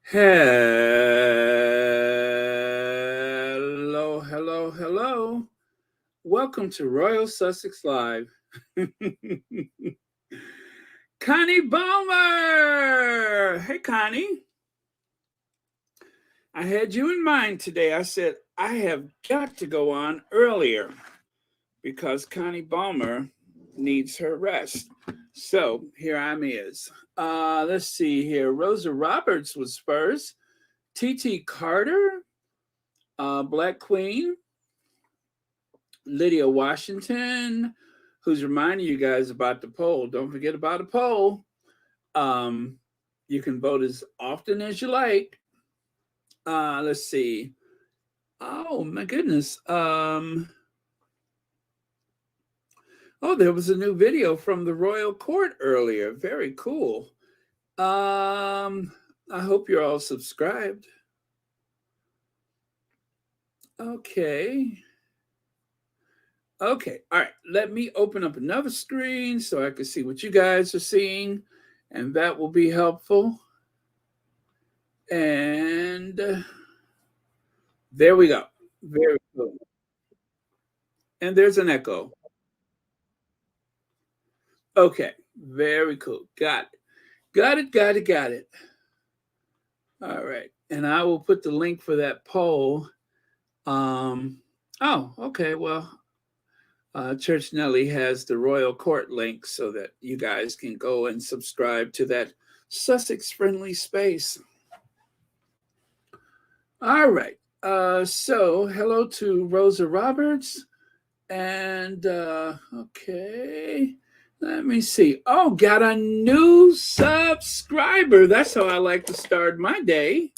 Hello, hello, hello. Welcome to Royal Sussex Live. Connie Balmer! Hey, Connie. I had you in mind today. I said, I have got to go on earlier because Connie Balmer needs her rest. So here I'm is. Let's see here. Rosa Roberts was first. T.T. Carter, Black Queen, Lydia Washington, who's reminding you guys about the poll. Don't forget about the poll. You can vote as often as you like. Let's see. Oh my goodness. There was a new video from the royal court earlier. Very cool. I hope you're all subscribed. Okay. Okay, all right. Let me open up another screen so I can see what you guys are seeing, and that will be helpful. And there we go. Very cool. And there's an echo. Okay, very cool. Got it. Got it. All right. And I will put the link for that poll. Okay. Well, Church Nelly has the Royal Court link so that you guys can go and subscribe to that Sussex friendly space. All right. So hello to Rosa Roberts. And okay. Let me see. Oh, got a new subscriber. That's how I like to start my day.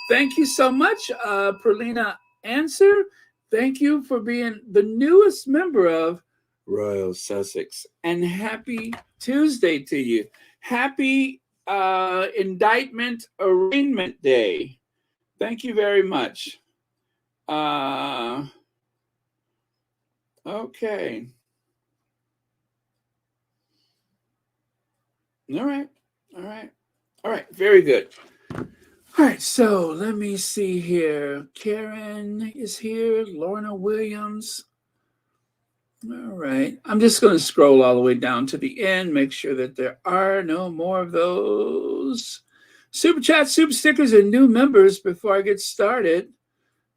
Thank you so much, Perlina Answer. Thank you for being the newest member of Royal Sussex. And happy Tuesday to you. Happy Indictment Arraignment Day. Thank you very much. Okay. All right. Very good. All right. So let me see here. Karen is here. Lorna Williams. All right. I'm just going to scroll all the way down to the end, make sure that there are no more of those super chats, super stickers, and new members before I get started,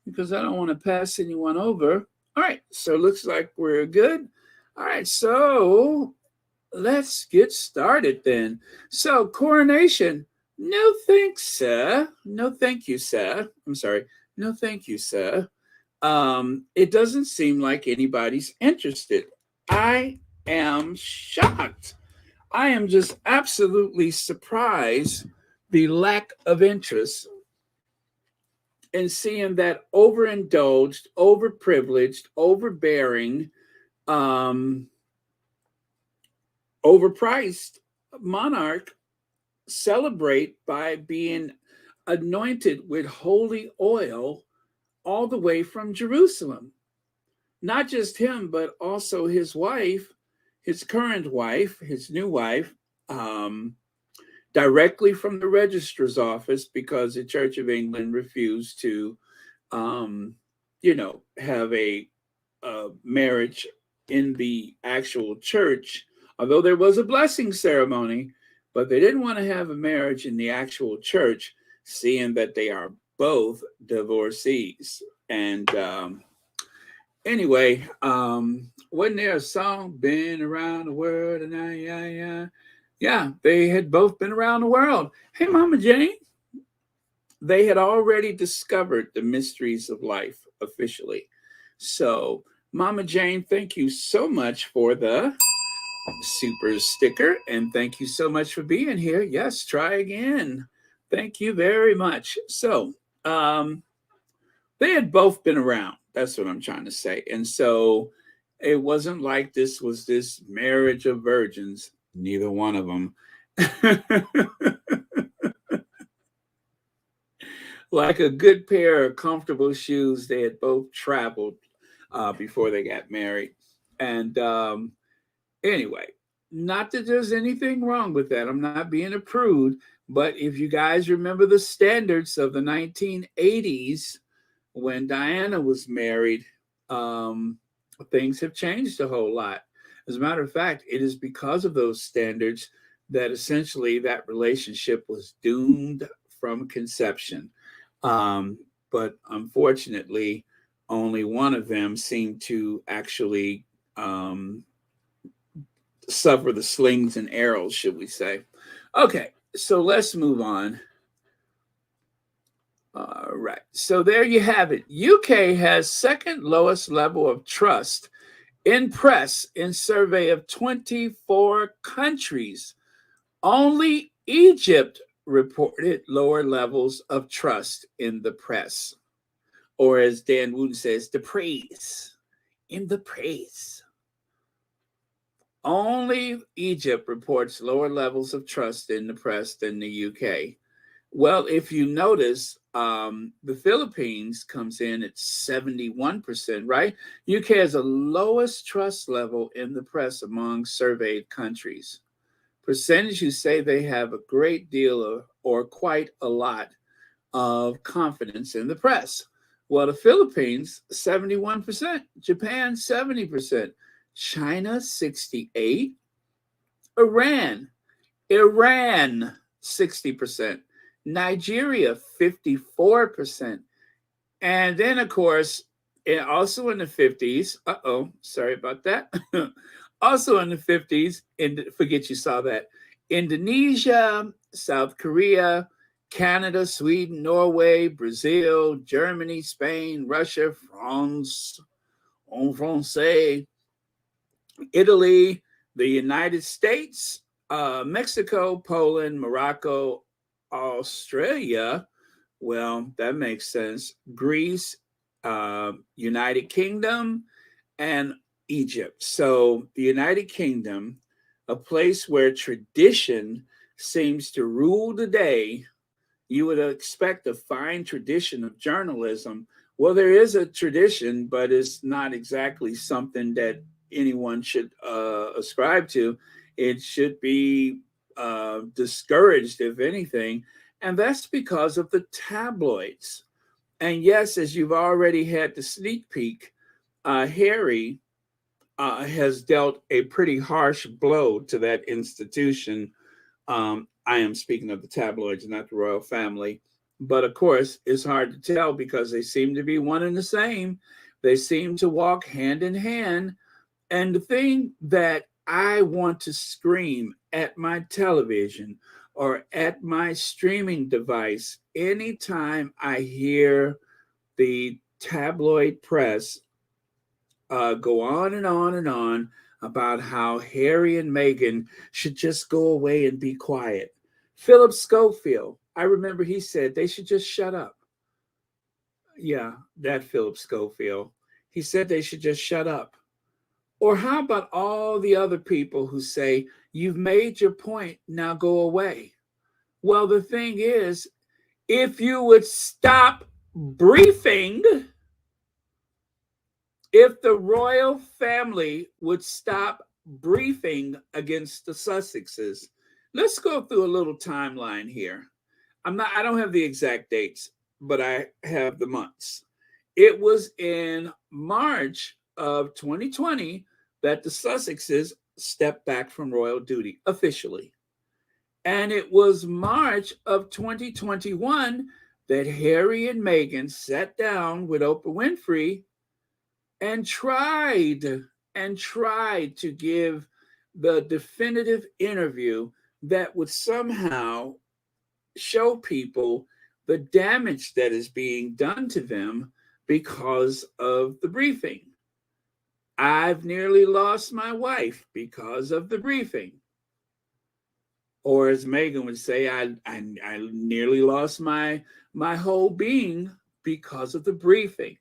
because I don't want to pass anyone over. All right. So it looks like we're good. All right. So let's get started then. So, Coronation. No thanks, sir. No thank you, sir. I'm sorry. No thank you, sir. It doesn't seem like anybody's interested. I am shocked. I am just absolutely surprised the lack of interest in seeing that overindulged, overprivileged, overbearing, overpriced monarch celebrate by being anointed with holy oil all the way from Jerusalem. Not just him, but also his wife, his current wife, his new wife, directly from the registrar's office, because the Church of England refused to, have a marriage in the actual church, although there was a blessing ceremony, but they didn't want to have a marriage in the actual church, seeing that they are both divorcees. And anyway, wasn't there a song, "Been Around the World"? And yeah, they had both been around the world. Hey, Mama Jane. They had already discovered the mysteries of life officially. So, Mama Jane, thank you so much for the super sticker, and thank you so much for being here. Yes, try again. Thank you very much. So, they had both been around. That's what I'm trying to say. And so it wasn't like this was this marriage of virgins. Neither one of them. Like a good pair of comfortable shoes, they had both traveled before they got married. And anyway, not that there's anything wrong with that. I'm not being a prude, but if you guys remember the standards of the 1980s when Diana was married, um, things have changed a whole lot. As a matter of fact, it is because of those standards that essentially that relationship was doomed from conception. Um, but unfortunately, only one of them seemed to actually um, suffer the slings and arrows, should we say. Okay, so let's move on. All right, so there you have it. UK has second lowest level of trust in press in survey of 24 countries. Only Egypt reported lower levels of trust in the press, or as Dan Wooten says, the praise, in the praise. Only Egypt reports lower levels of trust in the press than the UK. Well, if you notice, the Philippines comes in at 71%, right? UK has the lowest trust level in the press among surveyed countries. Percentage who say they have a great deal of, or quite a lot of confidence in the press. Well, the Philippines, 71%, Japan, 70%, China, 68%, Iran, 60%, Nigeria, 54%. And then, of course, also in the 50s, sorry about that. Also in the 50s, forget you saw that, Indonesia, South Korea, Canada, Sweden, Norway, Brazil, Germany, Spain, Russia, France, en français, Italy, the United States, Mexico, Poland, Morocco, Australia. Well, that makes sense. Greece, United Kingdom, and Egypt. So the United Kingdom, a place where tradition seems to rule the day. You would expect a fine tradition of journalism. Well, there is a tradition, but it's not exactly something that anyone should ascribe to. It should be discouraged, if anything. And that's because of the tabloids. And yes, as you've already had the sneak peek, Harry has dealt a pretty harsh blow to that institution. I am speaking of the tabloids, not the royal family. But of course, it's hard to tell because they seem to be one and the same. They seem to walk hand in hand. And the thing that I want to scream at my television or at my streaming device anytime I hear the tabloid press go on and on and on about how Harry and Meghan should just go away and be quiet. Philip Schofield, I remember he said they should just shut up. Yeah, that Philip Schofield. He said they should just shut up. Or how about all the other people who say, you've made your point, now go away? Well, the thing is, if you would stop briefing, if the royal family would stop briefing against the Sussexes, let's go through a little timeline here. I don't have the exact dates, but I have the months. It was in March of 2020 that the Sussexes stepped back from royal duty officially. And it was March of 2021 that Harry and Meghan sat down with Oprah Winfrey and tried to give the definitive interview that would somehow show people the damage that is being done to them because of the briefing. I've nearly lost my wife because of the briefing. Or as Meghan would say, I nearly lost my whole being because of the briefing.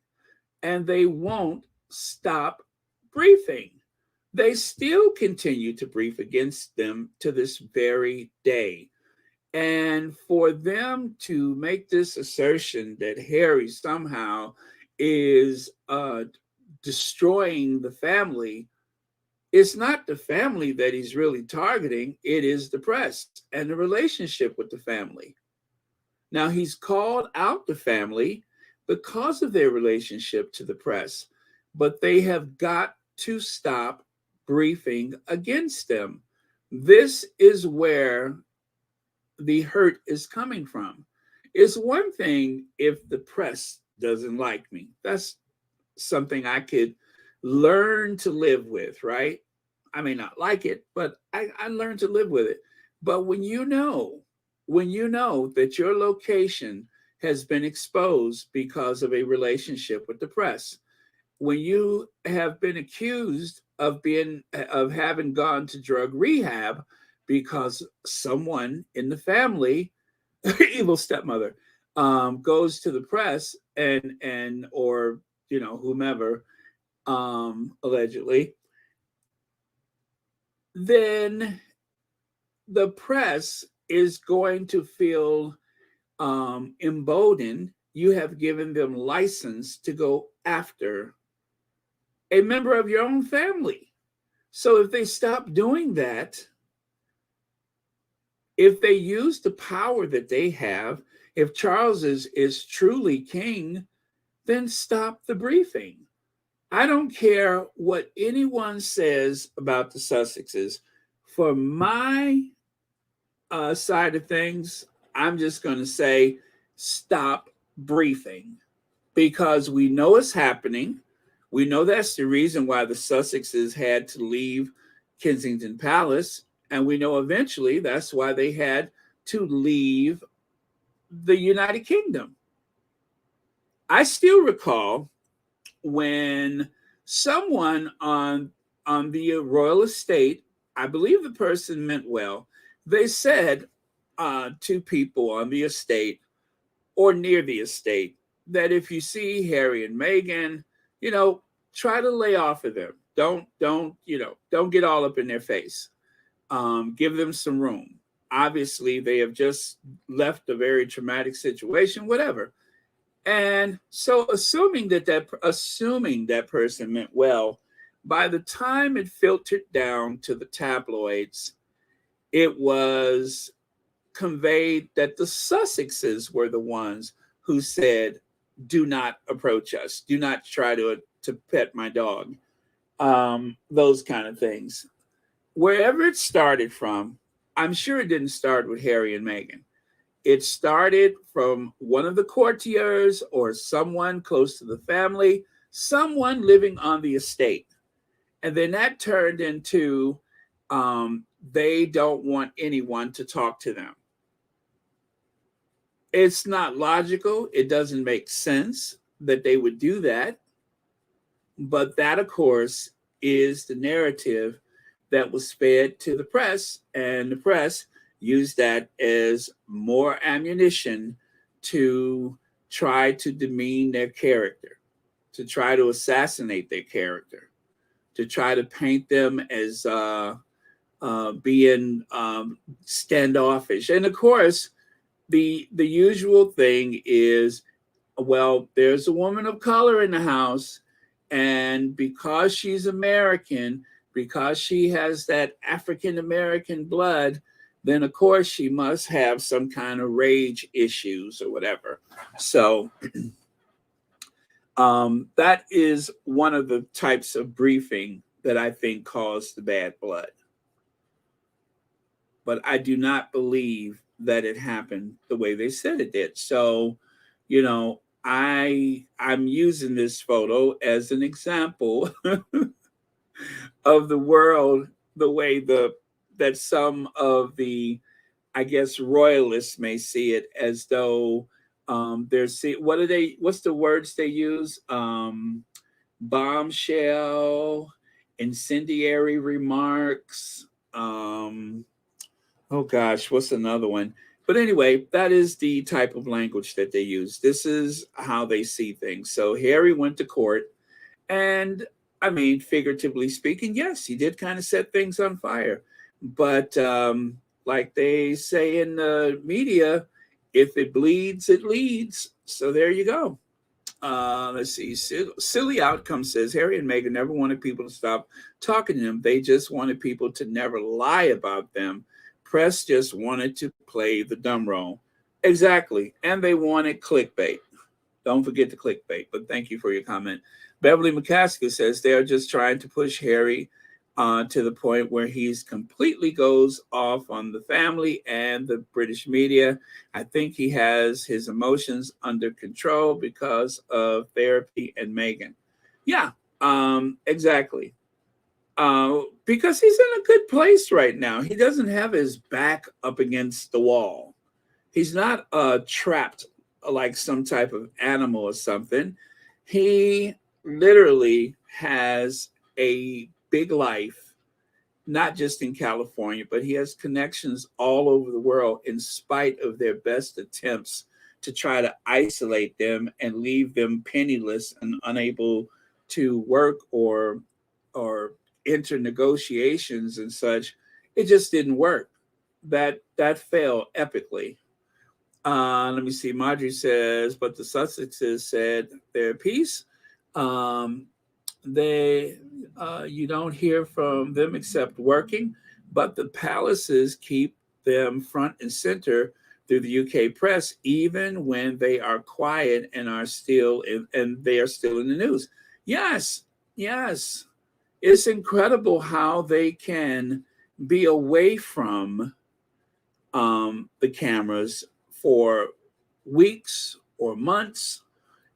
And they won't stop briefing. They still continue to brief against them to this very day. And for them to make this assertion that Harry somehow is destroying the family, it's not the family that he's really targeting. It is the press and the relationship with the family. Now, he's called out the family because of their relationship to the press, but they have got to stop briefing against them. This is where the hurt is coming from. It's one thing if the press doesn't like me. That's something I could learn to live with, right? I may not like it, but I learned to live with it. But when you know that your location has been exposed because of a relationship with the press, when you have been accused of having gone to drug rehab because someone in the family, evil stepmother, goes to the press and or whomever, allegedly, then the press is going to feel emboldened. You have given them license to go after a member of your own family. So if they stop doing that, if they use the power that they have, if Charles is truly king, then stop the briefing. I don't care what anyone says about the Sussexes. For my side of things, I'm just going to say stop briefing, because we know it's happening. We know that's the reason why the Sussexes had to leave Kensington Palace. And we know eventually that's why they had to leave the United Kingdom. I still recall when someone on the royal estate, I believe the person meant well, they said to people on the estate or near the estate that if you see Harry and Meghan, try to lay off of them. Don't get all up in their face. Give them some room. Obviously, they have just left a very traumatic situation, whatever. And so assuming that person meant well, by the time it filtered down to the tabloids, it was conveyed that the Sussexes were the ones who said, do not approach us. Do not try to pet my dog. Those kind of things. Wherever it started from, I'm sure it didn't start with Harry and Meghan. It started from one of the courtiers or someone close to the family, someone living on the estate. And then that turned into they don't want anyone to talk to them. It's not logical. It doesn't make sense that they would do that. But that, of course, is the narrative that was fed to the press, and the press used that as more ammunition to try to demean their character, to try to assassinate their character, to try to paint them as being standoffish. And of course, the usual thing is, well, there's a woman of color in the house, and because she's American, because she has that African-American blood, then of course she must have some kind of rage issues or whatever. So that is one of the types of briefing that I think caused the bad blood. But I do not believe that it happened the way they said it did. So, I'm using this photo as an example of the world, the way that some of the, I guess, royalists may see it, as though what's the words they use? Bombshell, incendiary remarks. Oh gosh, what's another one? But anyway, that is the type of language that they use. This is how they see things. So Harry went to court, and I mean, figuratively speaking, yes, he did kind of set things on fire. But like they say in the media, if it bleeds, it leads. So there you go. Let's see. Silly Outcome says Harry and Meghan never wanted people to stop talking to them. They just wanted people to never lie about them. Press just wanted to play the dumb role. Exactly. And they wanted clickbait. Don't forget the clickbait. But thank you for your comment. Beverly McCaskill says they're just trying to push Harry to the point where he's completely goes off on the family and the British media. I think he has his emotions under control because of therapy and Meghan. Yeah, exactly. Because he's in a good place right now. He doesn't have his back up against the wall. He's not trapped like some type of animal or something. He literally has a big life, not just in California, but he has connections all over the world in spite of their best attempts to try to isolate them and leave them penniless and unable to work or enter negotiations and such. It just didn't work. That failed epically. Let me see. Marjorie says, but the Sussexes said their piece. Um, they you don't hear from them except working, but the palaces keep them front and center through the UK press, even when they are quiet and are still and they are still in the news. Yes, yes, it's incredible how they can be away from the cameras for weeks or months,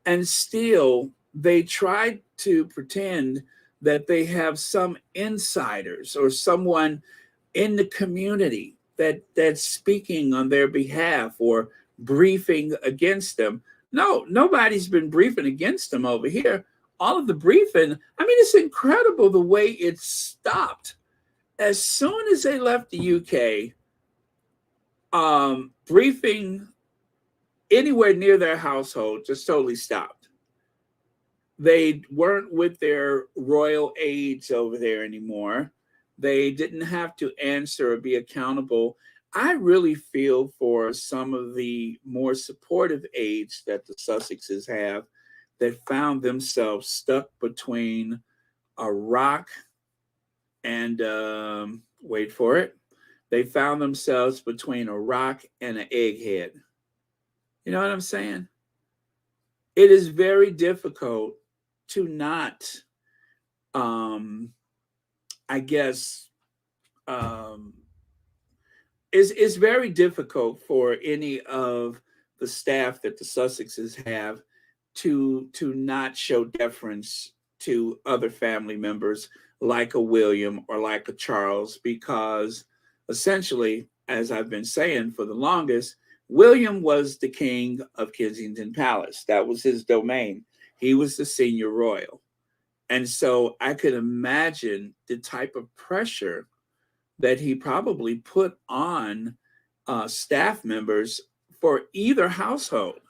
and still they try to pretend that they have some insiders or someone in the community that's speaking on their behalf or briefing against them. No, nobody's been briefing against them over here. All of the briefing, I mean, it's incredible the way it stopped. As soon as they left the UK, briefing anywhere near their household just totally stopped. They weren't with their royal aides over there anymore. They didn't have to answer or be accountable. I really feel for some of the more supportive aides that the Sussexes have that found themselves stuck between a rock and, wait for it, they found themselves between a rock and an egghead. You know what I'm saying? It is very difficult to not, I guess, it's very difficult for any of the staff that the Sussexes have to not show deference to other family members like a William or like a Charles, because essentially, as I've been saying for the longest, William was the king of Kensington Palace. That was his domain. He was the senior royal. And so I could imagine the type of pressure that he probably put on staff members for either household.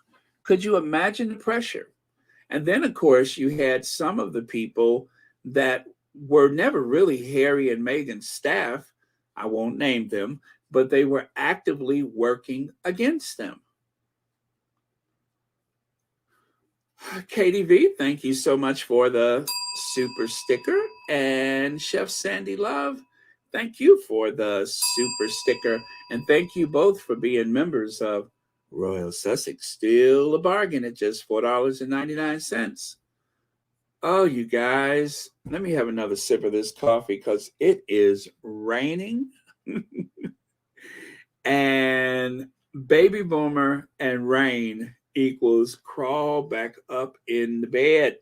Could you imagine the pressure? And then, of course, you had some of the people that were never really Harry and Meghan's staff. I won't name them, but they were actively working against them. KDV, thank you so much for the super sticker. And Chef Sandy Love, thank you for the super sticker. And thank you both for being members of Royal Sussex. Still a bargain at just $4.99. Oh, you guys, let me have another sip of this coffee because it is raining. And baby boomer and rain equals crawl back up in the bed.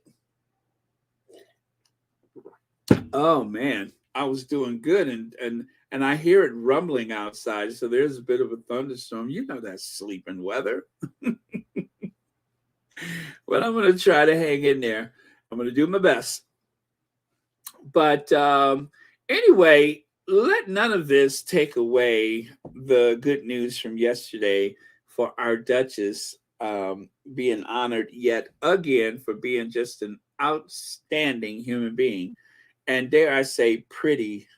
Oh man, I was doing good, and I hear it rumbling outside, so there's a bit of a thunderstorm. You know that's sleeping weather. But I'm going to try to hang in there. I'm going to do my best. But anyway, let none of this take away the good news from yesterday for our Duchess being honored yet again for being just an outstanding human being. And dare I say pretty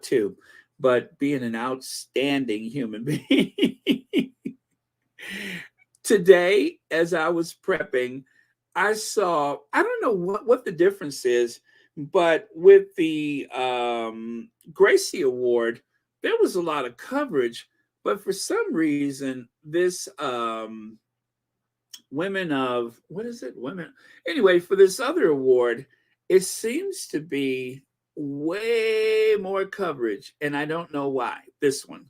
too, but being an outstanding human being. Today, as I was prepping, I saw, I don't know what the difference is, but with the Gracie Award, there was a lot of coverage, but for some reason, this women of, what is it? Women. Anyway, for this other award, it seems to be way more coverage, and I don't know why. This one,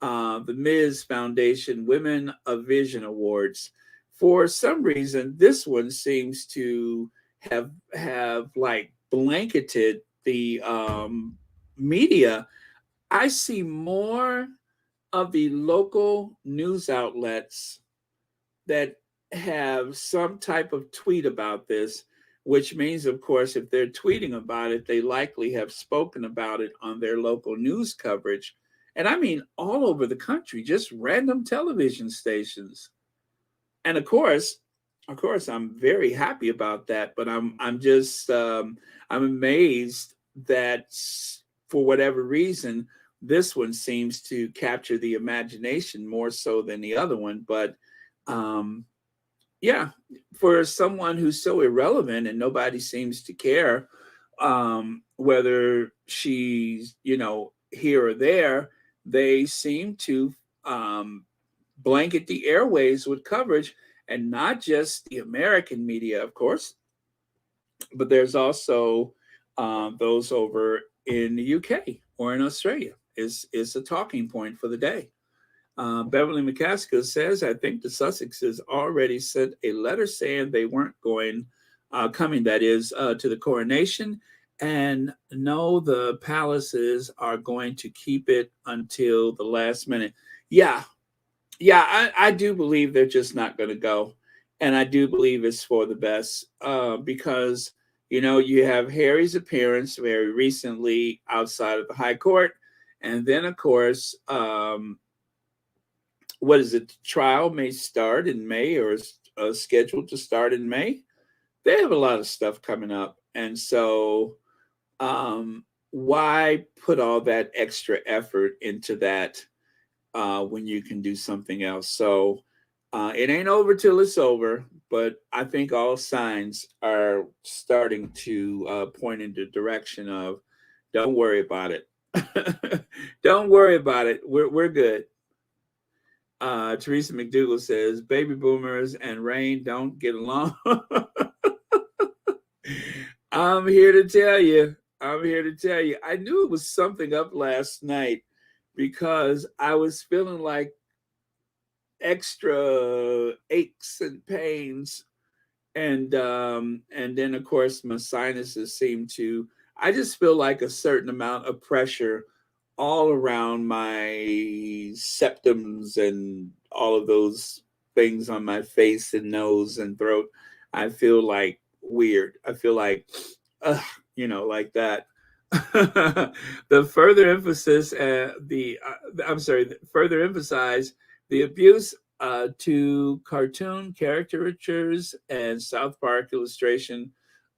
the Ms. Foundation Women of Vision Awards. For some reason, this one seems to have like blanketed the media. I see more of the local news outlets that have some type of tweet about this, which means, of course, if they're tweeting about it, they likely have spoken about it on their local news coverage. And I mean, all over the country, just random television stations. And of course, I'm very happy about that. But I'm just I'm amazed that for whatever reason, this one seems to capture the imagination more so than the other one. But um, yeah, for someone who's so irrelevant and nobody seems to care whether she's, here or there, they seem to um, blanket the airways with coverage, and not just the American media, of course, but there's also those over in the UK or in Australia is a talking point for the day. Beverly McCaskill says, I think the Sussexes already sent a letter saying they weren't coming, that is, to the coronation. And no, the palaces are going to keep it until the last minute. Yeah, I do believe they're just not going to go. And I do believe it's for the best because, you have Harry's appearance very recently outside of the High Court. And then, of course, what is it? The trial may start in May, or is scheduled to start in May. They have a lot of stuff coming up. And so, why put all that extra effort into that when you can do something else? So, it ain't over till it's over, but I think all signs are starting to point in the direction of don't worry about it. Don't worry about it. We're good. Teresa McDougal says baby boomers and rain don't get along. I'm here to tell you. I'm here to tell you. I knew it was something up last night because I was feeling like extra aches and pains, and then of course my sinuses seem to. I just feel like a certain amount of pressure all around my septums and all of those things on my face and nose and throat. I feel like weird. I feel like, like that. The further emphasis, I'm sorry, further emphasize the abuse to cartoon caricatures and South Park illustration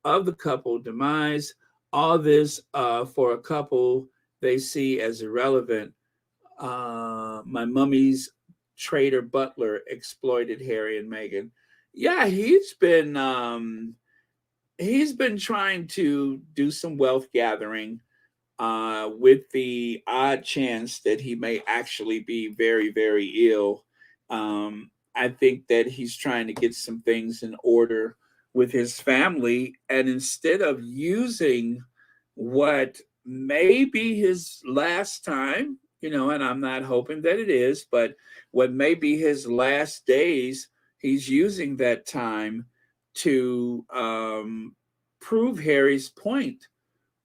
of the couple demise. All this for a couple they see as irrelevant. My mummy's traitor butler exploited Harry and Meghan. Yeah, he's been trying to do some wealth gathering with the odd chance that he may actually be very, very ill. I think that he's trying to get some things in order with his family. And instead of using what may be his last time, and I'm not hoping that it is, but what may be his last days, he's using that time to prove Harry's point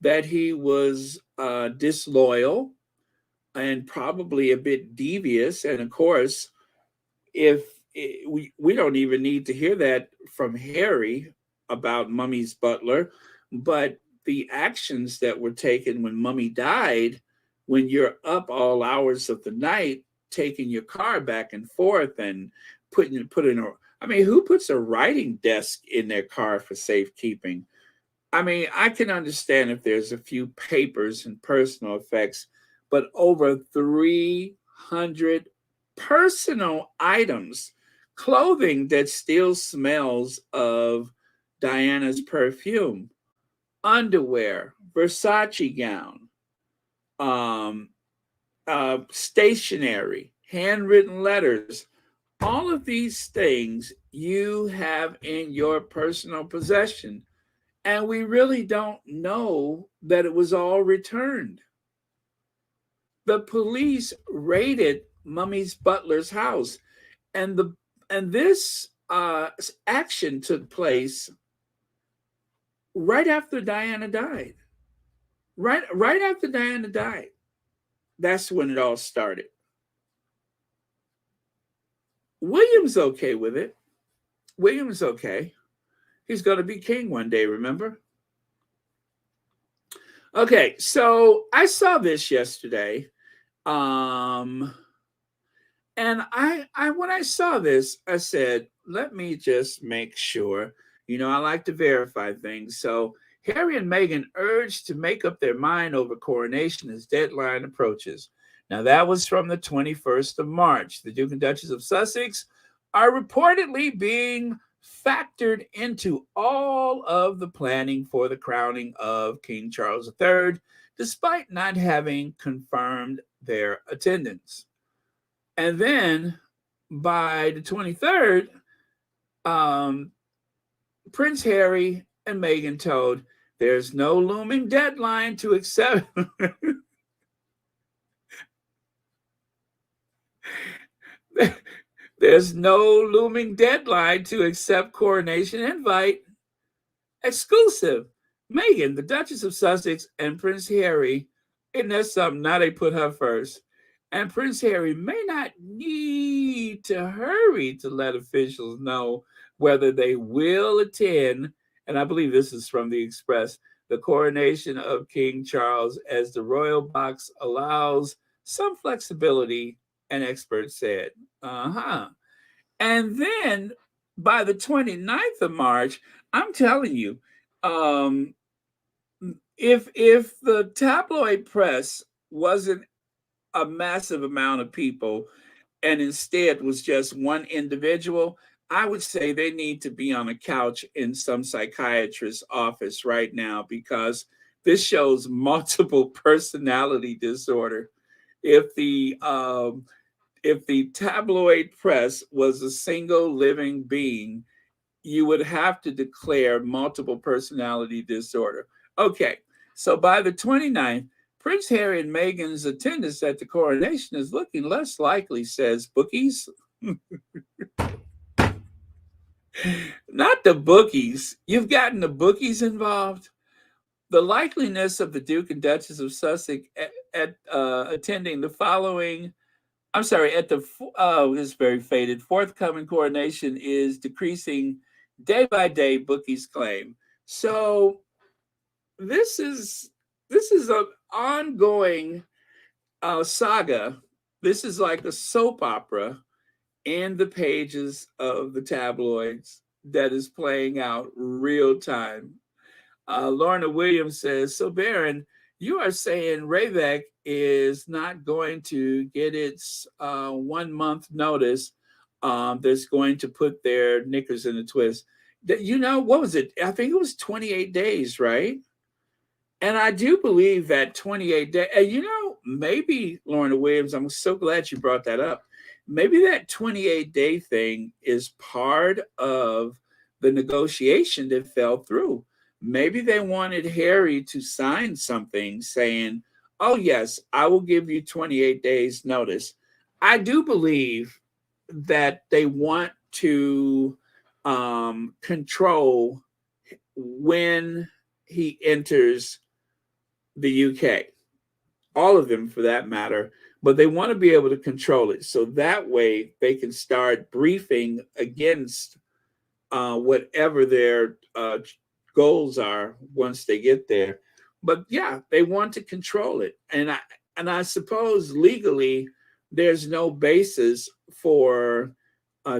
that he was disloyal and probably a bit devious. And of course, if we don't even need to hear that from Harry about Mummy's butler, but the actions that were taken when Mummy died, when you're up all hours of the night, taking your car back and forth and putting a, I mean, who puts a writing desk in their car for safekeeping? I mean, I can understand if there's a few papers and personal effects, but over 300 personal items clothing that still smells of Diana's perfume, underwear, Versace gown, um, stationery, handwritten letters. All of these things you have in your personal possession, and we really don't know that it was all returned. The police raided Mummy's butler's house, and this action took place right after Diana died. Right after Diana died, that's when it all started. William's okay with it. William's okay. He's going to be king one day, remember? Okay, so I saw this yesterday. Um, and I when I saw this, I said, let me just make sure. I like to verify things. So Harry and Meghan urged to make up their mind over coronation as deadline approaches. Now that was from the 21st of March. The Duke and Duchess of Sussex are reportedly being factored into all of the planning for the crowning of King Charles III, despite not having confirmed their attendance. And then by the 23rd, Prince Harry and Meghan told there's no looming deadline to accept. There's no looming deadline to accept coronation invite. Exclusive. Meghan, the Duchess of Sussex, and Prince Harry. Isn't that something? Now they put her first. And Prince Harry may not need to hurry to let officials know whether they will attend, and I believe this is from the Express, the coronation of King Charles, as the royal box allows some flexibility, an expert said. And then by the 29th of March, I'm telling you, um, if the tabloid press wasn't a massive amount of people and instead was just one individual, I would say they need to be on a couch in some psychiatrist's office right now, because this shows multiple personality disorder. If the tabloid press was a single living being, you would have to declare multiple personality disorder. Okay, so by the 29th, Prince Harry and Meghan's attendance at the coronation is looking less likely, says bookies. Not the bookies. You've gotten the bookies involved. The likeliness of the Duke and Duchess of Sussex at attending the following, at the, it's very faded, forthcoming coronation is decreasing day by day, bookies claim. So this is an ongoing saga. This is like a soap opera in the pages of the tabloids that is playing out real time. Lorna Williams says, so Baron, you are saying Rayback is not going to get its 1 month notice that's going to put their knickers in a twist. What was it? I think it was 28 days, right? And I do believe that 28 days, and maybe Lorna Williams, I'm so glad you brought that up. Maybe that 28-day thing is part of the negotiation that fell through. Maybe they wanted Harry to sign something saying, oh, yes, I will give you 28 days notice. I do believe that they want to control when he enters the UK, all of them for that matter, but they want to be able to control it. So that way they can start briefing against whatever their goals are once they get there. But yeah, they want to control it. And I suppose legally there's no basis for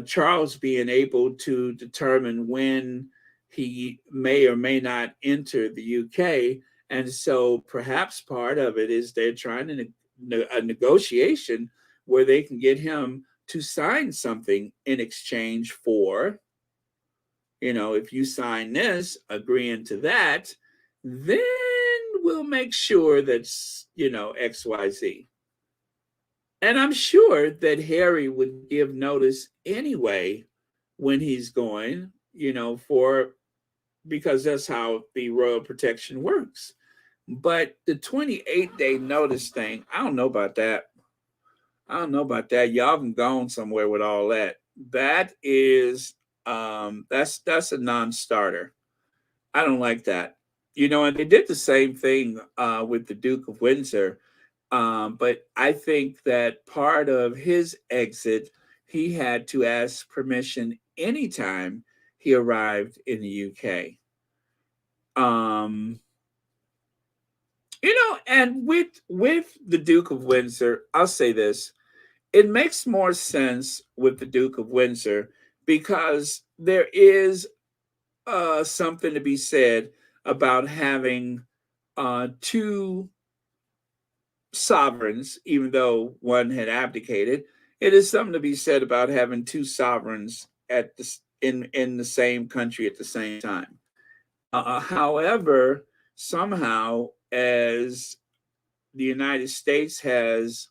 Charles being able to determine when he may or may not enter the UK. And so perhaps part of it is they're trying to a negotiation where they can get him to sign something in exchange for, if you sign this, agreeing to that, then we'll make sure that's, XYZ. And I'm sure that Harry would give notice anyway when he's going, because that's how the royal protection works. But the 28-day notice thing, I don't know about that. Y'all have gone somewhere with all that. That is, that's a non-starter. I don't like that. And they did the same thing with the Duke of Windsor. But I think that part of his exit, he had to ask permission anytime he arrived in the UK. And with the Duke of Windsor, I'll say this. It makes more sense with the Duke of Windsor because there is something to be said about having two sovereigns, even though one had abdicated. It is something to be said about having two sovereigns in the same country at the same time. However, somehow, as the United States has,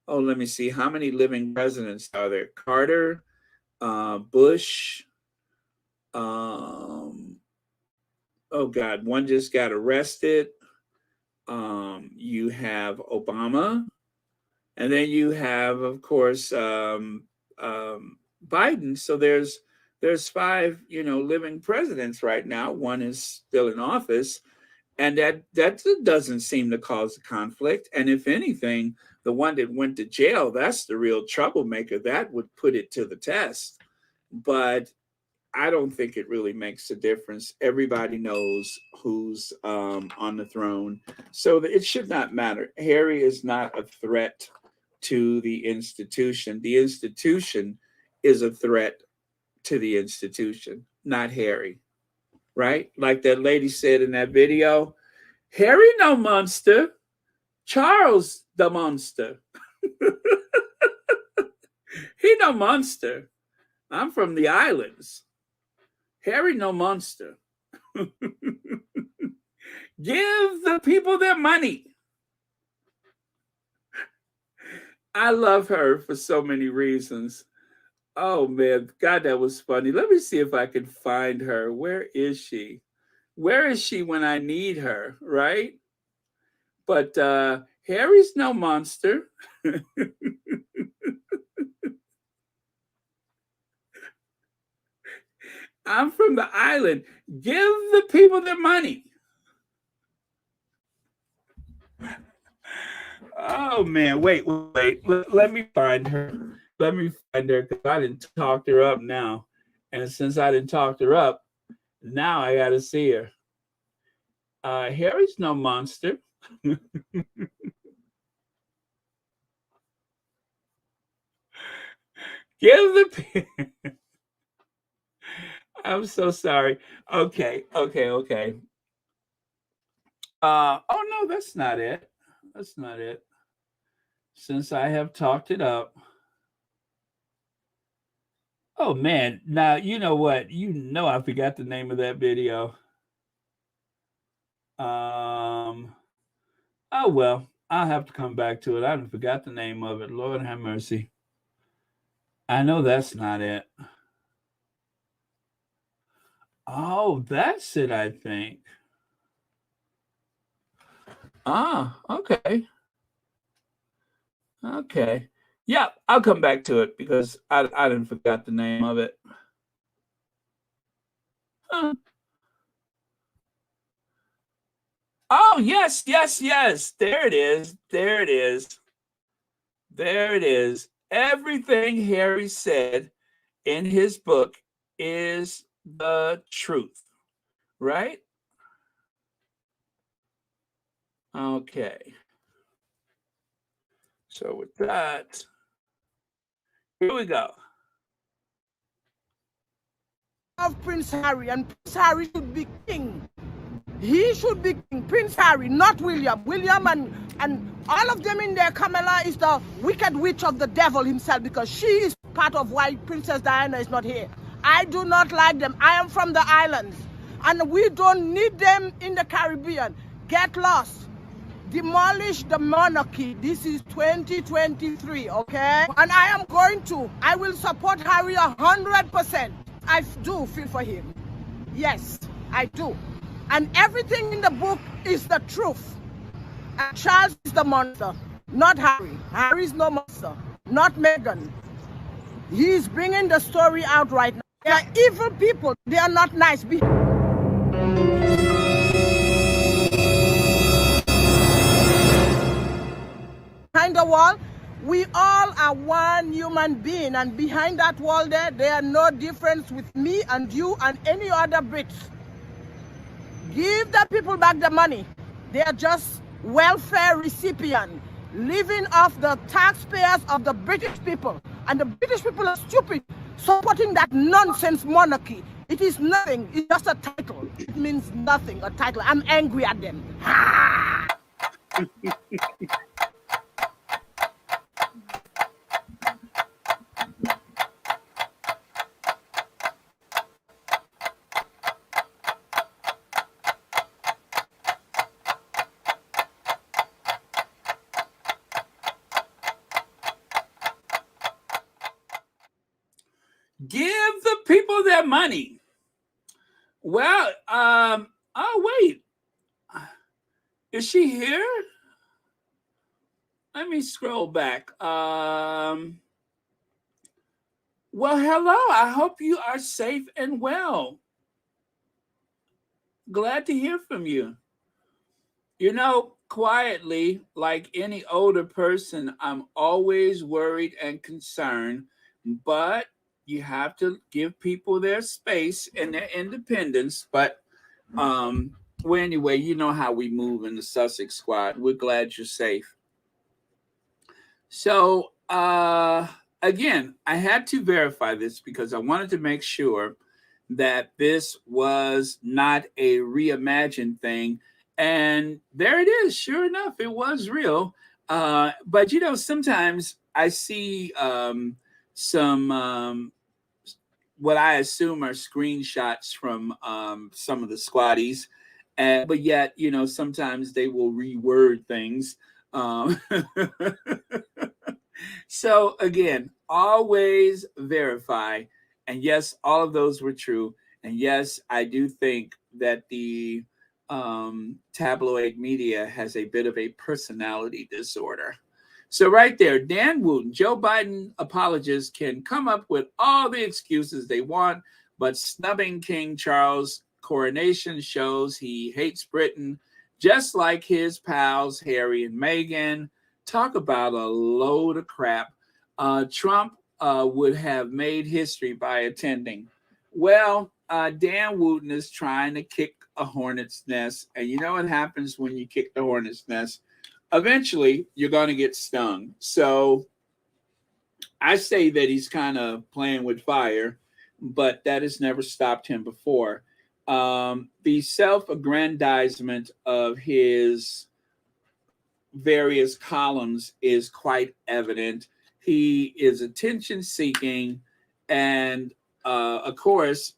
let me see, how many living presidents are there? Carter, Bush, oh God, one just got arrested. You have Obama, and then you have, of course, Biden. So there's 5, living presidents right now. One is still in office, and that doesn't seem to cause a conflict. And if anything, the one that went to jail, that's the real troublemaker. That would put it to the test. But I don't think it really makes a difference. Everybody knows who's on the throne. So it should not matter. Harry is not a threat to the institution. The institution is a threat to the institution, not Harry. Right? Like that lady said in that video, Harry no monster, Charles the monster. He no monster. I'm from the islands. Harry no monster. Give the people their money. I love her for so many reasons. Oh man, God, that was funny. Let me see if I can find her. Where is she? Where is she when I need her, right? But Harry's no monster. I'm from the island. Give the people their money. Oh man, wait. Let me find her. Let me find her because I didn't talk her up now. And since I didn't talk her up, now I got to see her. Harry's no monster. Give the. I'm so sorry. Okay. Oh no, that's not it. That's not it. Since I have talked it up. Oh man, now you know what? I forgot the name of that video. Oh well, I'll have to come back to it. I forgot the name of it. Lord have mercy. I know that's not it. Oh, that's it, I think. Okay. Okay. Yeah, I'll come back to it because I didn't forgot the name of it. Huh. Oh, yes. There it is. There it is. Everything Harry said in his book is the truth, right? Okay. So with that, here we go. Of Prince Harry, and Prince Harry should be king. He should be king. Prince Harry, not William. William and all of them in there, Camilla is the wicked witch of the devil himself, because she is part of why Princess Diana is not here. I do not like them. I am from the islands, and we don't need them in the Caribbean. Get lost. Demolish the monarchy. This is 2023, okay? And I will support Harry 100%. I do feel for him. Yes, I do. And everything in the book is the truth. And Charles is the monster, not Harry. Harry is no monster, not Meghan. He's bringing the story out right now. They are evil people. They are not nice. Behind the wall, we all are one human being, and behind that wall there are no difference with me and you and any other Brits. Give the people back the money. They are just welfare recipients, living off the taxpayers of the British people. And the British people are stupid, supporting that nonsense monarchy. It is nothing. It's just a title. It means nothing, a title. I'm angry at them. Give the people their money. Well, oh, wait. Is she here? Let me scroll back. Well, hello. I hope you are safe and well. Glad to hear from you. You know, quietly, like any older person, I'm always worried and concerned, but you have to give people their space and their independence. But well, anyway, you know how we move in the Sussex squad. We're glad you're safe. So again, I had to verify this because I wanted to make sure that this was not a reimagined thing. And there it is. Sure enough, it was real. But you know, sometimes I see some what I assume are screenshots from some of the squatties, but yet, you know, sometimes they will reword things. So again, always verify. And yes, all of those were true. And yes, I do think that the tabloid media has a bit of a personality disorder. So right there, Dan Wooten, Joe Biden apologists can come up with all the excuses they want, but snubbing King Charles' coronation shows he hates Britain, just like his pals Harry and Meghan. Talk about a load of crap. Trump would have made history by attending. Well, Dan Wooten is trying to kick a hornet's nest, and you know what happens when you kick the hornet's nest? Eventually, you're going to get stung. So I say that he's kind of playing with fire, but that has never stopped him before. The self-aggrandizement of his various columns is quite evident. He is attention-seeking, and of course,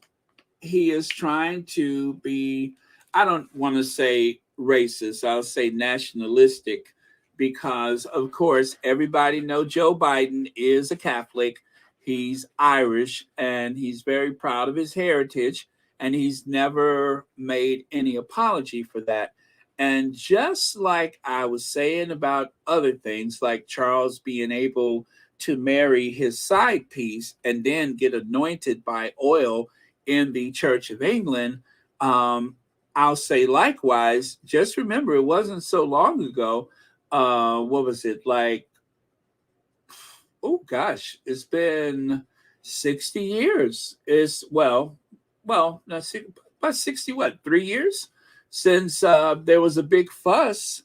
he is trying to be, I don't want to say racist, I'll say nationalistic, because of course everybody knows Joe Biden is a Catholic, he's Irish, and he's very proud of his heritage, and he's never made any apology for that. And just like I was saying about other things, like Charles being able to marry his side piece and then get anointed by oil in the Church of England, I'll say likewise, just remember it wasn't so long ago. What was it like? Oh gosh, it's been 60 years. It's well, about 60, what, 3 years since there was a big fuss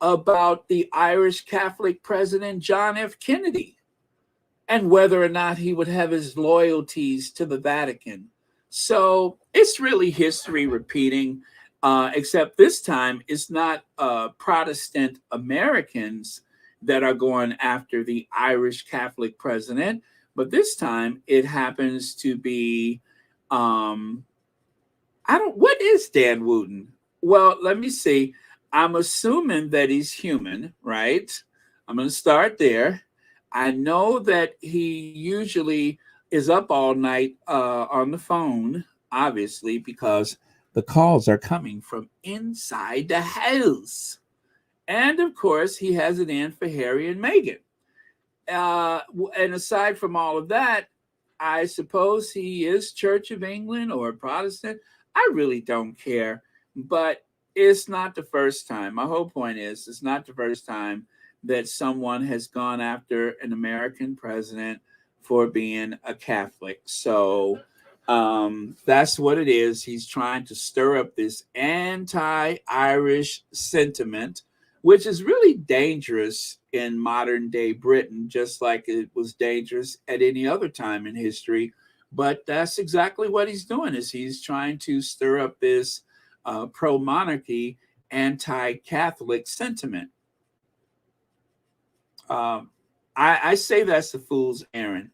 about the Irish Catholic president, John F. Kennedy, and whether or not he would have his loyalties to the Vatican. So it's really history repeating. except this time it's not Protestant Americans that are going after the Irish Catholic president, but this time it happens to be, what is Dan Wooten? Well, let me see. I'm assuming that he's human, right? I'm going to start there. I know that he usually is up all night on the phone, obviously, because the calls are coming from inside the house. And of course, he has it in for Harry and Meghan. And aside from all of that, I suppose he is Church of England or Protestant. I really don't care. But it's not the first time. My whole point is it's not the first time that someone has gone after an American president for being a Catholic. So that's what it is. He's trying to stir up this anti-Irish sentiment, which is really dangerous in modern day Britain, just like it was dangerous at any other time in history. But that's exactly what he's doing, is he's trying to stir up this pro-monarchy, anti-Catholic sentiment. I say that's the fool's errand.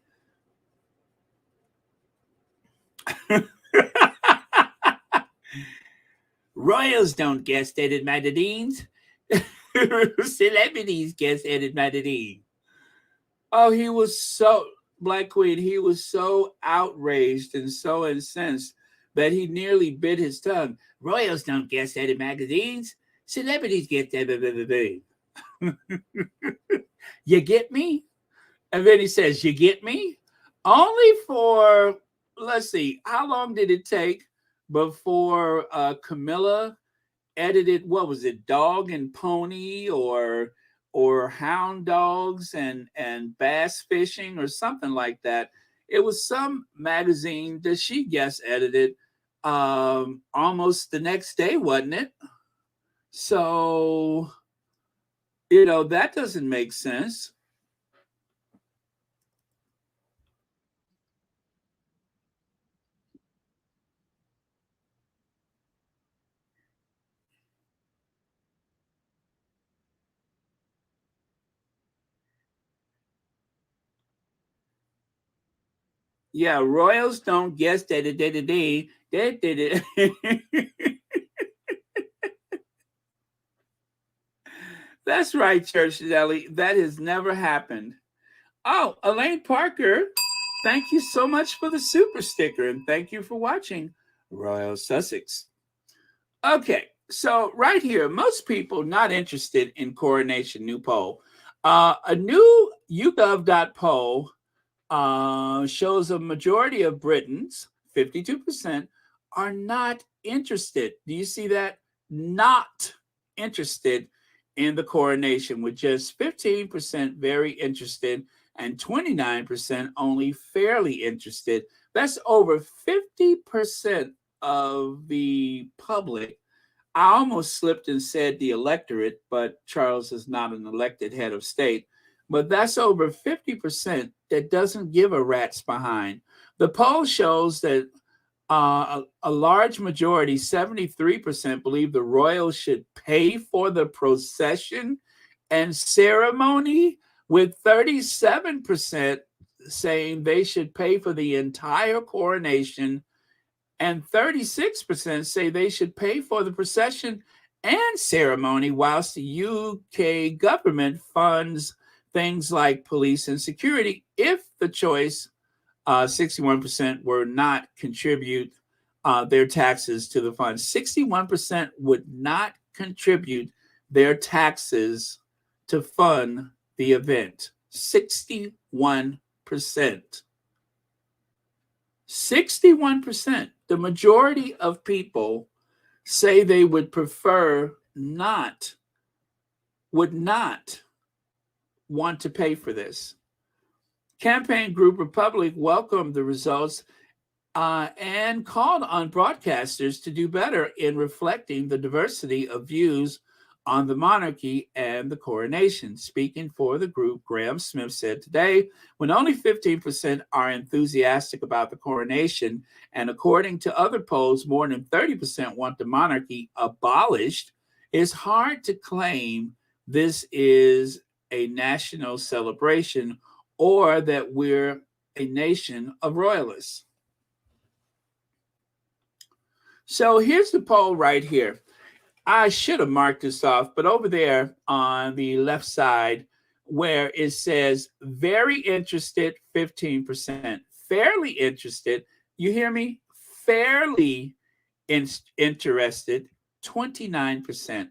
Royals don't guest edit magazines. Celebrities guest edit magazines. Oh, he was so, Black Queen, he was so outraged and so incensed that he nearly bit his tongue. Royals don't guest edit magazines. Celebrities guest edit. You get me? And then he says, you get me? Only for, let's see, how long did it take before Camilla edited, what was it, Dog and Pony or Hound Dogs and Bass Fishing or something like that? It was some magazine that she guest edited almost the next day, wasn't it? So, that doesn't make sense. Yeah, Royals don't guess that That's right, Church Deli. That has never happened. Oh, Elaine Parker, thank you so much for the super sticker, and thank you for watching Royal Sussex. Okay, so right here, most people not interested in Coronation new poll. A new YouGov.poll shows a majority of Britons, 52%, are not interested. Do you see that? Not interested in the coronation, with just 15% very interested and 29% only fairly interested. That's over 50% of the public. I almost slipped and said the electorate, but Charles is not an elected head of state. But that's over 50% that doesn't give a rat's behind. The poll shows that a large majority, 73%, believe the royals should pay for the procession and ceremony, with 37% saying they should pay for the entire coronation, and 36% say they should pay for the procession and ceremony, whilst the UK government funds things like police and security if the choice 61% were not contribute their taxes to the fund. 61% would not contribute their taxes to fund the event. 61%. 61%. The majority of people say they would prefer would not want to pay for this. Campaign Group Republic welcomed the results and called on broadcasters to do better in reflecting the diversity of views on the monarchy and the coronation. Speaking for the group, Graham Smith said today, when only 15% are enthusiastic about the coronation, and according to other polls, more than 30% want the monarchy abolished, it's hard to claim this is a national celebration or that we're a nation of royalists. So here's the poll right here. I should have marked this off, but over there on the left side where it says very interested, 15%, fairly interested, you hear me? Fairly interested, 29%.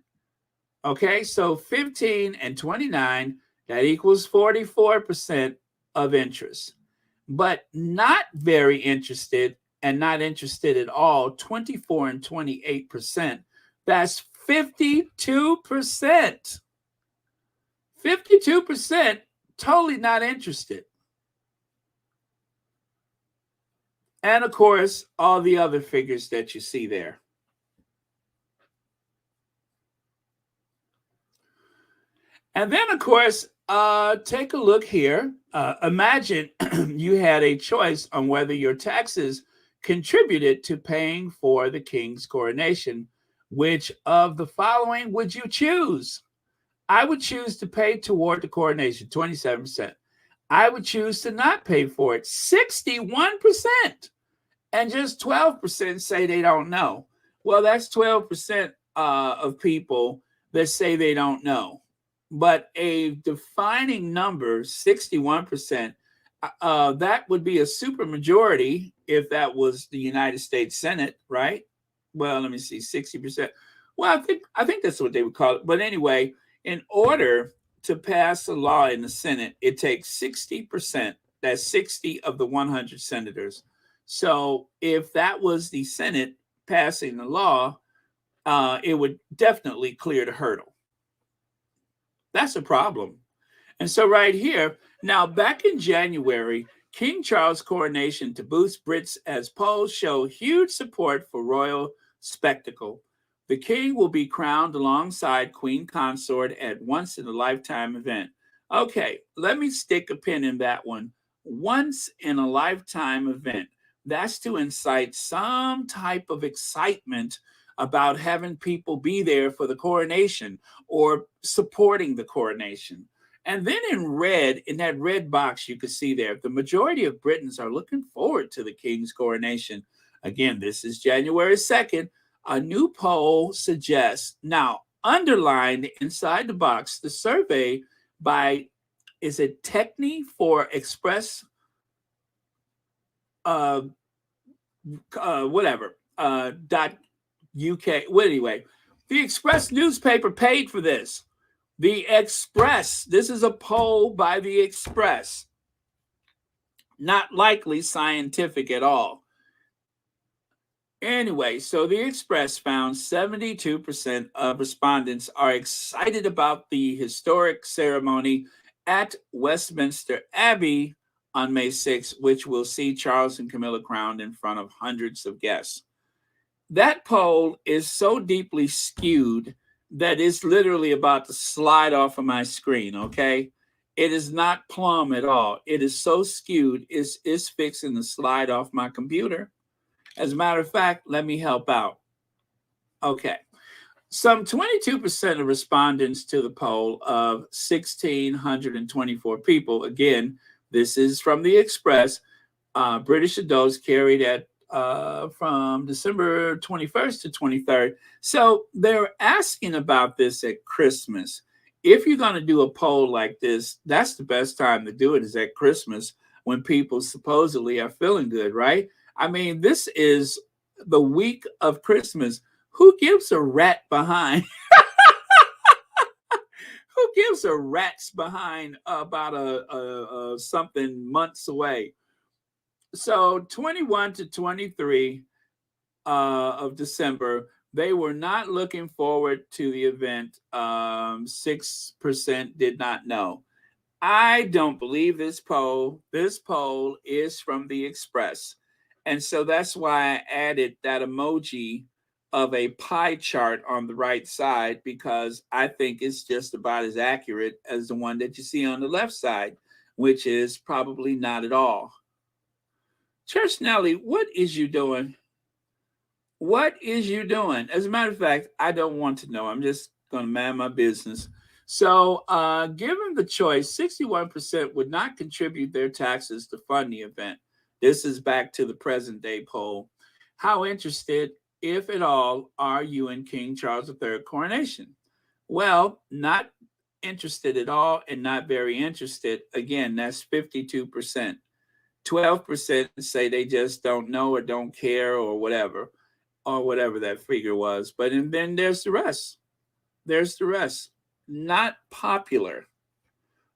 Okay, so 15 and 29, that equals 44% of interest. But not very interested and not interested at all, 24 and 28%. That's 52%. 52% totally not interested. And of course, all the other figures that you see there. And then, of course, take a look here. Imagine you had a choice on whether your taxes contributed to paying for the king's coronation. Which of the following would you choose? I would choose to pay toward the coronation, 27%. I would choose to not pay for it, 61%. And just 12% say they don't know. Well, that's 12% of people that say they don't know. But a defining number, 61%, that would be a supermajority if that was the United States Senate, right? Well, let me see, 60%. Well, I think that's what they would call it. But anyway, in order to pass a law in the Senate, it takes 60%. That's 60 of the 100 senators. So if that was the Senate passing the law, it would definitely clear the hurdle. That's a problem. And so right here, now back in January, King Charles' coronation to boost Brits as polls show huge support for royal spectacle. The king will be crowned alongside Queen Consort at once-in-a-lifetime event. Okay, let me stick a pin in that one. Once-in-a-lifetime event. That's to incite some type of excitement about having people be there for the coronation or supporting the coronation. And then in red, in that red box you can see there, the majority of Britons are looking forward to the king's coronation. Again, this is January 2nd. A new poll suggests, now underlined inside the box, the survey by, is it Techni for Express, dot UK. Well, anyway, the Express newspaper paid for this. The Express, this is a poll by the Express. Not likely scientific at all. Anyway, so the Express found 72% of respondents are excited about the historic ceremony at Westminster Abbey on May 6th, which will see Charles and Camilla crowned in front of hundreds of guests. That poll is so deeply skewed that it's literally about to slide off of my screen, okay? It is not plumb at all. It is so skewed, it's fixing to slide off my computer. As a matter of fact, let me help out. Okay. Some 22% of respondents to the poll of 1,624 people, again, this is from the Express, British adults carried at from December 21st to 23rd. So they're asking about this at Christmas. If you're going to do a poll like this, that's the best time to do it, is at Christmas when people supposedly are feeling good, right? I mean, this is the week of Christmas. Who gives a rat behind? Who gives a rat's behind about a something months away? So 21 to 23 of December, they were not looking forward to the event. 6% did not know. I don't believe this poll. This poll is from the Express. And so that's why I added that emoji of a pie chart on the right side because I think it's just about as accurate as the one that you see on the left side, which is probably not at all. Church Nelly, what is you doing? What is you doing? As a matter of fact, I don't want to know. I'm just going to mind my business. So, given the choice, 61% would not contribute their taxes to fund the event. This is back to the present day poll. How interested, if at all, are you in King Charles III coronation? Well, not interested at all and not very interested. Again, that's 52%. 12% say they just don't know or don't care or whatever that figure was. But and then there's the rest. There's the rest. Not popular.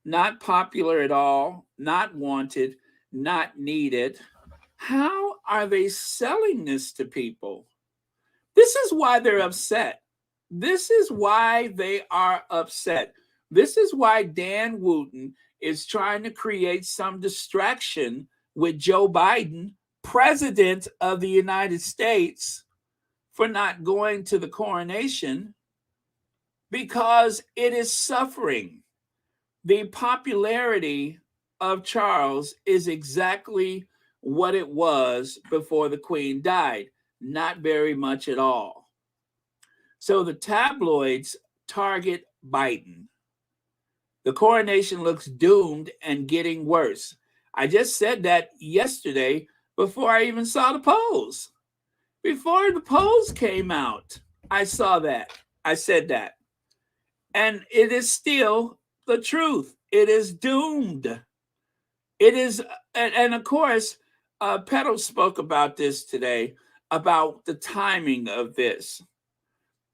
Not popular at all. Not wanted. Not needed. How are they selling this to people? This is why they're upset. This is why they are upset. This is why Dan Wooten is trying to create some distraction with Joe Biden, President of the United States, for not going to the coronation because it is suffering. The popularity of Charles is exactly what it was before the Queen died. Not very much at all. So the tabloids target Biden. The coronation looks doomed and getting worse. I just said that yesterday before I even saw the polls. Before the polls came out, I saw that. I said that. And it is still the truth. It is doomed. It is, and of course, Petal spoke about this today, about the timing of this.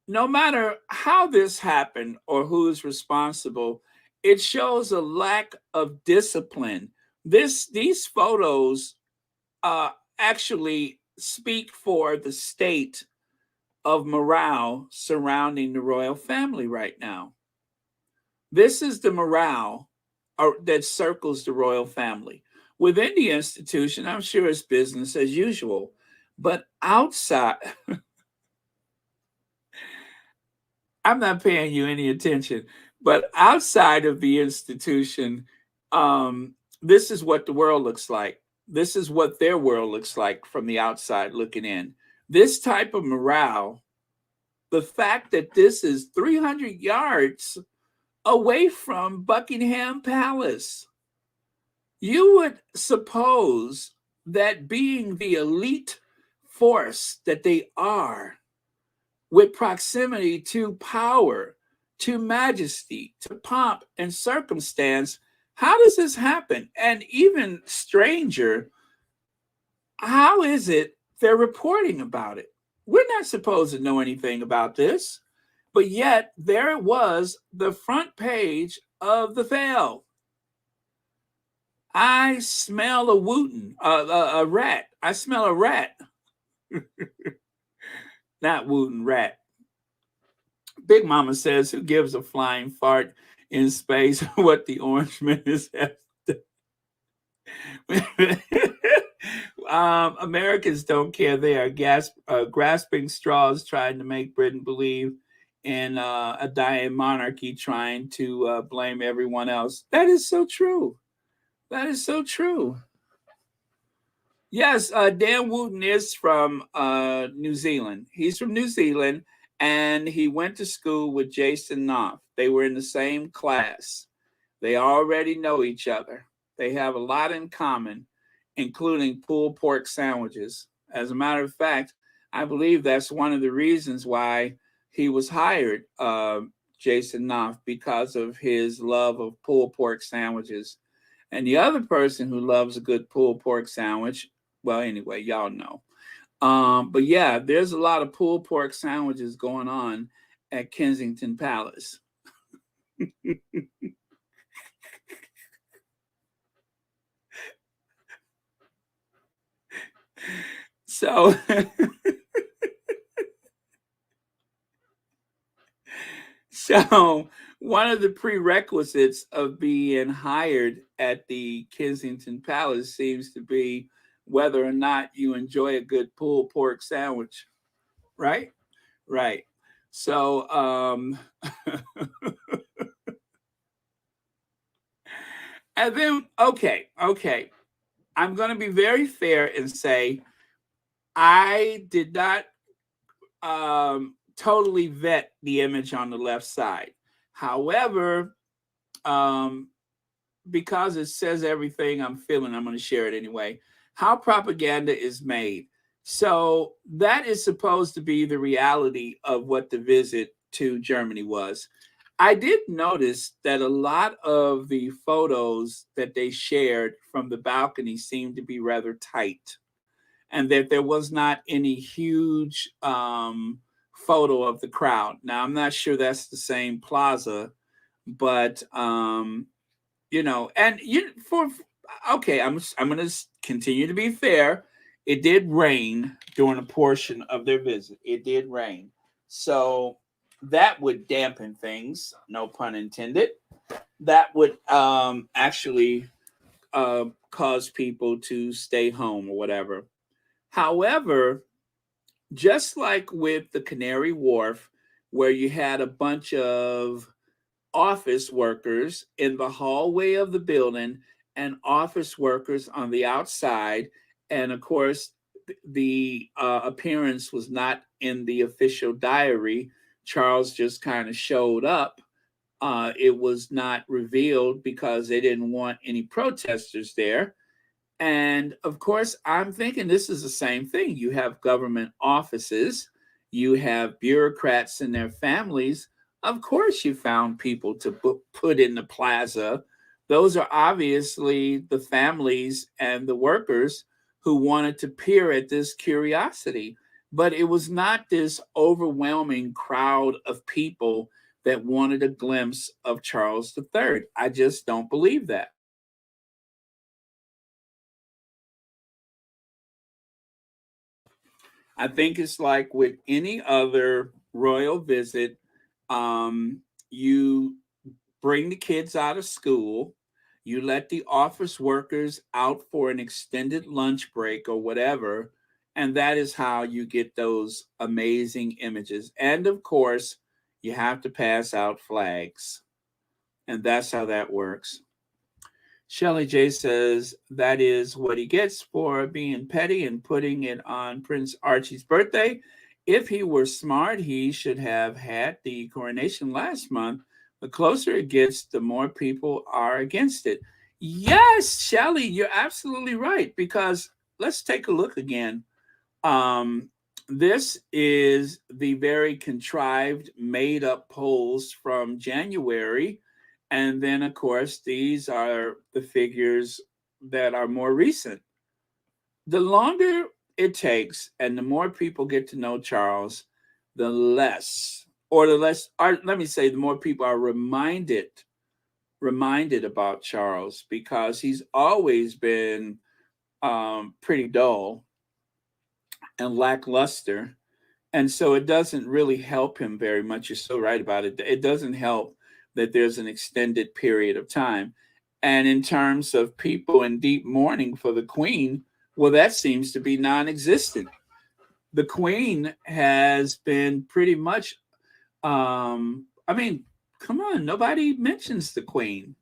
No matter how this happened or who's responsible, it shows a lack of discipline. These photos actually speak for the state of morale surrounding the royal family right now. This is the morale that circles the royal family. Within the institution, I'm sure it's business as usual, but outside, I'm not paying you any attention, but outside of the institution, this is what the world looks like. This is what their world looks like from the outside looking in. This type of morale, the fact that this is 300 yards away from Buckingham Palace, you would suppose that being the elite force that they are, with proximity to power, to majesty, to pomp and circumstance, how does this happen? And even stranger, how is it they're reporting about it? We're not supposed to know anything about this, but yet there it was, the front page of the Veil. I smell a Wooten, a rat. I smell a rat. Not Wooten, rat. Big Mama says, who gives a flying fart in space? What the orange man is after. Americans don't care. They are grasping straws, trying to make Britain believe in a dying monarchy, trying to blame everyone else. That is so true. That is so true. Yes, Dan Wooten is from New Zealand. He's from New Zealand, and he went to school with Jason Knopf. They were in the same class. They already know each other. They have a lot in common, including pulled pork sandwiches. As a matter of fact, I believe that's one of the reasons why he was hired, Jason Knopf, because of his love of pulled pork sandwiches. And the other person who loves a good pulled pork sandwich, well, anyway, y'all know. But yeah, there's a lot of pulled pork sandwiches going on at Kensington Palace. So, so one of the prerequisites of being hired at the Kensington Palace seems to be whether or not you enjoy a good pulled pork sandwich, right? Right. So, and then, okay. I'm going to be very fair and say I did not totally vet the image on the left side. However, um, because it says everything I'm feeling, I'm going to share it anyway. How propaganda is made. So that is supposed to be the reality of what the visit to Germany was. I did notice that a lot of the photos that they shared from the balcony seemed to be rather tight, and that there was not any huge photo of the crowd. Now, I'm not sure that's the same plaza, but and for okay, I'm going to continue to be fair. It did rain during a portion of their visit. It did rain, so that would dampen things. No pun intended. That would actually cause people to stay home or whatever. However, just like with the Canary Wharf, where you had a bunch of office workers in the hallway of the building and office workers on the outside. And of course, the appearance was not in the official diary. Charles just kind of showed up. It was not revealed because they didn't want any protesters there. And of course, I'm thinking this is the same thing. You have government offices, you have bureaucrats and their families. Of course, you found people to put in the plaza. Those are obviously the families and the workers who wanted to peer at this curiosity. But it was not this overwhelming crowd of people that wanted a glimpse of Charles III. I just don't believe that. I think it's like with any other royal visit, you bring the kids out of school, you let the office workers out for an extended lunch break or whatever, and that is how you get those amazing images. And of course, you have to pass out flags, and that's how that works. Shelley J says that is what he gets for being petty and putting it on Prince Archie's birthday. If he were smart, he should have had the coronation last month. The closer it gets, the more people are against it. Yes, Shelley, you're absolutely right. Because let's take a look again. Um, this is the very contrived, made up polls from January. And then, of course, these are the figures that are more recent. The longer it takes and the more people get to know Charles, the less, or let me say, the more people are reminded about Charles, because he's always been pretty dull and lackluster. And so it doesn't really help him very much. You're so right about it. It doesn't help that there's an extended period of time. And in terms of people in deep mourning for the Queen, well, that seems to be non existent. The Queen has been pretty much, I mean, come on, nobody mentions the Queen.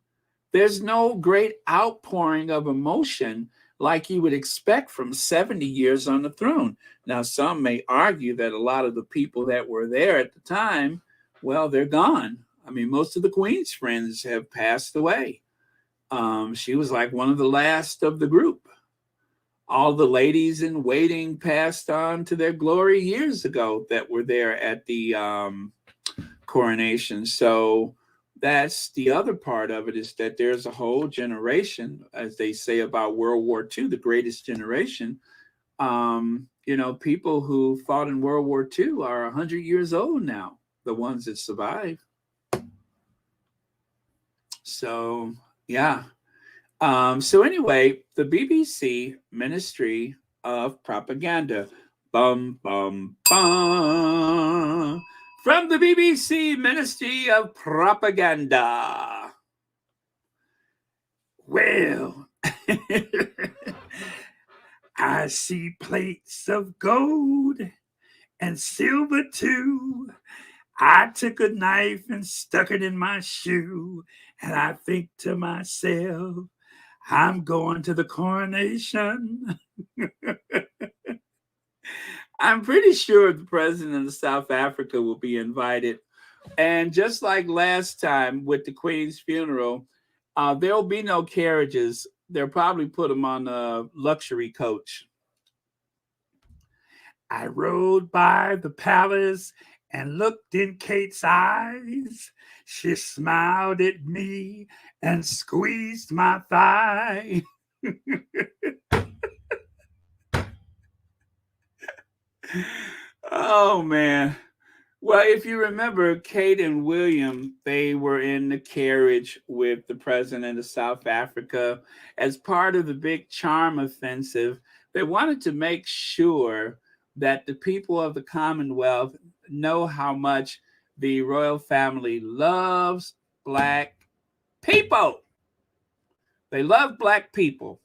There's no great outpouring of emotion like you would expect from 70 years on the throne. Now, some may argue that a lot of the people that were there at the time, well, they're gone. I mean, most of the Queen's friends have passed away. She was like one of the last of the group. All the ladies in waiting passed on to their glory years ago that were there at the coronation. So that's the other part of it, is that there's a whole generation, as they say about World War II, the greatest generation. People who fought in World War II are 100 years old now, the ones that survived. So, yeah. So anyway, the BBC Ministry of Propaganda. Bum, bum, bum. From the BBC Ministry of Propaganda. Well, I see plates of gold and silver too. I took a knife and stuck it in my shoe, and I think to myself, I'm going to the coronation. I'm pretty sure the president of South Africa will be invited. And just like last time with the Queen's funeral, there'll be no carriages. They'll probably put them on a luxury coach. I rode by the palace and looked in Kate's eyes. She smiled at me and squeezed my thigh. Oh, man. Well, if you remember, Kate and William, they were in the carriage with the president of South Africa as part of the big charm offensive. They wanted to make sure that the people of the Commonwealth know how much the royal family loves Black people. They love Black people.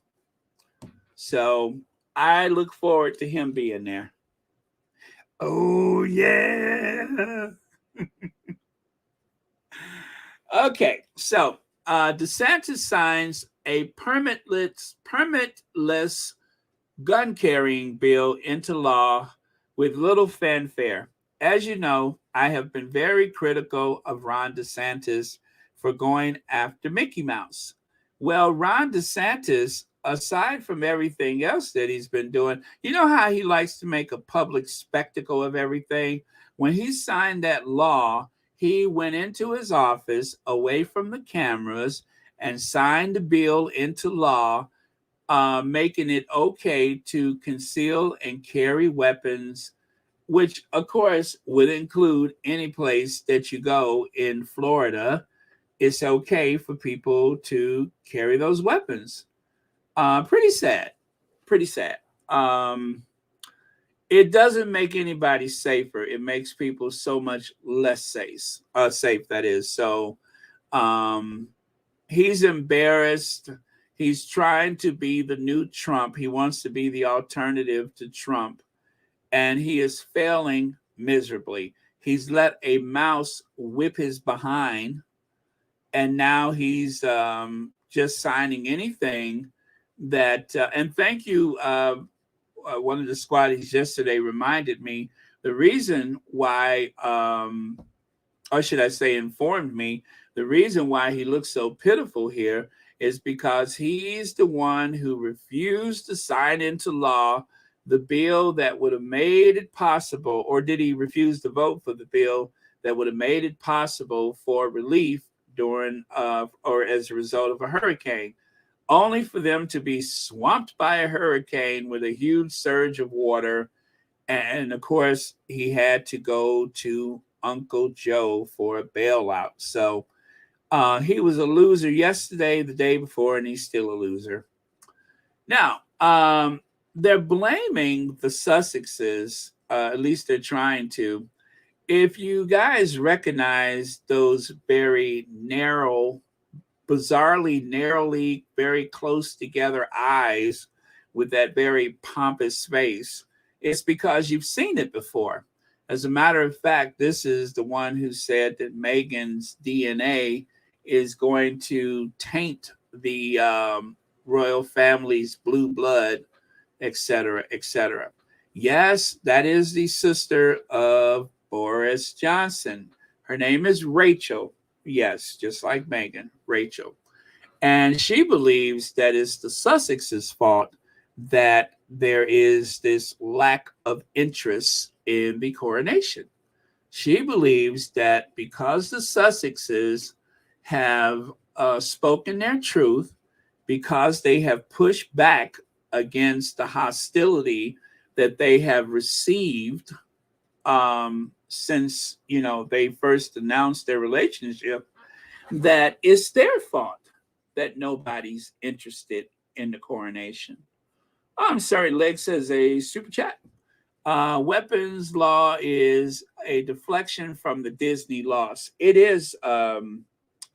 So I look forward to him being there. Oh, yeah. Okay, so DeSantis signs a permitless gun carrying bill into law with little fanfare. As you know, I have been very critical of Ron DeSantis for going after Mickey Mouse. Well, Ron DeSantis, aside from everything else that he's been doing, you know how he likes to make a public spectacle of everything? When he signed that law, he went into his office away from the cameras and signed the bill into law, making it okay to conceal and carry weapons, which of course would include any place that you go in Florida. It's okay for people to carry those weapons. Pretty sad. Pretty sad. It doesn't make anybody safer. It makes people so much less safe. Safe, that is. So um, he's embarrassed. He's trying to be the new Trump. He wants to be the alternative to Trump, and he is failing miserably. He's let a mouse whip his behind, and now he's just signing anything that. And thank you. One of the squaddies yesterday reminded me the reason why, or should I say, informed me the reason why he looks so pitiful here is because he's the one who refused to sign into law the bill that would have made it possible, or did he refuse to vote for the bill that would have made it possible for relief during or as a result of a hurricane, only for them to be swamped by a hurricane with a huge surge of water. And of course, he had to go to Uncle Joe for a bailout. So he was a loser yesterday, the day before, and he's still a loser. Now, they're blaming the Sussexes, at least they're trying to. If you guys recognize those very narrow, bizarrely narrowly, very close together eyes with that very pompous face, it's because you've seen it before. As a matter of fact, this is the one who said that Meghan's DNA is going to taint the royal family's blue blood, etc., etc. Yes, that is the sister of Boris Johnson. Her name is Rachel. Yes, just like Meghan, Rachel. And she believes that it's the Sussexes' fault that there is this lack of interest in the coronation. She believes that because the Sussexes have spoken their truth, because they have pushed back against the hostility that they have received since they first announced their relationship, that it's their fault that nobody's interested in the coronation. Oh, I'm sorry, Leg says a super chat. Weapons law is a deflection from the Disney loss. It is,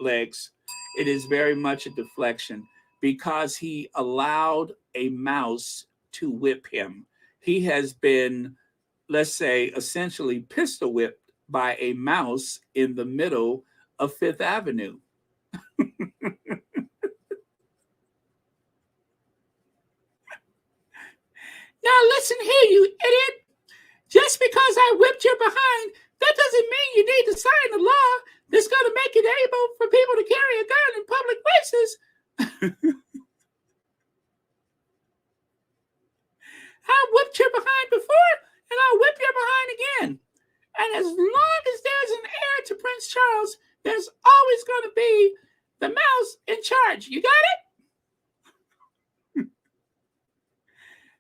Legs. It is very much a deflection because he allowed a mouse to whip him. He has been let's say, essentially pistol whipped by a mouse in the middle of Fifth Avenue. Now listen here, you idiot. Just because I whipped your behind, that doesn't mean you need to sign a law that's going to make it able for people to carry a gun in public places. I whipped your behind before, and I'll whip your behind again. And as long as there's an heir to Prince Charles, there's always going to be the mouse in charge. You got it?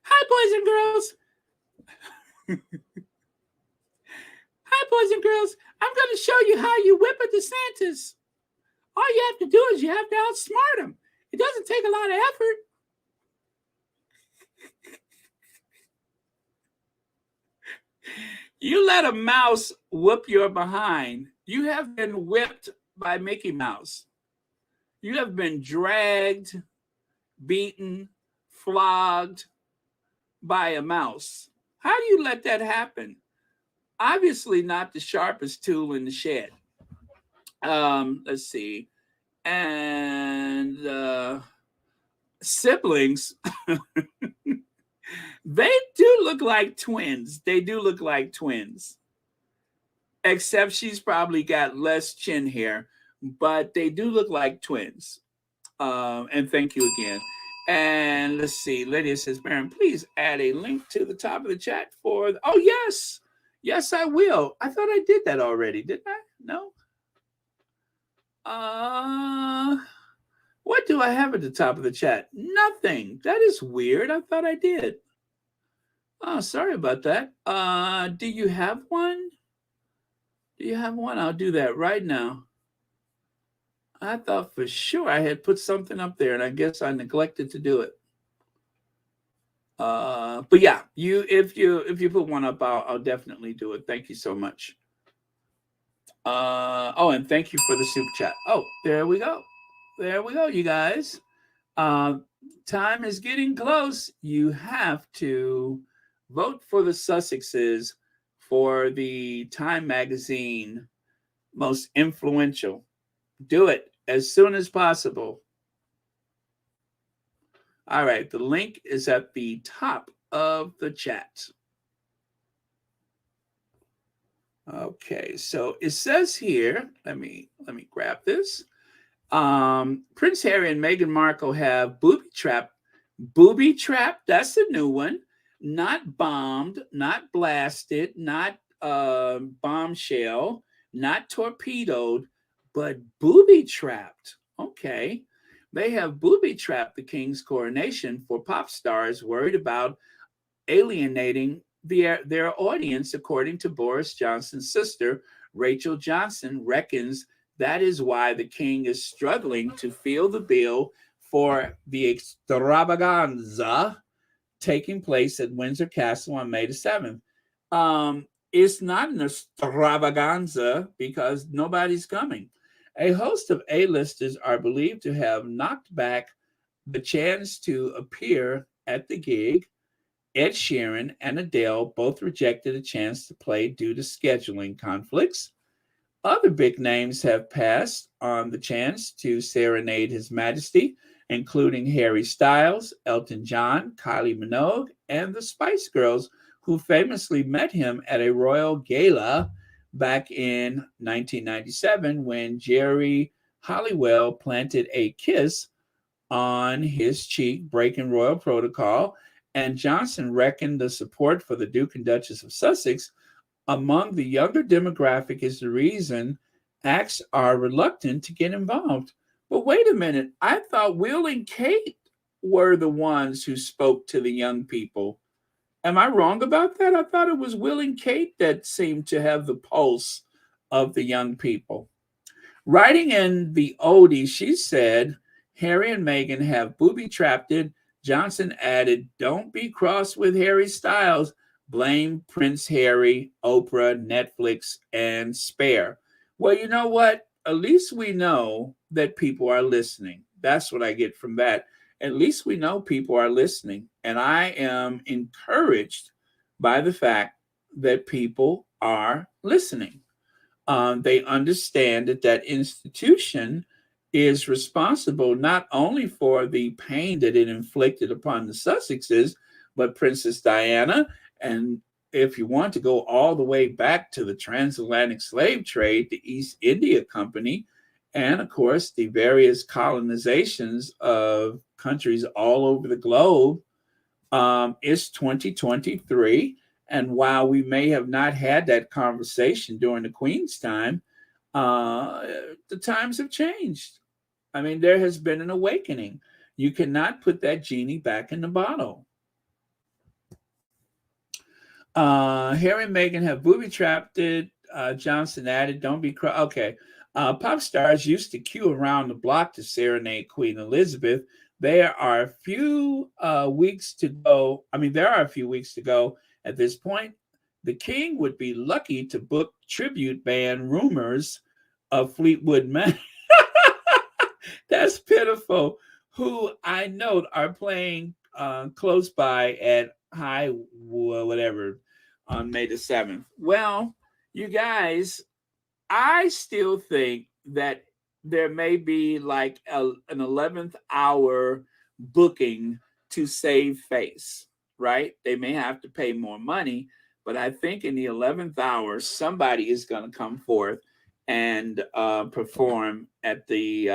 Hi, boys and girls. Hi, boys and girls. I'm going to show you how you whip a DeSantis. All you have to do is you have to outsmart him. It doesn't take a lot of effort. You let a mouse whoop your behind. You have been whipped by Mickey Mouse. You have been dragged, beaten, flogged by a mouse. How do you let that happen? Obviously not the sharpest tool in the shed. Let's see. And siblings, they do look like twins. They do look like twins. Except she's probably got less chin hair, but they do look like twins. And thank you again. And let's see. Lydia says, Baron, please add a link to the top of the chat for... Oh, yes. Yes, I will. I thought I did that already. Didn't I? No? What do I have at the top of the chat? Nothing. That is weird. I thought I did. Oh, sorry about that. Do you have one? Do you have one? I'll do that right now. I thought for sure I had put something up there, and I guess I neglected to do it. But yeah, if you put one up, I'll definitely do it. Thank you so much. Oh, and thank you for the super chat. Oh, there we go. There we go, you guys. Time is getting close. You have to vote for the Sussexes for the Time magazine most influential. Do it as soon as possible. All right, the link is at the top of the chat. Okay, so it says here, let me grab this. Prince Harry and Meghan Markle have booby trapped. Booby trapped, that's a new one. Not bombed, not blasted, not bombshell, not torpedoed, but booby trapped. Okay. They have booby trapped the king's coronation for pop stars worried about alienating their audience, according to Boris Johnson's sister. Rachel Johnson reckons that is why the king is struggling to feel the bill for the extravaganza taking place at Windsor Castle on May the 7th. It's not an extravaganza because nobody's coming. A host of A-listers are believed to have knocked back the chance to appear at the gig. Ed Sheeran and Adele both rejected a chance to play due to scheduling conflicts. Other big names have passed on the chance to serenade His Majesty, including Harry Styles, Elton John, Kylie Minogue, and the Spice Girls, who famously met him at a royal gala back in 1997 when Jerry Halliwell planted a kiss on his cheek, breaking royal protocol. And Johnson reckoned the support for the Duke and Duchess of Sussex among the younger demographic is the reason acts are reluctant to get involved. But wait a minute, I thought Will and Kate were the ones who spoke to the young people. Am I wrong about that? I thought it was Will and Kate that seemed to have the pulse of the young people. Writing in the oldie, she said, Harry and Meghan have booby-trapped it. Johnson added, don't be cross with Harry Styles. Blame Prince Harry, Oprah, Netflix, and Spare. Well, you know what? At least we know that people are listening. That's what I get from that. At least we know people are listening. And I am encouraged by the fact that people are listening. They understand that that institution is responsible not only for the pain that it inflicted upon the Sussexes, but Princess Diana. And if you want to go all the way back to the transatlantic slave trade, the East India Company, and of course, the various colonizations of countries all over the globe, it's 2023. And while we may have not had that conversation during the Queen's time, the times have changed. I mean, there has been an awakening. You cannot put that genie back in the bottle. Harry and Meghan have booby trapped it. Johnson added, don't be okay. Pop stars used to queue around the block to serenade Queen Elizabeth. There are a few weeks to go. I mean, there are a few weeks to go at this point. The king would be lucky to book tribute band Rumors of Fleetwood Mac. That's pitiful. Who I note are playing close by at High whatever on May the 7th. Well, you guys, I still think that there may be like an 11th hour booking to save face, right? They may have to pay more money, but I think in the 11th hour, somebody is going to come forth and perform at the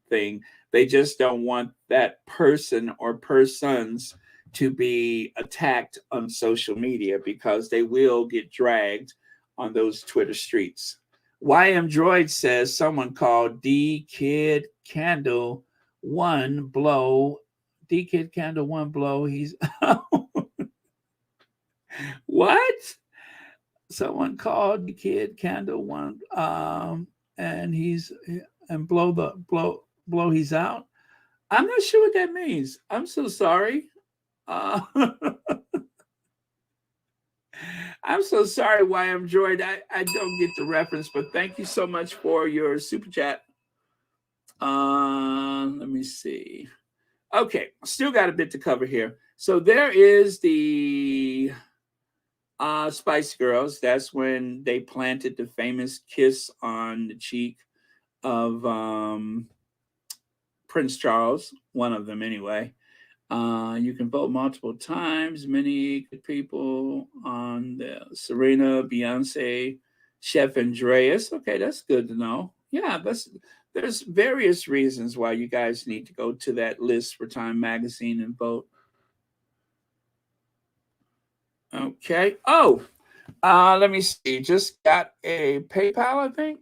thing. They just don't want that person or persons to be attacked on social media because they will get dragged on those Twitter streets. YM Droid says someone called D Kid Candle One Blow. D Kid Candle One Blow. He's what? Someone called D Kid Candle One and he's and blow he's out. I'm not sure what that means. I'm so sorry. I'm so sorry, YM Droid. I don't get the reference, but thank you so much for your super chat. Let me see. Okay, still got a bit to cover here. So there is the Spice Girls. That's when they planted the famous kiss on the cheek of Prince Charles, one of them anyway. You can vote multiple times. Many people on the Serena, Beyonce, Chef Andreas. Okay, that's good to know. Yeah, there's various reasons why you guys need to go to that list for Time Magazine and vote. Okay. Oh, let me see. Just got a PayPal, I think.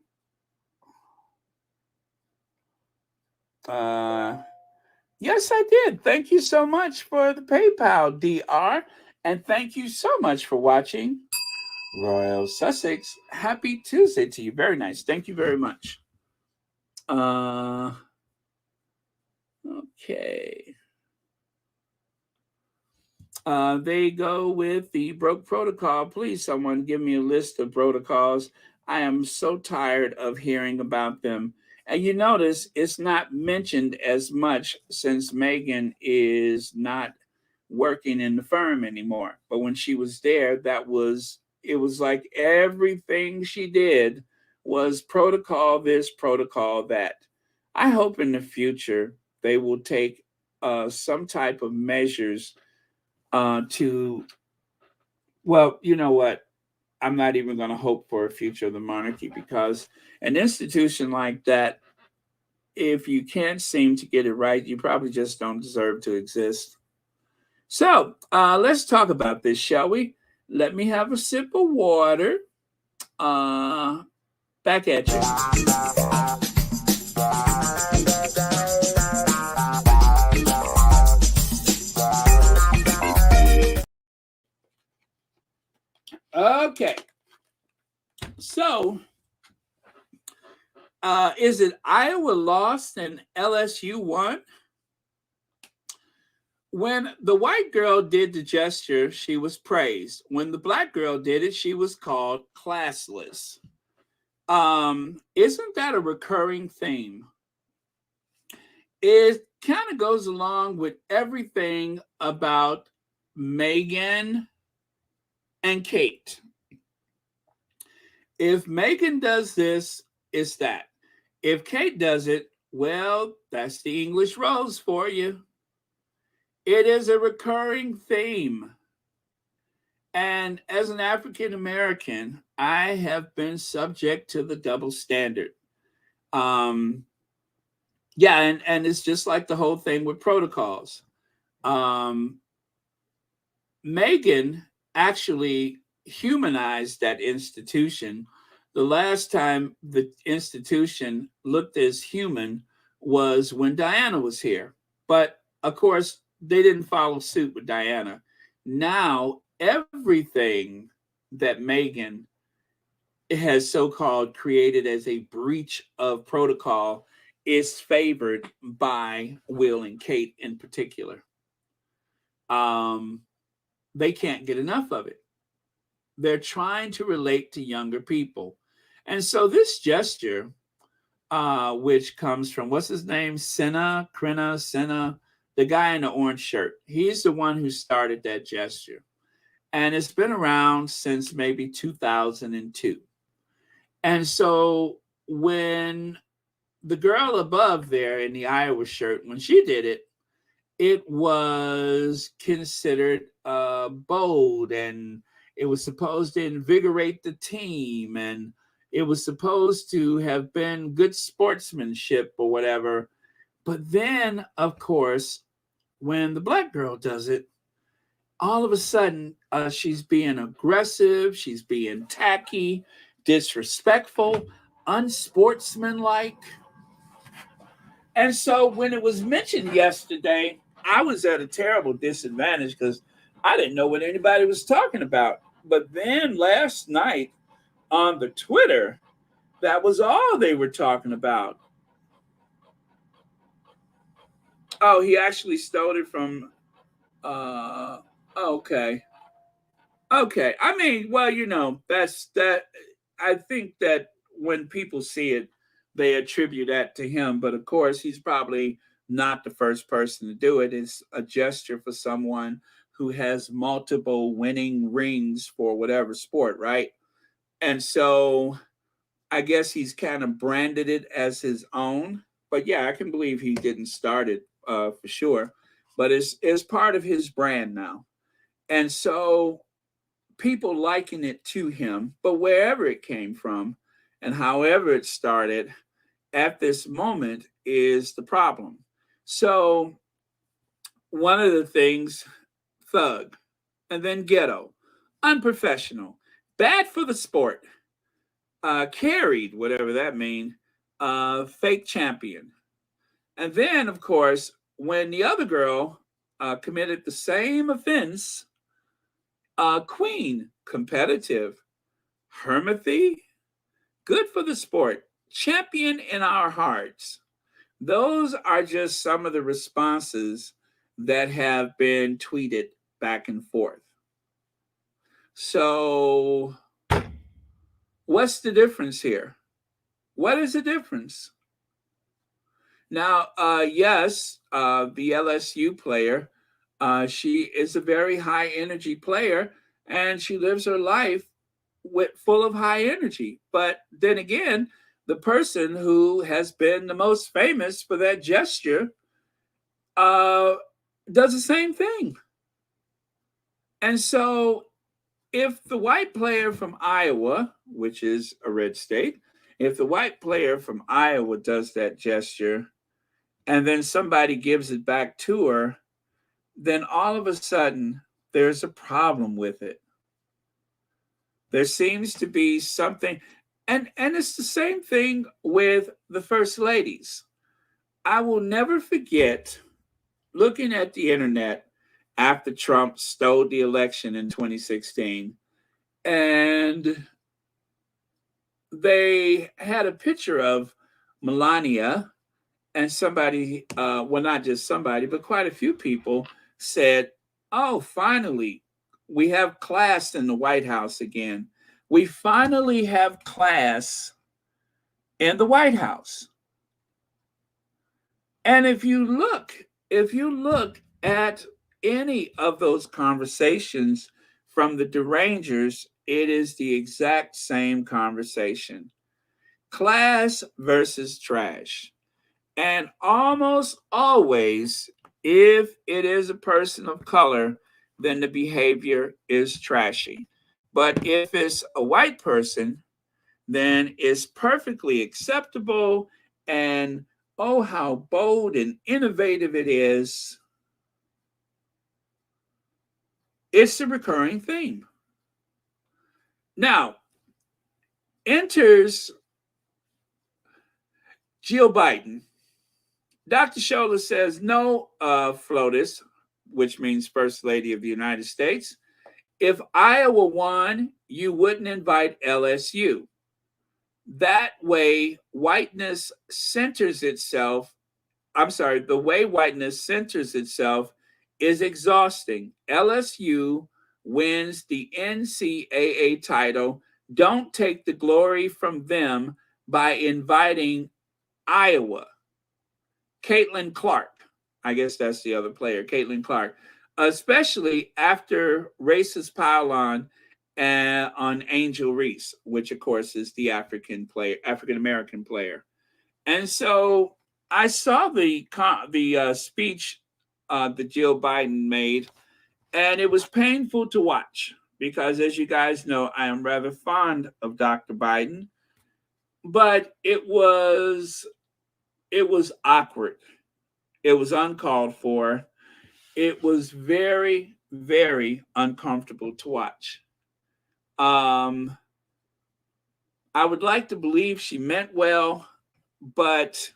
Yes, I did. Thank you so much for the PayPal, DR. And thank you so much for watching Royal Sussex. Happy Tuesday to you. Very nice. Thank you very much. Okay. They go with the broke protocol. Please, someone give me a list of protocols. I am so tired of hearing about them. And you notice it's not mentioned as much since Meghan is not working in the firm anymore. But when she was there, it was like everything she did was protocol this, protocol that. I hope in the future they will take some type of measures to, well, you know what? I'm not even going to hope for a future of the monarchy because an institution like that, if you can't seem to get it right, you probably just don't deserve to exist. So let's talk about this, shall we? Let me have a sip of water. Back at you. Okay. So, is it Iowa lost and LSU won? When the white girl did the gesture, she was praised. When the black girl did it, she was called classless. Isn't that a recurring theme? It kind of goes along with everything about Meghan and Kate. If Meghan does this, it's that. If Kate does it, well, that's the English rose for you. It is a recurring theme. And as an African American, I have been subject to the double standard. Yeah, and it's just like the whole thing with protocols. Meghan actually humanized that institution. The last time the institution looked as human was when Diana was here. But of course, they didn't follow suit with Diana. Now, everything that Meghan has so-called created as a breach of protocol is favored by Will and Kate in particular. They can't get enough of it. They're trying to relate to younger people. And so this gesture, which comes from, what's his name? Senna, the guy in the orange shirt. He's the one who started that gesture. And it's been around since maybe 2002. And so when the girl above there in the Iowa shirt, when she did it, it was considered bold, and it was supposed to invigorate the team, and it was supposed to have been good sportsmanship or whatever. But then, of course, when the black girl does it, all of a sudden, she's being aggressive, she's being tacky, disrespectful, unsportsmanlike. And so when it was mentioned yesterday, I was at a terrible disadvantage because I didn't know what anybody was talking about. But then last night on the Twitter, that was all they were talking about. Oh, he actually stole it from, okay. Okay. I mean, well, that's that. I think that when people see it, they attribute that to him. But of course, he's probably not the first person to do it. It's a gesture for someone who has multiple winning rings for whatever sport, right? And so I guess he's kind of branded it as his own. But yeah, I can believe he didn't start it for sure. But it's part of his brand now. And so people liken it to him, but wherever it came from and however it started at this moment is the problem. So one of the things, thug, and then ghetto, unprofessional, bad for the sport, carried, whatever that means, fake champion. And then, of course, when the other girl committed the same offense, queen, competitive, hermithy, good for the sport, champion in our hearts. Those are just some of the responses that have been tweeted back and forth. So what's the difference here? What is the difference? Now, yes, the LSU player, she is a very high energy player, and she lives her life full of high energy. But then again, the person who has been the most famous for that gesture does the same thing. And so if the white player from Iowa, which is a red state, if the white player from Iowa does that gesture and then somebody gives it back to her, then all of a sudden there's a problem with it. There seems to be something, and it's the same thing with the first ladies. I will never forget looking at the internet after Trump stole the election in 2016, and they had a picture of Melania, and somebody, well, not just somebody, but quite a few people said, oh, finally, we have class in the White House again. We finally have class in the White House. And if you look at any of those conversations from the derangers, it is the exact same conversation. Class versus trash. And almost always, if it is a person of color, then the behavior is trashy. But if it's a white person, then it's perfectly acceptable. And oh, how bold and innovative it is. It's a recurring theme. Now, enters Jill Biden. Dr. Scholler says, no, FLOTUS, which means First Lady of the United States. If Iowa won, you wouldn't invite LSU. That way, whiteness centers itself. I'm sorry, the way whiteness centers itself is exhausting. LSU wins the NCAA title. Don't take the glory from them by inviting Iowa. Caitlin Clark, I guess that's the other player, Caitlin Clark, especially after racist pile-on Angel Reese, which of course is the African American player. And so I saw the speech that Jill Biden made, and it was painful to watch because, as you guys know, I am rather fond of Dr. Biden, but it was awkward. It was uncalled for. It was very, very uncomfortable to watch. I would like to believe she meant well, but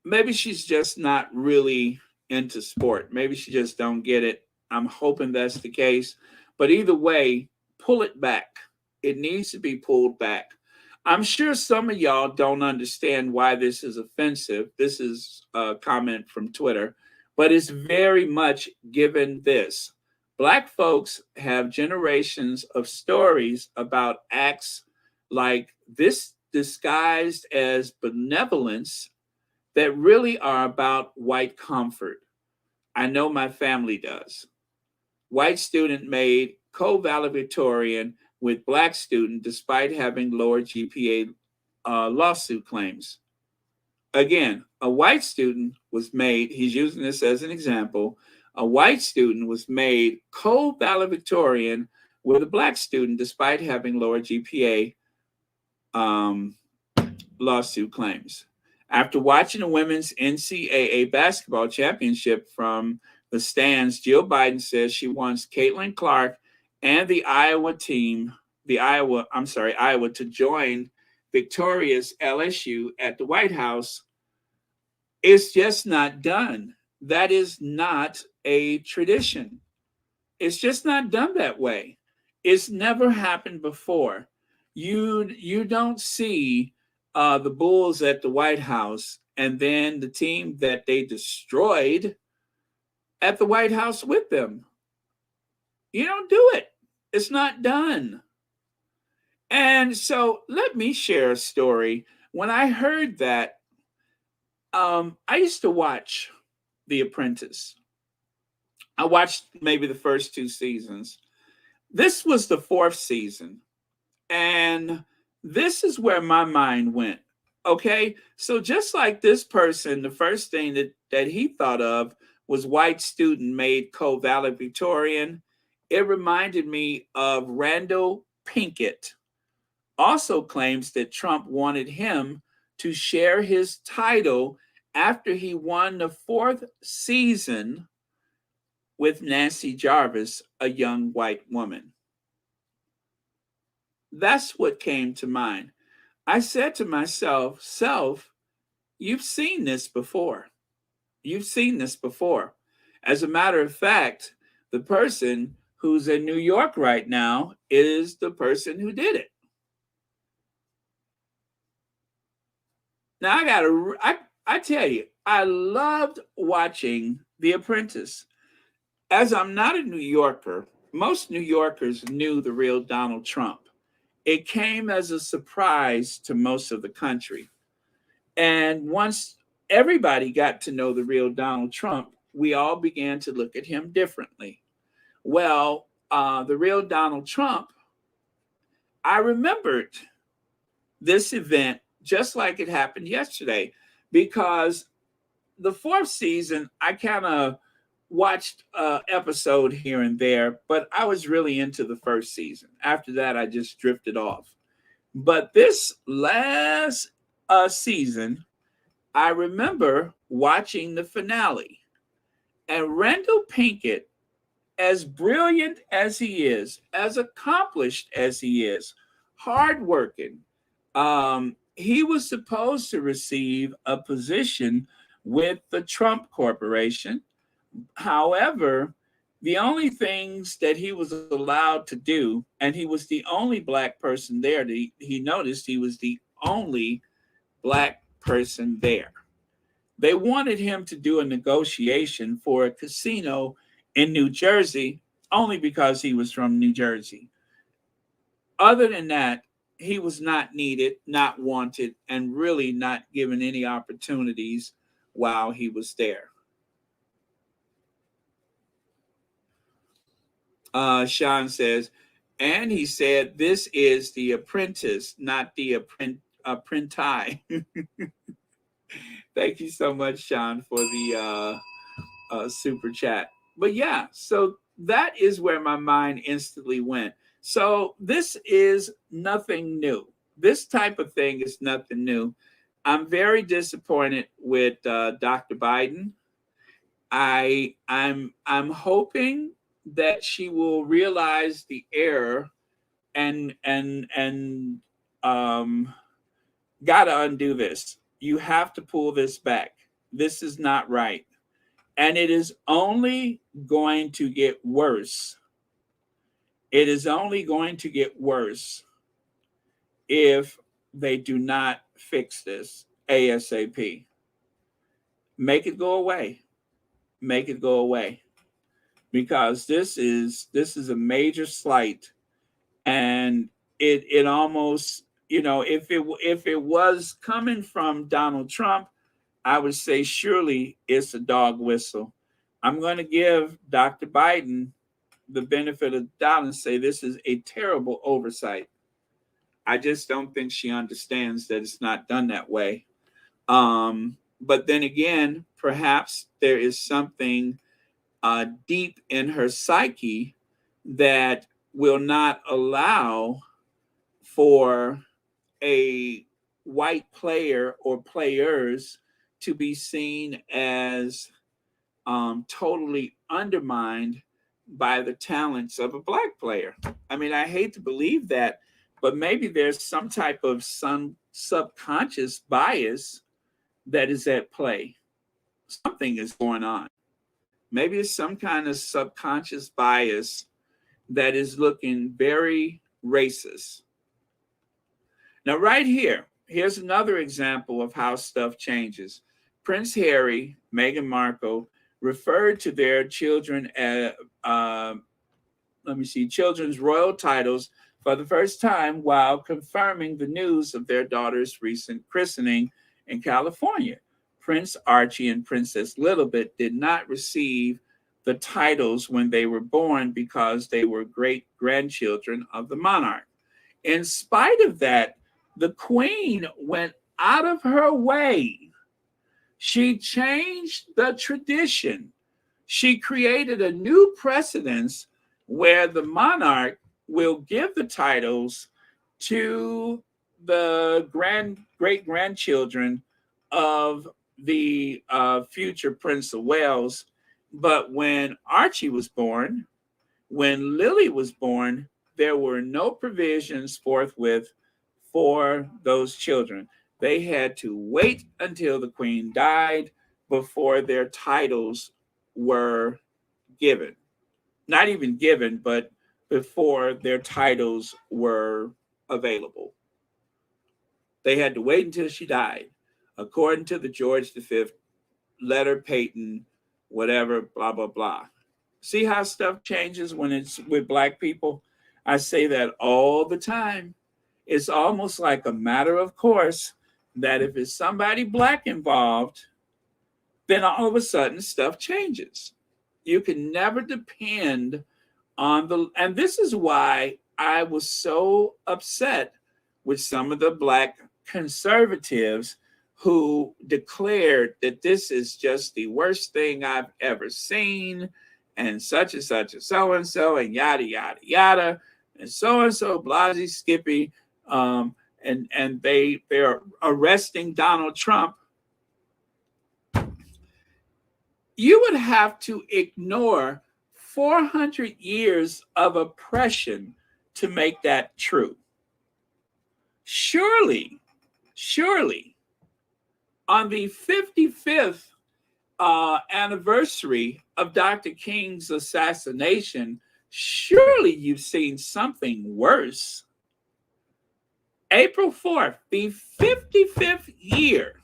maybe she's just not really into sport. Maybe she just don't get it. I'm hoping that's the case. But either way, pull it back. It needs to be pulled back. I'm sure some of y'all don't understand why this is offensive. This is a comment from Twitter, but it's very much given this. Black folks have generations of stories about acts like this disguised as benevolence that really are about white comfort. I know my family does. White student made co-valedictorian with black student despite having lower GPA lawsuit claims. Again, a white student was made, he's using this as an example, a white student was made co-valedictorian with a black student despite having lower GPA lawsuit claims. After watching the women's NCAA basketball championship from the stands, Jill Biden says she wants Caitlin Clark and the Iowa to join victorious LSU at the White House. It's just not done. That is not a tradition. It's just not done that way. It's never happened before. You don't see the Bulls at the White House and then the team that they destroyed at the White House with them. You don't do it. It's not done. And so let me share a story. When I heard that, I used to watch The Apprentice. I watched maybe the first 2 seasons. This was the 4th season. And this is where my mind went. Okay. So just like this person, the first thing that he thought of was white student made co-valedictorian. It reminded me of Randall Pinkett. Also claims that Trump wanted him to share his title after he won the 4th season with Nancy Jarvis, a young white woman. That's what came to mind. I said to myself, Self, you've seen this before. You've seen this before. As a matter of fact, the person who's in New York right now is the person who did it. Now I tell you, I loved watching The Apprentice. As I'm not a New Yorker, most New Yorkers knew the real Donald Trump. It came as a surprise to most of the country. And once everybody got to know the real Donald Trump, we all began to look at him differently. Well, the real Donald Trump, I remembered this event just like it happened yesterday, because the fourth season, I kind of watched an episode here and there, but I was really into the first season. After that, I just drifted off. But this last season, I remember watching the finale, and Randall Pinkett, as brilliant as he is, as accomplished as he is, hardworking, he was supposed to receive a position with the Trump Corporation. However, the only things that he was allowed to do, and he was the only black person there, he noticed he was the only black person there. They wanted him to do a negotiation for a casino in New Jersey only because he was from New Jersey. Other than that, he was not needed, not wanted, and really not given any opportunities while he was there. Sean says, and he said, this is the Apprentice, not the Apprentice. Thank you so much, Sean, for the super chat. But yeah, so that is where my mind instantly went. So this is nothing new. This type of thing is nothing new. I'm very disappointed with Dr. Biden. I'm hoping that she will realize the error and gotta undo this. You have to pull this back. This is not right. And it is only going to get worse. It is only going to get worse if they do not fix this ASAP. Make it go away. Make it go away. Because this is a major slight, and it almost, if it was coming from Donald Trump, I would say surely it's a dog whistle. I'm going to give Dr. Biden the benefit of the doubt and say this is a terrible oversight. I just don't think she understands that it's not done that way. But then again, perhaps there is something deep in her psyche that will not allow for a white player or players to be seen as totally undermined by the talents of a black player. I mean, I hate to believe that, but maybe there's some type of subconscious bias that is at play. Something is going on. Maybe it's some kind of subconscious bias that is looking very racist. Now, right here, here's another example of how stuff changes. Prince Harry, Meghan Markle referred to their children as, children's royal titles for the first time while confirming the news of their daughter's recent christening in California. Prince Archie and Princess Lilibet did not receive the titles when they were born because they were great-grandchildren of the monarch. In spite of that, the Queen went out of her way. She changed the tradition. She created a new precedence where the monarch will give the titles to the great-grandchildren of the future Prince of Wales. But when Archie was born, when Lily was born, there were no provisions forthwith for those children. They had to wait until the Queen died before their titles were given. Not even given, but before their titles were available. They had to wait until she died. According to the George V letter patent, whatever, blah, blah, blah. See how stuff changes when it's with black people? I say that all the time. It's almost like a matter of course that if it's somebody black involved, then all of a sudden stuff changes. You can never depend and this is why I was so upset with some of the Black conservatives who declared that this is just the worst thing I've ever seen, and such and such and so, and yada, yada, yada, and so, Blasey, Skippy, and they're arresting Donald Trump. You would have to ignore 400 years of oppression to make that true. Surely, on the 55th anniversary of Dr. King's assassination, surely you've seen something worse. April 4th, the 55th year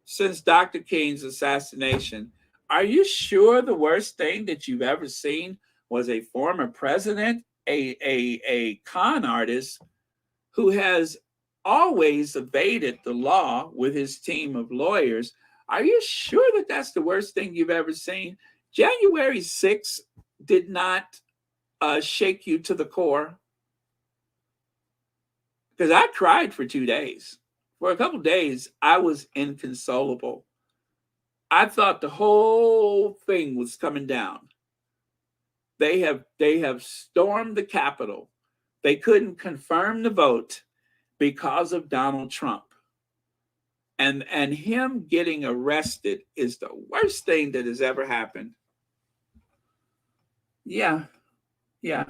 since Dr. King's assassination. Are you sure the worst thing that you've ever seen was a former president, a con artist who has always evaded the law with his team of lawyers? Are you sure that that's the worst thing you've ever seen? January 6th did not shake you to the core? Because I cried for 2 days. For a couple of days, I was inconsolable. I thought the whole thing was coming down. They have stormed the Capitol. They couldn't confirm the vote because of Donald Trump. And him getting arrested is the worst thing that has ever happened. Yeah. It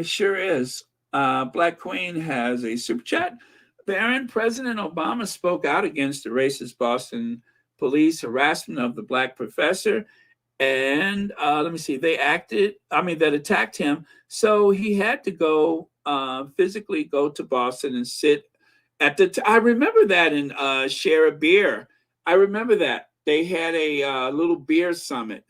sure is. Black Queen has a super chat. Barron, President Obama spoke out against the racist Boston police harassment of the Black professor. And that attacked him. So he had to go physically go to Boston and sit at I remember that in share a beer. I remember that. They had a little beer summit.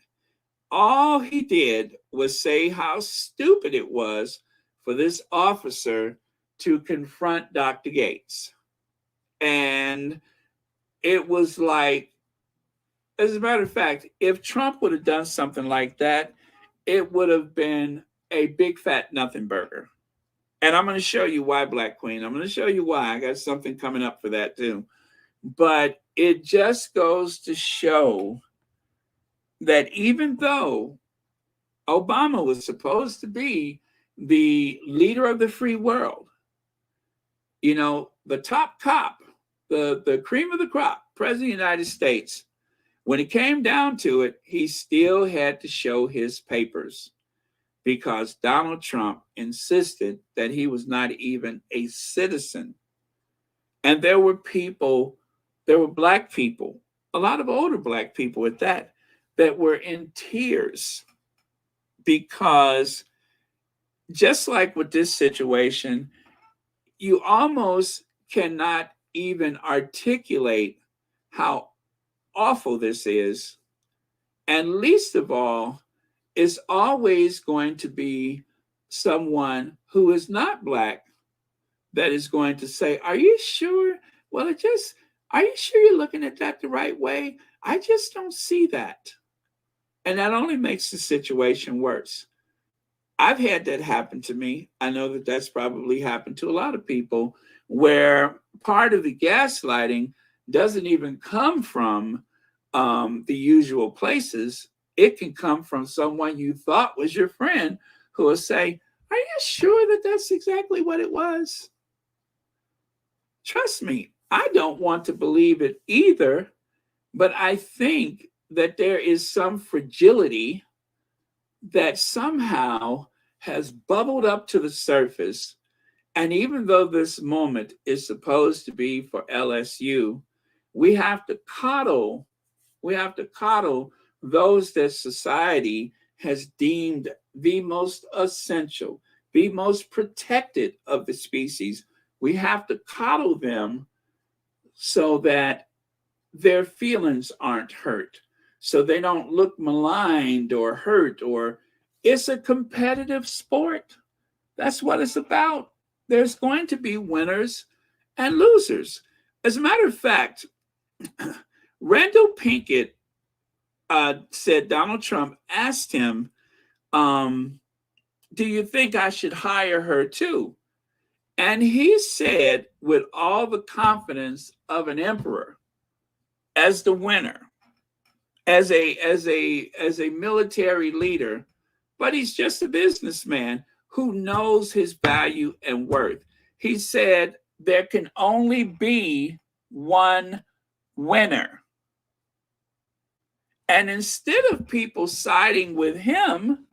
All he did was say how stupid it was for this officer to confront Dr. Gates. And it was like, as a matter of fact, if Trump would have done something like that, it would have been a big fat nothing burger. And I'm going to show you why, Black Queen. I'm going to show you why. I got something coming up for that too. But it just goes to show that even though Obama was supposed to be the leader of the free world, you know, the top cop, the cream of the crop, President of the United States, when it came down to it, he still had to show his papers because Donald Trump insisted that he was not even a citizen. And there were Black people, a lot of older Black people at that were in tears because just like with this situation, you almost cannot even articulate how awful this is. And least of all, it's always going to be someone who is not Black that is going to say, are you sure? Well, are you sure you're looking at that the right way? I just don't see that. And that only makes the situation worse. I've had that happen to me. I know that that's probably happened to a lot of people, where part of the gaslighting doesn't even come from the usual places. It can come from someone you thought was your friend who will say, are you sure that that's exactly what it was? Trust me, I don't want to believe it either, but I think that there is some fragility that somehow has bubbled up to the surface. And even though this moment is supposed to be for LSU, we have to coddle those that society has deemed the most essential, the most protected of the species. We have to coddle them so that their feelings aren't hurt, so they don't look maligned or hurt. Or it's a competitive sport. That's what it's about. There's going to be winners and losers. As a matter of fact, Randall Pinkett said Donald Trump asked him Do you think I should hire her too? And he said, with all the confidence of an emperor, as the winner, as a military leader, but he's just a businessman who knows his value and worth. He said there can only be one winner. And instead of people siding with him,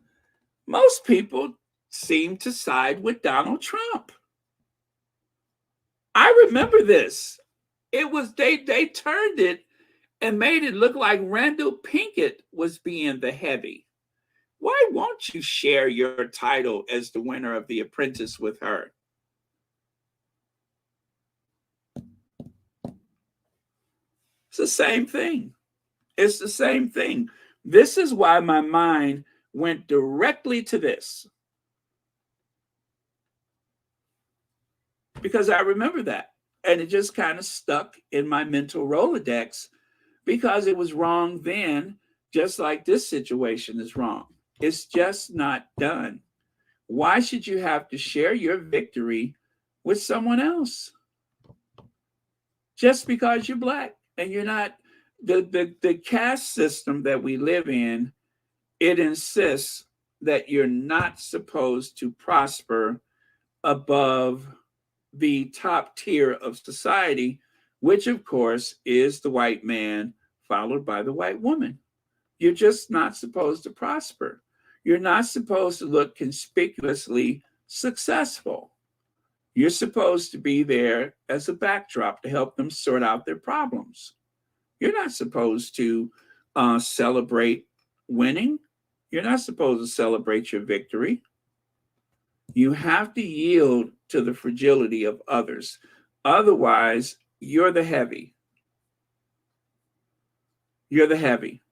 most people seem to side with Donald Trump. I remember this. It was they turned it and made it look like Randall Pinkett was being the heavy. Why won't you share your title as the winner of The Apprentice with her? It's the same thing. It's the same thing. This is why my mind went directly to this. Because I remember that. And it just kind of stuck in my mental Rolodex because it was wrong then, just like this situation is wrong. It's just not done. Why should you have to share your victory with someone else? Just because you're Black and you're not, the caste system that we live in, it insists that you're not supposed to prosper above the top tier of society, which of course is the white man followed by the white woman. You're just not supposed to prosper. You're not supposed to look conspicuously successful. You're supposed to be there as a backdrop to help them sort out their problems. You're not supposed to celebrate winning. You're not supposed to celebrate your victory. You have to yield to the fragility of others. Otherwise, you're the heavy. You're the heavy.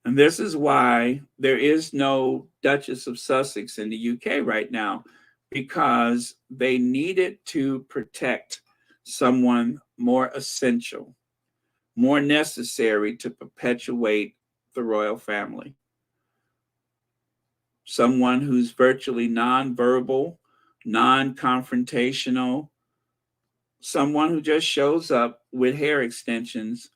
And this is why there is no Duchess of Sussex in the UK right now, because they needed to protect someone more essential, more necessary to perpetuate the royal family. Someone who's virtually non-verbal, non-confrontational, someone who just shows up with hair extensions.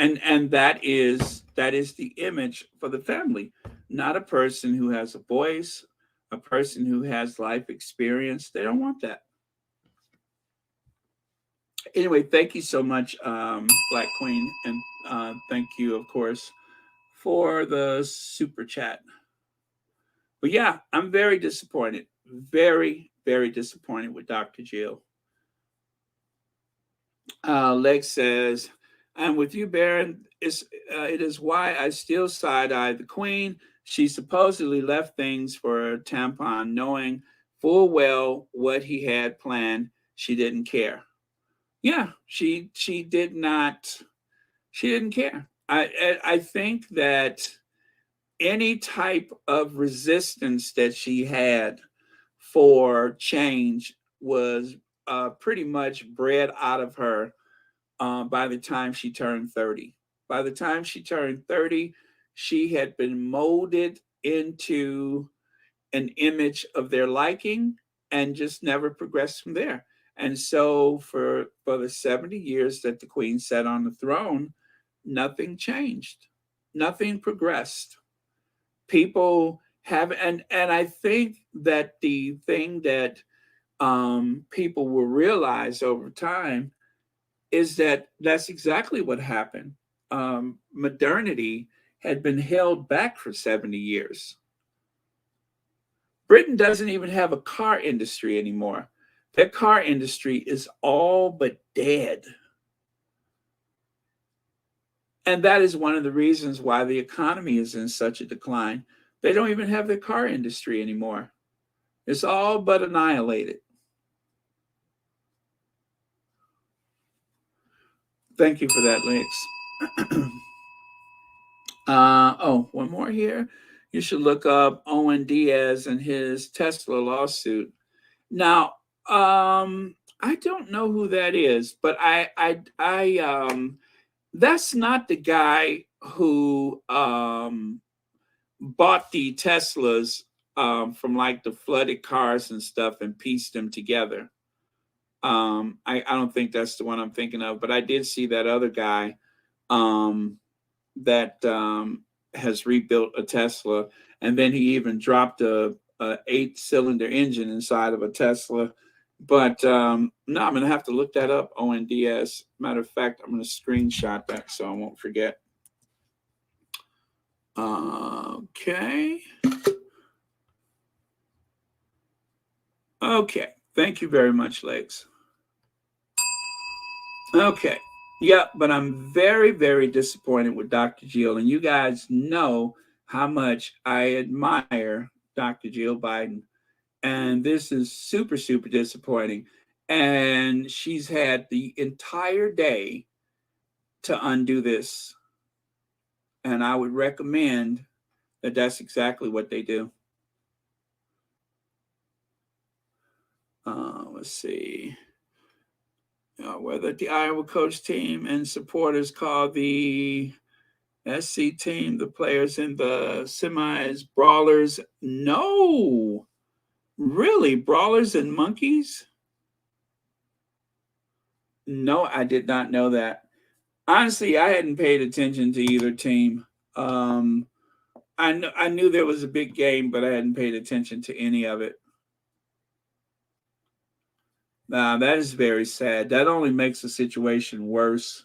And that is the image for the family, not a person who has a voice, a person who has life experience. They don't want that. Anyway, thank you so much, Black Queen. And thank you, of course, for the super chat. But yeah, I'm very disappointed. Very, very disappointed with Dr. Jill. Lex says, I'm with you, Baron. It is why I still side-eye the Queen. She supposedly left things for a tampon, knowing full well what he had planned. She didn't care. Yeah, she did not. She didn't care. I think that any type of resistance that she had for change was pretty much bred out of her by the time she turned 30. By the time she turned 30, she had been molded into an image of their liking and just never progressed from there. And so for the 70 years that the Queen sat on the throne, nothing changed. Nothing progressed. People have, and I think that the thing that people will realize over time is that that's exactly what happened. Modernity had been held back for 70 years. Britain doesn't even have a car industry anymore. Their car industry is all but dead. And that is one of the reasons why the economy is in such a decline. They don't even have their car industry anymore. It's all but annihilated. Thank you for that, Lex. One more here. You should look up Owen Diaz and his Tesla lawsuit. Now, I don't know who that is, but that's not the guy who bought the Teslas from like the flooded cars and stuff and pieced them together. I don't think that's the one I'm thinking of, but I did see that other guy that has rebuilt a Tesla, and then he even dropped a 8-cylinder engine inside of a Tesla. But no, I'm gonna have to look that up. ONDS. Matter of fact, I'm gonna screenshot that so I won't forget. Okay. Okay. Thank you very much, Legs. Okay. Yeah, but I'm very, very disappointed with Dr. Jill. And you guys know how much I admire Dr. Jill Biden. And this is super, super disappointing. And she's had the entire day to undo this. And I would recommend that that's exactly what they do. Let's see. Whether the Iowa coach team and supporters call the SC team the players in the semis brawlers. No, really, brawlers and monkeys? No, I did not know that. Honestly, I hadn't paid attention to either team. I knew there was a big game, but I hadn't paid attention to any of it. That is very sad. That only makes the situation worse.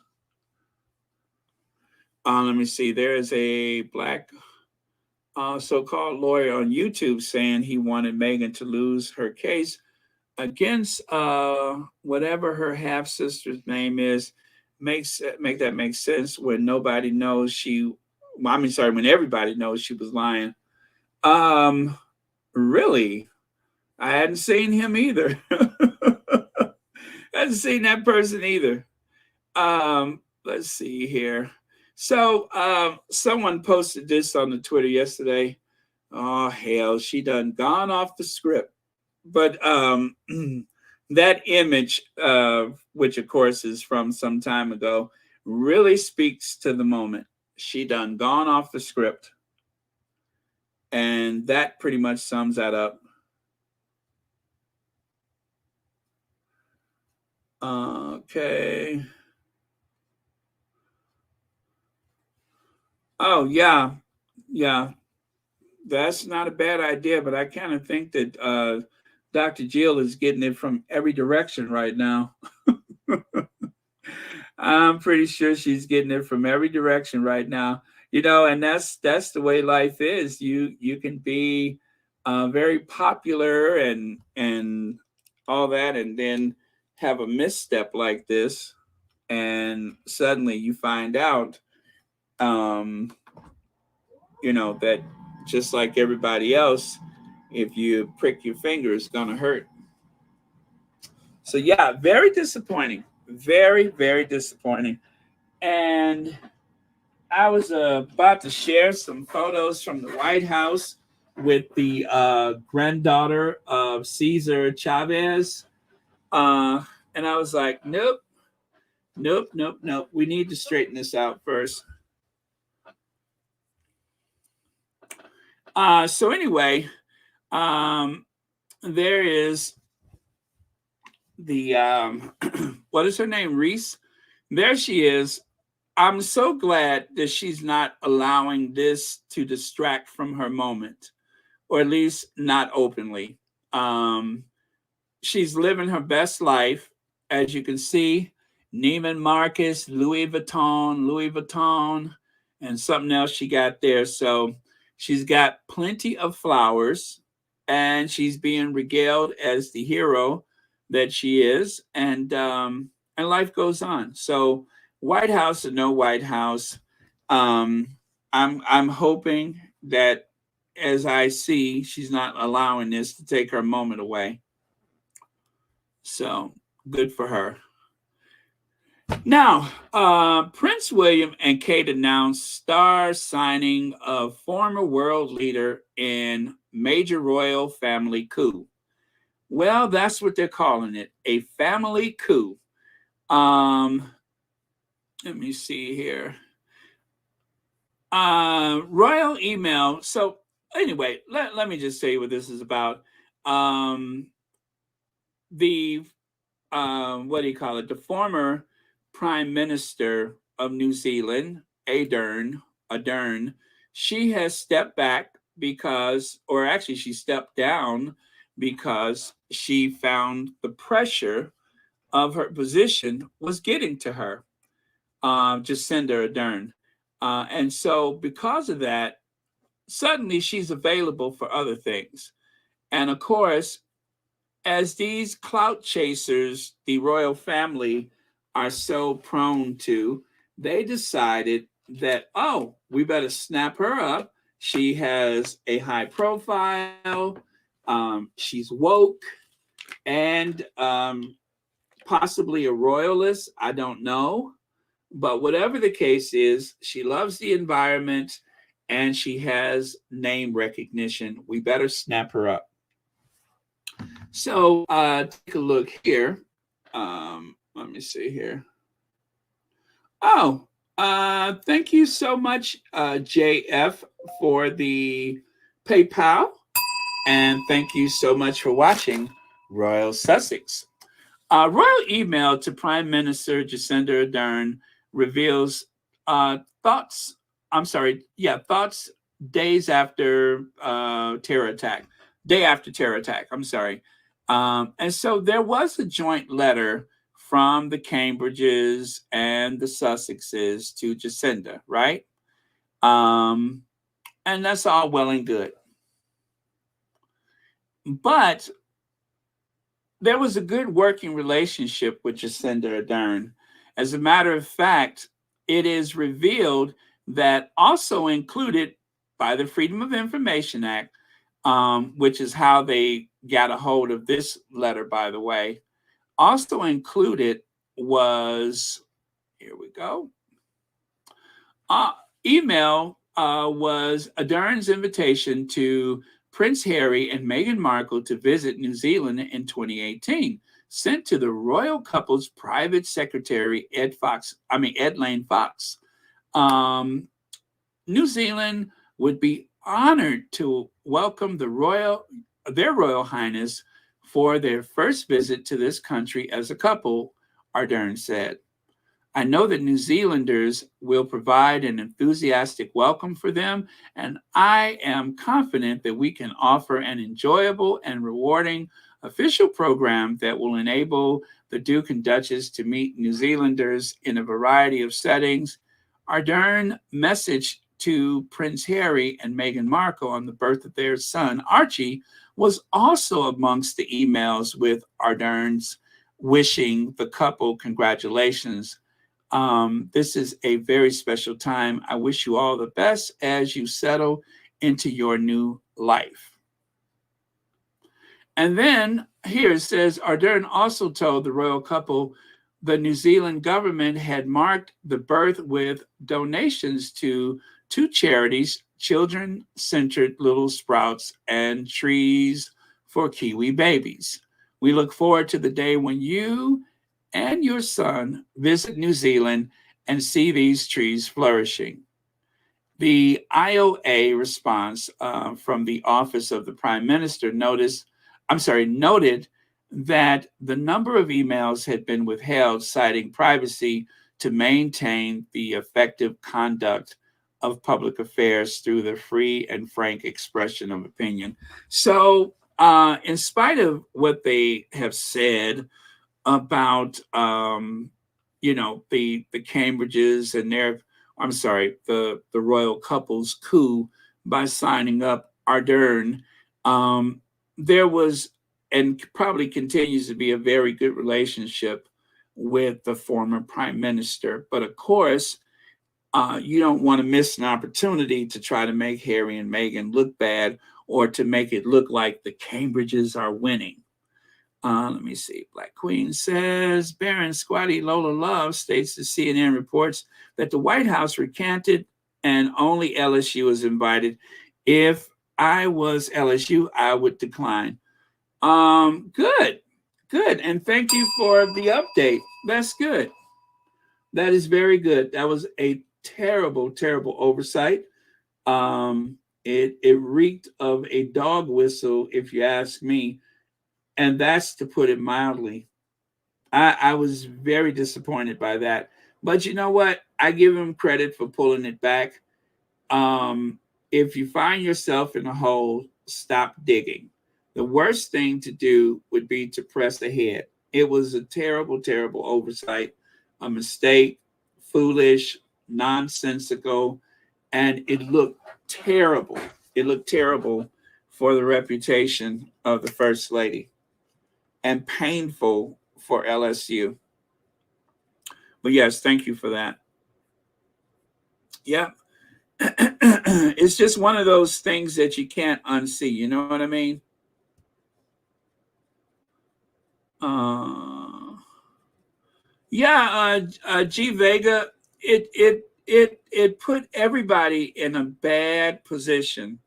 Let me see. There is a black so-called lawyer on YouTube saying he wanted Meghan to lose her case against whatever her half-sister's name is. Make that make sense when nobody knows when everybody knows she was lying. Really? I hadn't seen him either. I hadn't seen that person either. Let's see here. So someone posted this on the Twitter yesterday. Oh, hell, she done gone off the script. But that image, which of course is from some time ago, really speaks to the moment. She done gone off the script. And that pretty much sums that up. Okay. Oh, yeah. That's not a bad idea, but I kind of think that Dr. Jill is getting it from every direction right now. I'm pretty sure she's getting it from every direction right now. And that's the way life is. You can be very popular and all that, and then have a misstep like this, and suddenly you find out that just like everybody else, if you prick your finger, it's gonna hurt. So yeah, very disappointing. Very, very disappointing. And I was about to share some photos from the White House with the granddaughter of Cesar Chavez. And I was like, nope. We need to straighten this out first. So anyway, there is the, what is her name? Reese. There she is. I'm so glad that she's not allowing this to distract from her moment, or at least not openly. She's living her best life. As you can see, Neiman Marcus, Louis Vuitton, and something else she got there. So she's got plenty of flowers, and she's being regaled as the hero that she is, and life goes on. So White House or no White House, I'm hoping that, as I see, she's not allowing this to take her moment away. So good for her. Now, Prince William and Kate announced star signing of former world leader in major royal family coup. Well, that's what they're calling it, a family coup. Let me see here. royal email. So anyway, let me just say what this is about. The what do you call it? The former Prime Minister of New Zealand, Ardern, she has stepped back because, or actually, she stepped down because she found the pressure of her position was getting to her, Jacinda Ardern. And so, because of that, suddenly she's available for other things. And of course, as these clout chasers, the royal family, are so prone to, they decided that, oh, we better snap her up. She has a high profile, she's woke, and possibly a royalist. I don't know. But whatever the case is, she loves the environment and she has name recognition. We better snap her up. So take a look here. Let me see here. Oh, thank you so much, JF, for the PayPal. And thank you so much for watching Royal Sussex. Royal email to Prime Minister Jacinda Ardern reveals thoughts days after terror attack. Day after terror attack, I'm sorry. And so there was a joint letter from the Cambridges and the Sussexes to Jacinda, right? And that's all well and good. But there was a good working relationship with Jacinda Ardern. As a matter of fact, it is revealed that also included by the Freedom of Information Act, which is how they got a hold of this letter, by the way, also included was, here we go, email was Ardern's invitation to Prince Harry and Meghan Markle to visit New Zealand in 2018, sent to the royal couple's private secretary, Ed Lane Fox. New Zealand would be honored to welcome their Royal Highness for their first visit to this country as a couple, Ardern said. I know that New Zealanders will provide an enthusiastic welcome for them, and I am confident that we can offer an enjoyable and rewarding official program that will enable the Duke and Duchess to meet New Zealanders in a variety of settings. Ardern messaged to Prince Harry and Meghan Markle on the birth of their son, Archie, was also amongst the emails with Ardern's wishing the couple congratulations. This is a very special time. I wish you all the best as you settle into your new life. And then here it says, Ardern also told the royal couple the New Zealand government had marked the birth with donations to two charities, Children-Centered Little Sprouts and Trees for Kiwi Babies. We look forward to the day when you and your son visit New Zealand and see these trees flourishing. The IOA response from the Office of the Prime Minister noted that the number of emails had been withheld, citing privacy to maintain the effective conduct of public affairs through the free and frank expression of opinion. So in spite of what they have said about, the Cambridges and the royal couple's coup by signing up Ardern, there was and probably continues to be a very good relationship with the former prime minister. But of course, you don't want to miss an opportunity to try to make Harry and Meghan look bad or to make it look like the Cambridges are winning. Let me see. Black Queen says, Baron Squatty Lola Love states that CNN reports that the White House recanted and only LSU is invited. If I was LSU, I would decline. Good. And thank you for the update. That's good. That is very good. That was a terrible, terrible oversight. It reeked of a dog whistle, if you ask me, and that's to put it mildly. I was very disappointed by that. But you know what? I give him credit for pulling it back. If you find yourself in a hole, stop digging. The worst thing to do would be to press ahead. It was a terrible, terrible oversight, a mistake, foolish, nonsensical, and it looked terrible. It looked terrible for the reputation of the First Lady and painful for LSU. But yes, thank you for that. Yeah. It's just one of those things that you can't unsee. You know what I mean? G Vega, it put everybody in a bad position,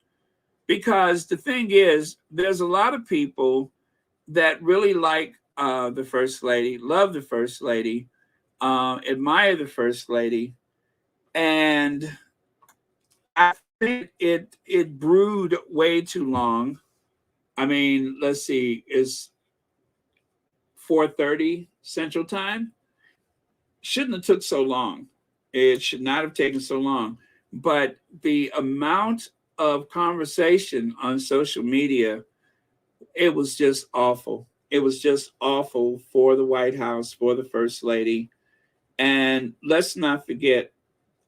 because the thing is, there's a lot of people that really like the First Lady, love the First Lady, admire the First Lady, and I think it brewed way too long. I mean, let's see, it's 4:30 Central Time. Shouldn't have took so long. It should not have taken so long. But the amount of conversation on social media, it was just awful. It was just awful for the White House, for the First Lady. And let's not forget,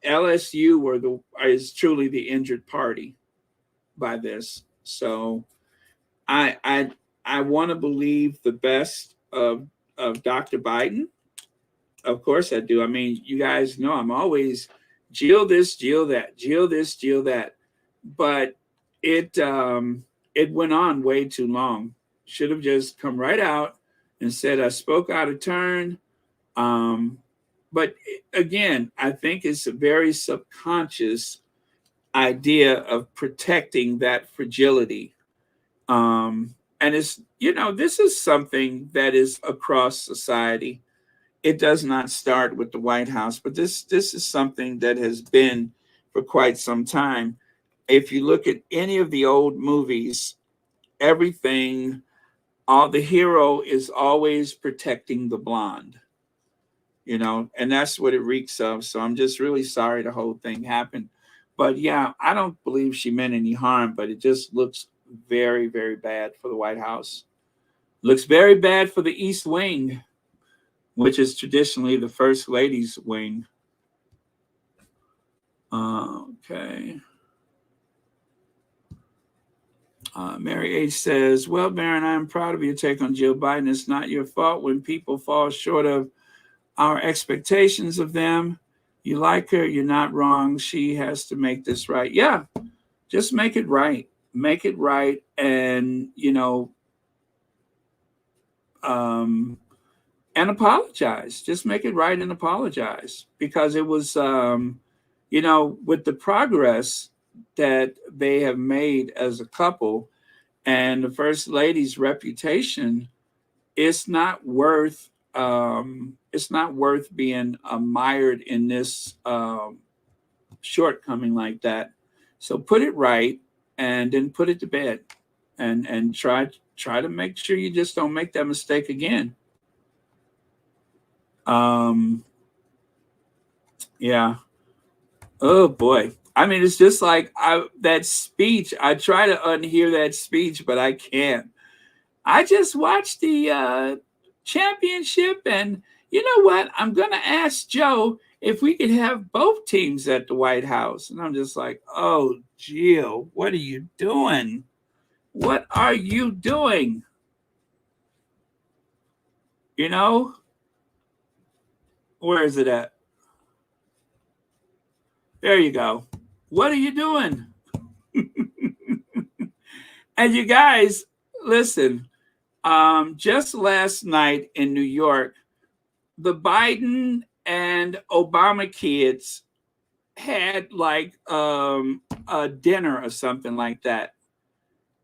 LSU is truly the injured party by this. So I want to believe the best of Dr. Biden. Of course I do. I mean, you guys know I'm always Jill this, Jill that, Jill this, Jill that. But it went on way too long. Should have just come right out and said I spoke out of turn. But again, I think it's a very subconscious idea of protecting that fragility. And it's, this is something that is across society. It does not start with the White House, but this is something that has been for quite some time. If you look at any of the old movies, everything, the hero is always protecting the blonde, and that's what it reeks of. So I'm just really sorry the whole thing happened. But yeah, I don't believe she meant any harm, but it just looks very, very bad for the White House. Looks very bad for the East Wing, which is traditionally the First Lady's wing. Okay. Mary H. says, well, Baron, I'm proud of your take on Jill Biden. It's not your fault when people fall short of our expectations of them. You like her, you're not wrong. She has to make this right. Yeah, just make it right. Make it right. And, and apologize. Just make it right and apologize, because it was, with the progress that they have made as a couple and the First Lady's reputation, it's not worth being mired in this shortcoming like that. So put it right and then put it to bed, and try to make sure you just don't make that mistake again. Yeah. Oh boy. I mean, it's just like that speech. I try to unhear that speech, but I can't. I just watched the championship, and you know what? I'm going to ask Joe if we could have both teams at the White House. And I'm just like, oh, Jill, what are you doing? What are you doing? Where is it at? There you go. What are you doing? And you guys, listen, just last night in New York, the Biden and Obama kids had like a dinner or something like that.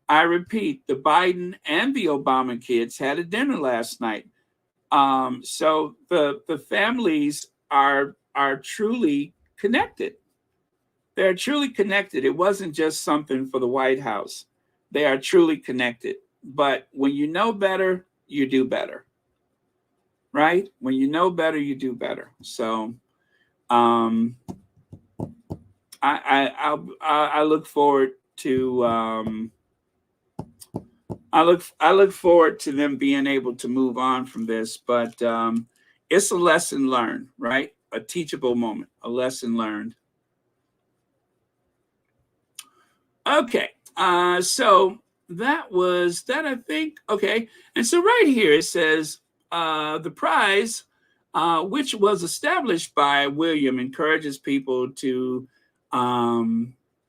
I repeat, the Biden and the Obama kids had a dinner last night. So the families are truly connected. They're truly connected. It wasn't just something for the White House. They are truly connected. But when you know better, you do better. Right? When you know better, you do better. So I look forward to I look forward to them being able to move on from this, but it's a lesson learned, right? A teachable moment, a lesson learned. Okay, so that was that, I think. Okay, and so right here it says the prize, which was established by William, encourages people to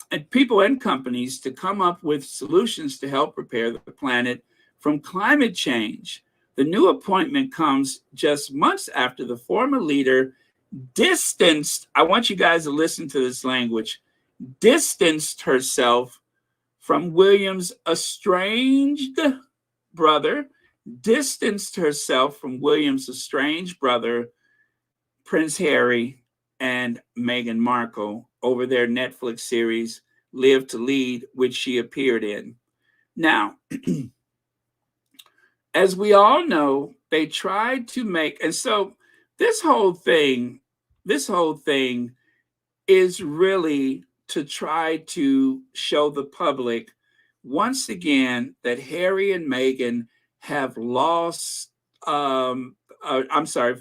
and people and companies to come up with solutions to help prepare the planet from climate change. The new appointment comes just months after the former leader distanced, I want you guys to listen to this language, distanced herself from William's estranged brother, Prince Harry and Meghan Markle, over their Netflix series, Live to Lead, which she appeared in. Now, as we all know, they tried to make, and so this whole thing is really to try to show the public once again that Harry and Meghan have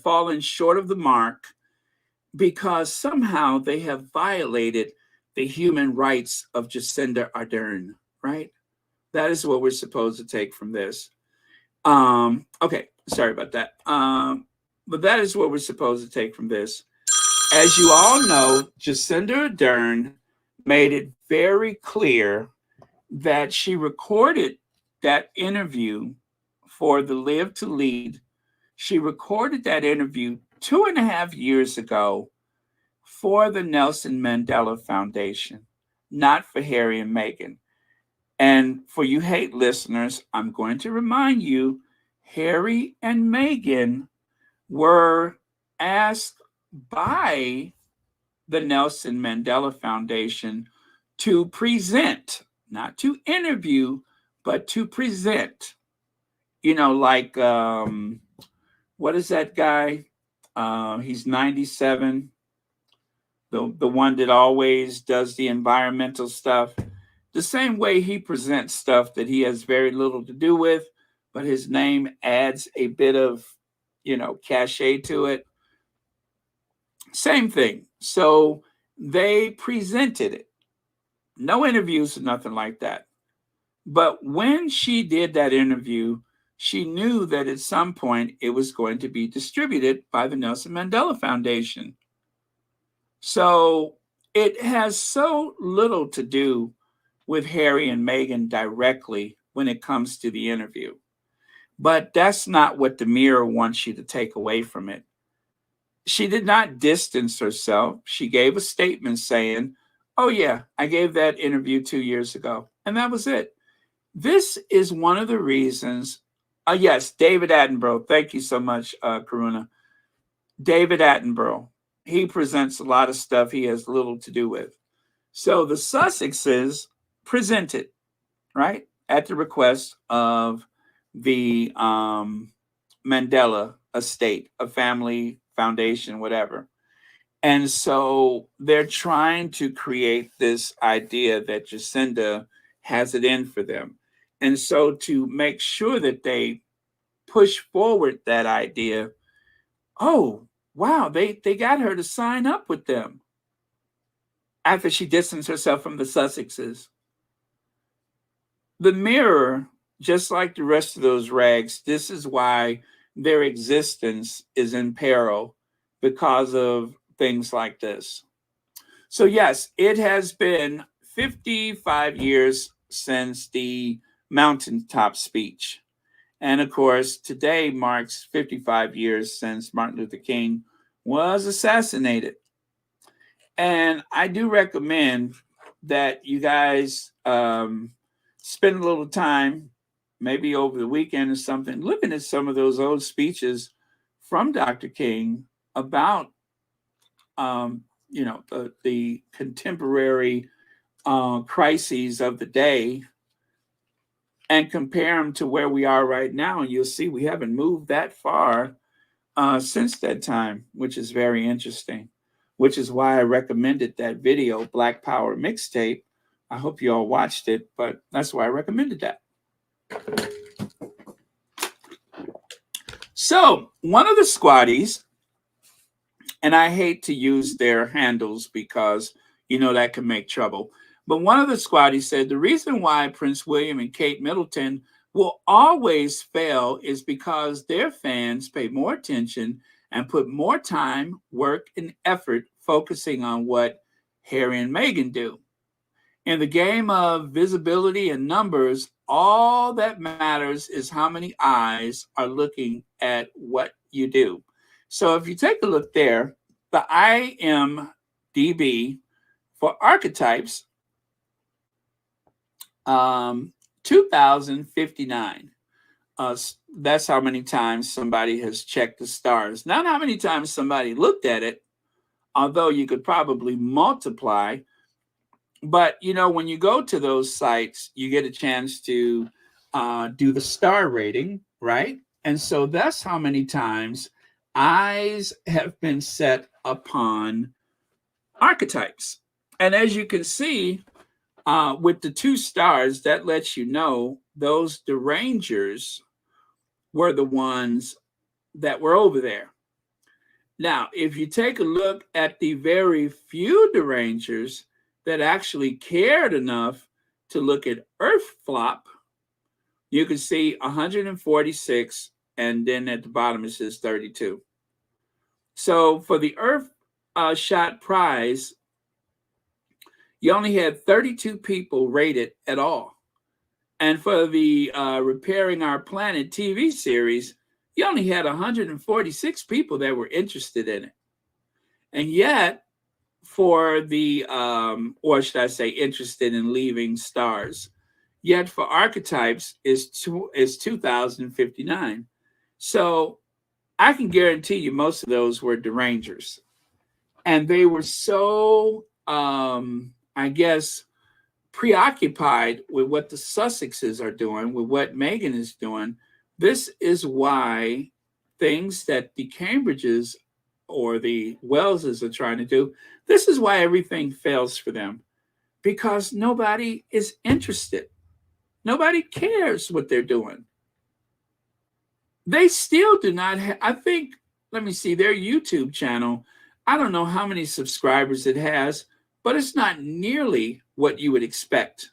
fallen short of the mark, because somehow they have violated the human rights of Jacinda Ardern, right? That is what we're supposed to take from this. Okay, sorry about that. But that is what we're supposed to take from this. As you all know, Jacinda Ardern made it very clear that she recorded that interview for the Live to Lead. She recorded that interview 2.5 years ago for the Nelson Mandela Foundation, not for Harry and Meghan. And for you hate listeners, I'm going to remind you, Harry and Meghan were asked by the Nelson Mandela Foundation to present, not to interview, but to present. You know, like, what is that guy? He's 97. The one that always does the environmental stuff. The same way he presents stuff that he has very little to do with, but his name adds a bit of, cachet to it. Same thing. So they presented it. No interviews or nothing like that. But when she did that interview, she knew that at some point it was going to be distributed by the Nelson Mandela Foundation. So it has so little to do with Harry and Meghan directly when it comes to the interview. But that's not what the Mirror wants you to take away from it. She did not distance herself. She gave a statement saying, oh yeah, I gave that interview 2 years ago. And that was it. This is one of the reasons. Yes, David Attenborough. Thank you so much, Karuna. David Attenborough. He presents a lot of stuff he has little to do with. So the Sussexes presented, right, at the request of the Mandela estate, a family foundation, whatever. And so they're trying to create this idea that Jacinda has it in for them. And so to make sure that they push forward that idea, oh, wow, they got her to sign up with them after she distanced herself from the Sussexes. The Mirror, just like the rest of those rags, this is why their existence is in peril, because of things like this. So yes, it has been 55 years since the mountaintop speech. And of course, today marks 55 years since Martin Luther King was assassinated. And I do recommend that you guys spend a little time, maybe over the weekend or something, looking at some of those old speeches from Dr. King about the contemporary crises of the day and compare them to where we are right now, and you'll see we haven't moved that far since that time, which is very interesting, which is why I recommended that video, Black Power Mixtape. I hope you all watched it, but that's why I recommended that. So one of the squaddies, and I hate to use their handles because, that can make trouble. But one of the squaddies said the reason why Prince William and Kate Middleton will always fail is because their fans pay more attention and put more time, work, and effort focusing on what Harry and Meghan do. In the game of visibility and numbers, all that matters is how many eyes are looking at what you do. So if you take a look there, the IMDb for Archetypes, 2,059. That's how many times somebody has checked the stars. Not how many times somebody looked at it, although you could probably multiply. But, when you go to those sites, you get a chance to do the star rating, right? And so that's how many times eyes have been set upon Archetypes. And as you can see, with the 2 stars, that lets you know those derangers were the ones that were over there. Now, if you take a look at the very few derangers that actually cared enough to look at Earth flop, you can see 146, and then at the bottom it says 32. So for the Earth shot prize, you only had 32 people rated at all. And for the Repairing Our Planet TV series, you only had 146 people that were interested in it. And yet, for the, or should I say, interested in leaving stars, yet for Archetypes is 2,059. So I can guarantee you most of those were derangers. And they were so, I guess, preoccupied with what the Sussexes are doing, with what Meghan is doing. This is why things that the Cambridges or the Welleses are trying to do, this is why everything fails for them, because nobody is interested. Nobody cares what they're doing. They still do not have, I think, let me see, their YouTube channel, I don't know how many subscribers it has, but it's not nearly what you would expect.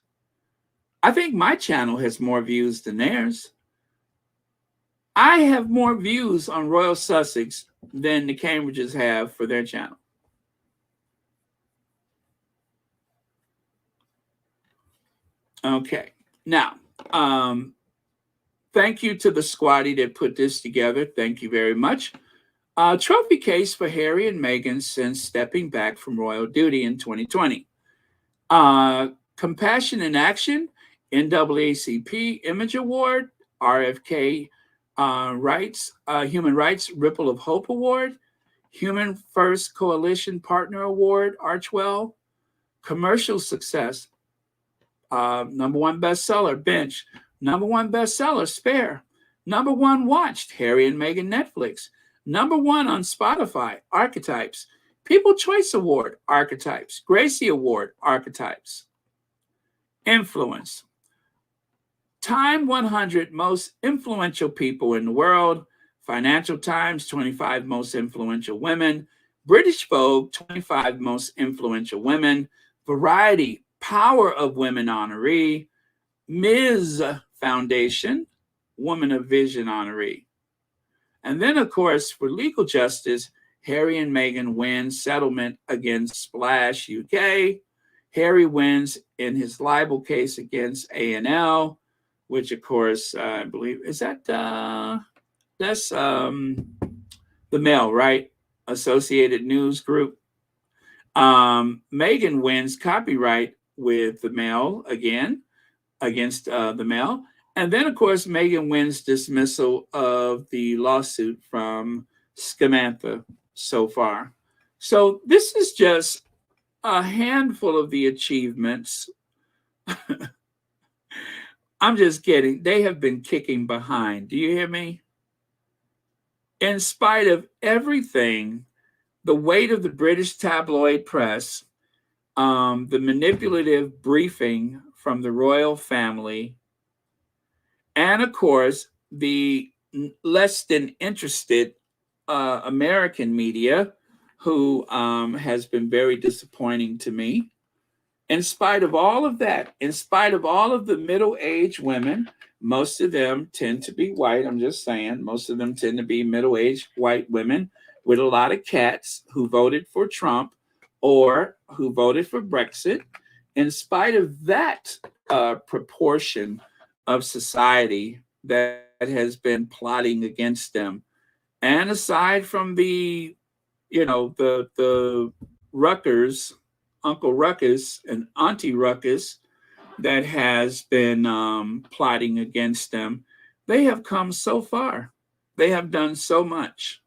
I think my channel has more views than theirs. I have more views on Royal Sussex than the Cambridges have for their channel. Okay, now, thank you to the squaddy that put this together. Thank you very much. Trophy case for Harry and Meghan since stepping back from royal duty in 2020. Compassion in Action, NAACP Image Award, RFK Human Rights Ripple of Hope Award, Human First Coalition Partner Award, Archwell, Commercial Success, #1 bestseller, Bench, #1 bestseller, Spare, #1 watched, Harry and Meghan Netflix, #1 on Spotify, Archetypes, People Choice Award, Archetypes, Gracie Award, Archetypes. Influence. Time 100 most influential people in the world. Financial Times, 25 most influential women. British Vogue, 25 most influential women. Variety, Power of Women honoree. Ms. Foundation, Woman of Vision honoree. And then, of course, for legal justice, Harry and Meghan win settlement against Splash UK. Harry wins in his libel case against A&L, which, of course, I believe, is that, that's the Mail, right? Associated News Group. Meghan wins copyright with the Mail again, against the Mail. And then, of course, Meghan wins dismissal of the lawsuit from Scamantha so far. So this is just a handful of the achievements. I'm just kidding. They have been kicking behind. Do you hear me? In spite of everything, the weight of the British tabloid press, the manipulative briefing from the royal family, and of course, the less than interested American media, who has been very disappointing to me. In spite of all of that, in spite of all of the middle-aged women, most of them tend to be white. I'm just saying, most of them tend to be middle-aged white women with a lot of cats who voted for Trump or who voted for Brexit. In spite of that proportion of society that has been plotting against them, and aside from the, the Ruckers, Uncle Ruckus and Auntie Ruckus that has been plotting against them, they have come so far. They have done so much,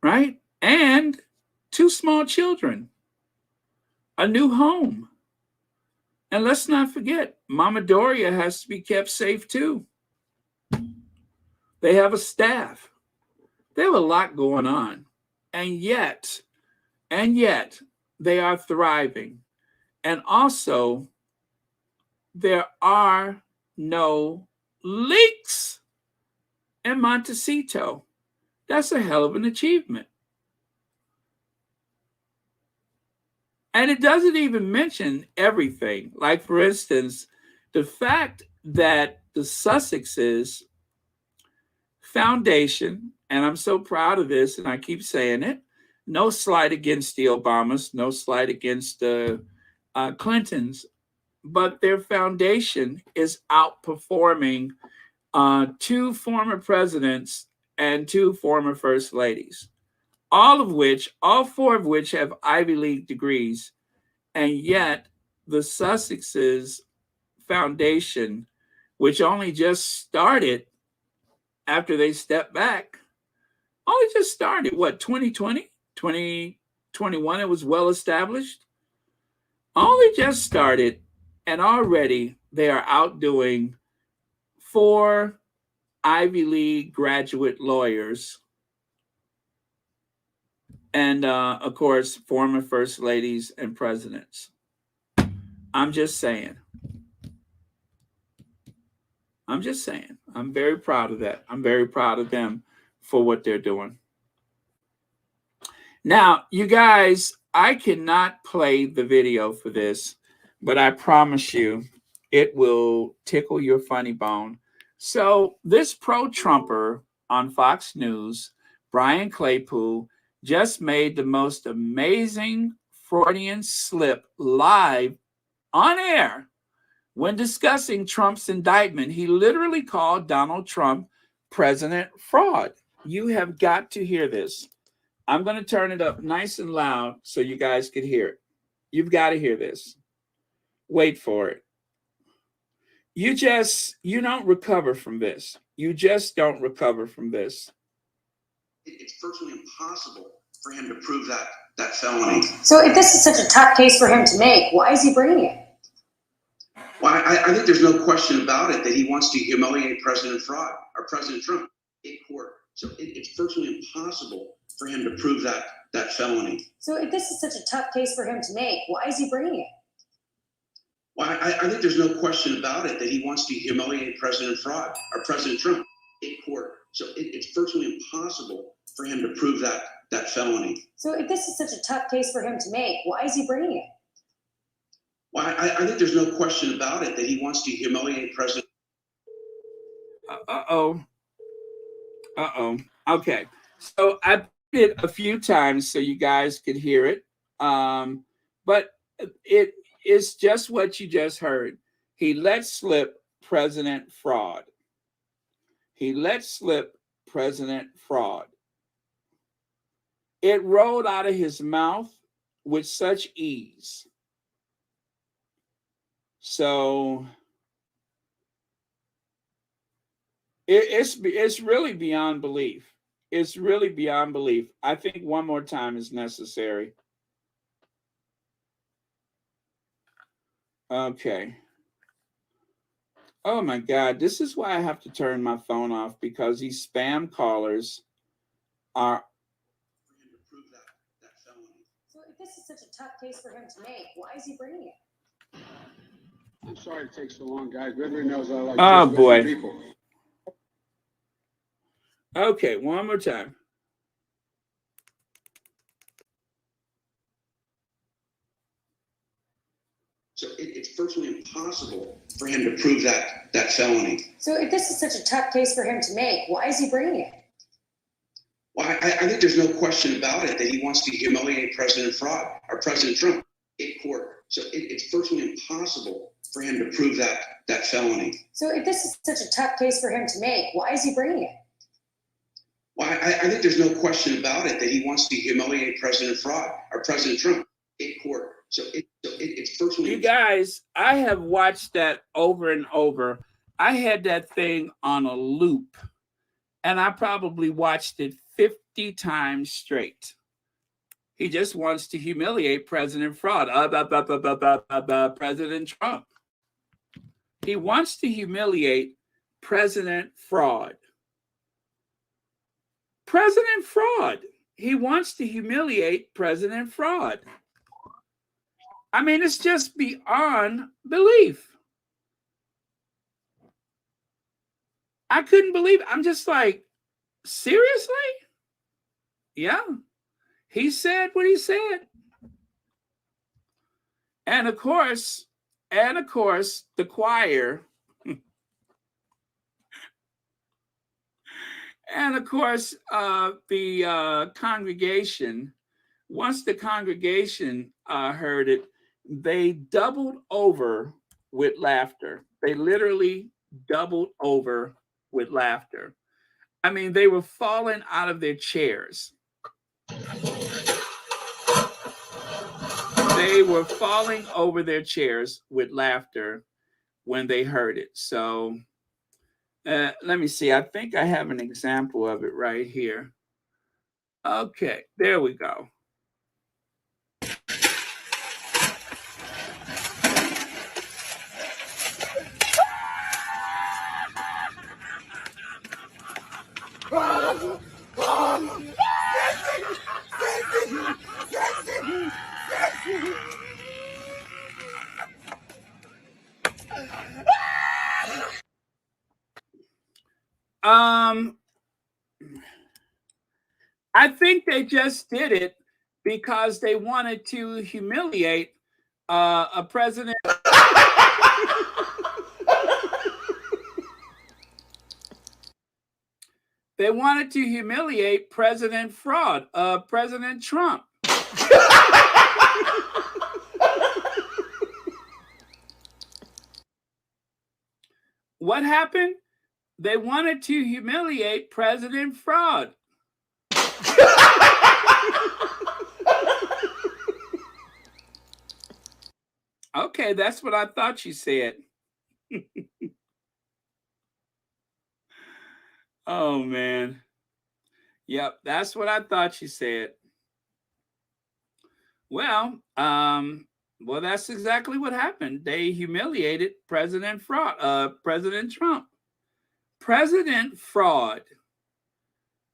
right? And 2 small children, a new home. And let's not forget, Mama Doria has to be kept safe too. They have a staff. They have a lot going on. And yet, they are thriving. And also, there are no leaks in Montecito. That's a hell of an achievement. And it doesn't even mention everything. Like, for instance, the fact that the Sussexes Foundation, and I'm so proud of this, and I keep saying it, no slight against the Obamas, no slight against the Clintons, but their foundation is outperforming 2 former presidents and 2 former first ladies, all 4 of which have Ivy League degrees. And yet the Sussexes Foundation, which only just started after they stepped back, only just started, 2020, 2021, it was well established. Only just started, and already they are outdoing 4 Ivy League graduate lawyers and, of course, former first ladies and presidents. I'm just saying. I'm very proud of that. I'm very proud of them for what they're doing. Now, you guys, I cannot play the video for this, but I promise you it will tickle your funny bone. So this pro-Trumper on Fox News, Brian Claypool, just made the most amazing Freudian slip live on air when discussing Trump's indictment. He literally called Donald Trump President Fraud. You have got to hear this. I'm going to turn it up nice and loud so you guys can hear it. You've got to hear this. Wait for it. You don't recover from this. You just don't recover from this. It's virtually impossible for him to prove that felony. So if this is such a tough case for him to make, why is he bringing it? Well, I think there's no question about it that he wants to humiliate President Trump in court. So it's virtually impossible for him to prove that felony. So if this is such a tough case for him to make, why is he bringing it? Well, I think there's no question about it that he wants to humiliate President Trump in court. So it's virtually impossible for him to prove that felony. So if this is such a tough case for him to make, why is he bringing it? Well, I think there's no question about it that he wants to humiliate President. Okay. So I put it a few times so you guys could hear it. But it is just what you just heard. He let slip President Fraud. He let slip President Fraud. It rolled out of his mouth with such ease. So it's really beyond belief. It's really beyond belief. I think one more time is necessary. Okay. Oh my God, this is why I have to turn my phone off, because these spam callers are. So if this is such a tough case for him to make, why is he bringing it? I'm sorry it takes so long, guys. Everybody knows I like Oh boy. people. Okay, one more time. So it's virtually impossible for him to prove that felony. So if this is such a tough case for him to make, why is he bringing it? Well, I think there's no question about it that he wants to humiliate President Trump in court. So it's virtually impossible for him to prove that felony. So if this is such a tough case for him to make, why is he bringing it? Well, I think there's no question about it that he wants to humiliate President Trump in court. So it's virtually. You guys, I have watched that over and over. I had that thing on a loop, and I probably watched it 50 times straight. He just wants to humiliate President Fraud, President Trump. He wants to humiliate President Fraud. President Fraud. He wants to humiliate President Fraud. I mean, it's just beyond belief. I couldn't believe it. I'm just like, seriously? Yeah. He said what he said. And of course, the choir, and of course, the congregation, once the congregation heard it, they doubled over with laughter. They literally doubled over with laughter. I mean, they were falling out of their chairs. They were falling over their chairs with laughter when they heard it. So let me see. I think I have an example of it right here. Okay, there we go. I think they just did it because they wanted to humiliate a president. They wanted to humiliate President Fraud, President Trump. What happened? They wanted to humiliate President Fraud. Okay, that's what I thought you said. Oh, man. Yep, that's what I thought you said. Well, that's exactly what happened. They humiliated President Fraud, President Trump. President Fraud.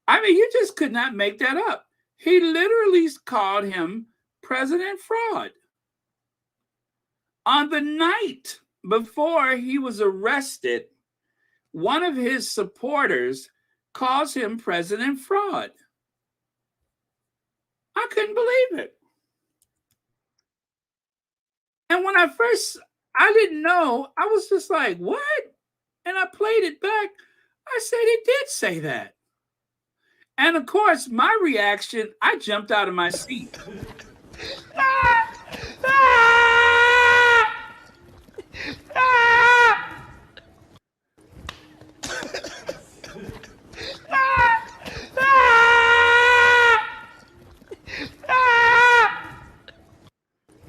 I mean, you just could not make that up. He literally called him President Fraud. On the night before he was arrested, one of his supporters calls him President Fraud. I couldn't believe it. And when I didn't know, I was just like, what? And I played it back. I said, he did say that. And of course, my reaction, I jumped out of my seat.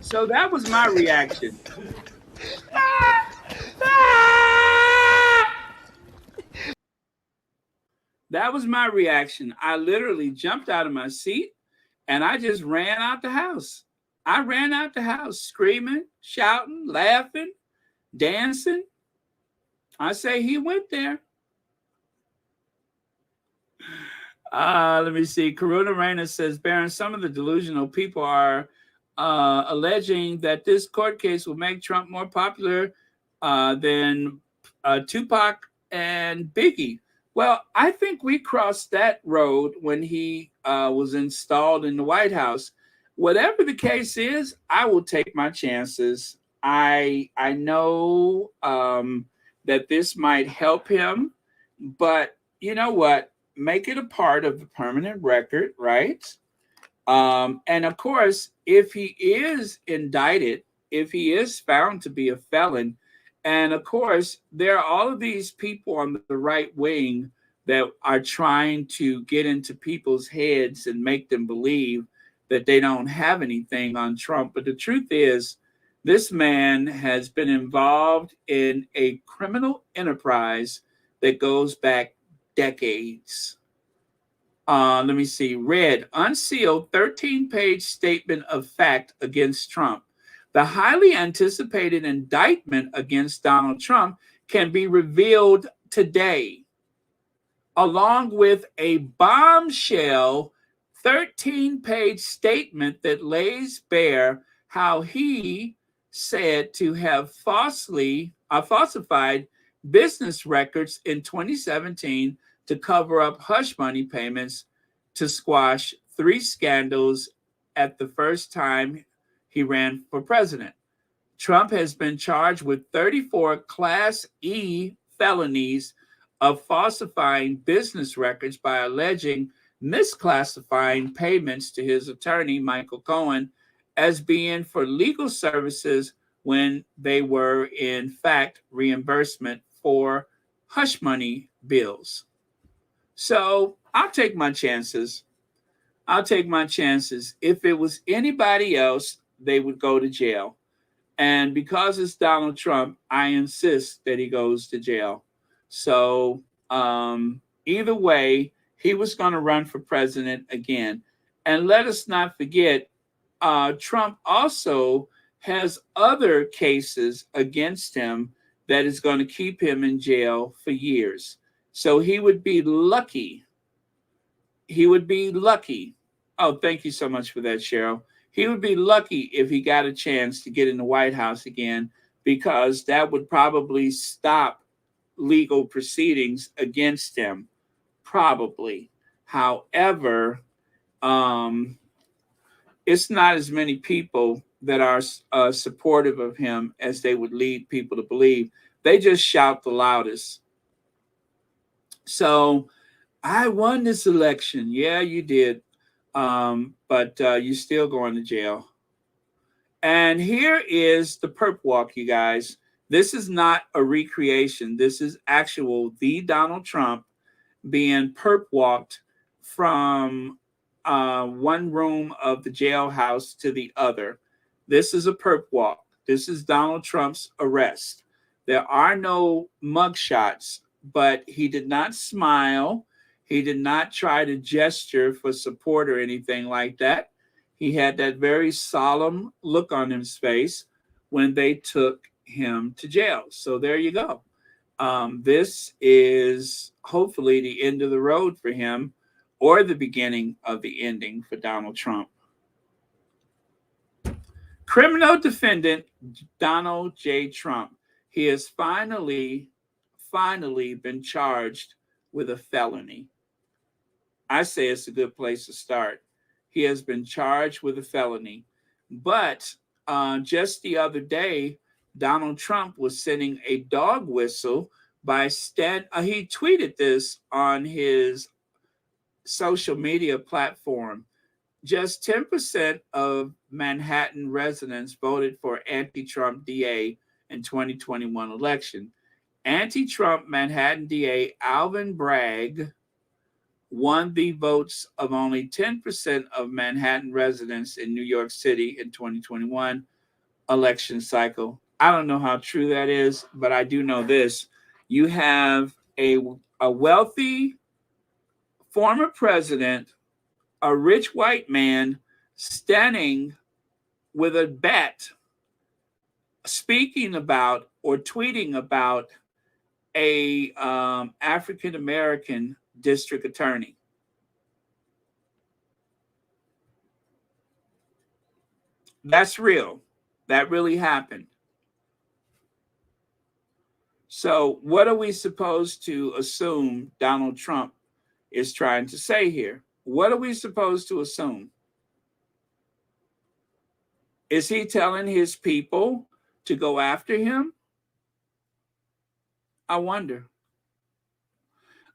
So that was my reaction. That was my reaction. I literally jumped out of my seat and I just ran out the house. I ran out the house screaming, shouting, laughing, dancing. I say he went there. Let me see. Coronation says, Baron, some of the delusional people are alleging that this court case will make Trump more popular than Tupac and Biggie. Well, I think we crossed that road when he was installed in the White House. Whatever the case is, I will take my chances. I know that this might help him, but you know what? Make it a part of the permanent record, right? And of course, if he is indicted, if he is found to be a felon, and of course, there are all of these people on the right wing that are trying to get into people's heads and make them believe that they don't have anything on Trump. But the truth is, this man has been involved in a criminal enterprise that goes back decades. Let me see. Read, unsealed 13-page statement of fact against Trump. The highly anticipated indictment against Donald Trump can be revealed today, along with a bombshell 13-page statement that lays bare how he said to have falsified business records in 2017 to cover up hush money payments to squash 3 scandals at the first time he ran for president. Trump has been charged with 34 Class E felonies of falsifying business records by alleging misclassifying payments to his attorney, Michael Cohen, as being for legal services when they were, in fact, reimbursement for hush money bills. So I'll take my chances. If it was anybody else, they would go to jail. And because it's Donald Trump, I insist that he goes to jail. So either way, he was going to run for president again. And let us not forget, Trump also has other cases against him that is going to keep him in jail for years. So he would be lucky. Oh, thank you so much for that, Cheryl. He would be lucky if he got a chance to get in the White House again, because that would probably stop legal proceedings against him. Probably. However, it's not as many people that are supportive of him as they would lead people to believe. They just shout the loudest. So I won this election. Yeah, you did. But you're still going to jail. And here is the perp walk, you guys. This is not a recreation. This is actual the Donald Trump being perp walked from one room of the jailhouse to the other. This is a perp walk. This is Donald Trump's arrest. There are no mugshots, but he did not smile. He did not try to gesture for support or anything like that. He had that very solemn look on his face when they took him to jail. So there you go. This is hopefully the end of the road for him, or the beginning of the ending for Donald Trump. Criminal defendant Donald J. Trump. He has finally been charged with a felony. I say it's a good place to start. He has been charged with a felony. But just the other day, Donald Trump was sending a dog whistle by he tweeted this on his social media platform. Just 10% of Manhattan residents voted for anti-Trump DA in 2021 election. Anti-Trump Manhattan DA Alvin Bragg won the votes of only 10% of Manhattan residents in New York City in 2021 election cycle. I don't know how true that is, but I do know this. You have a wealthy former president, a rich white man, standing with a bat, speaking about or tweeting about a African American district attorney. That's real. That really happened. So, what are we supposed to assume Donald Trump is trying to say here? What are we supposed to assume? Is he telling his people to go after him? I wonder.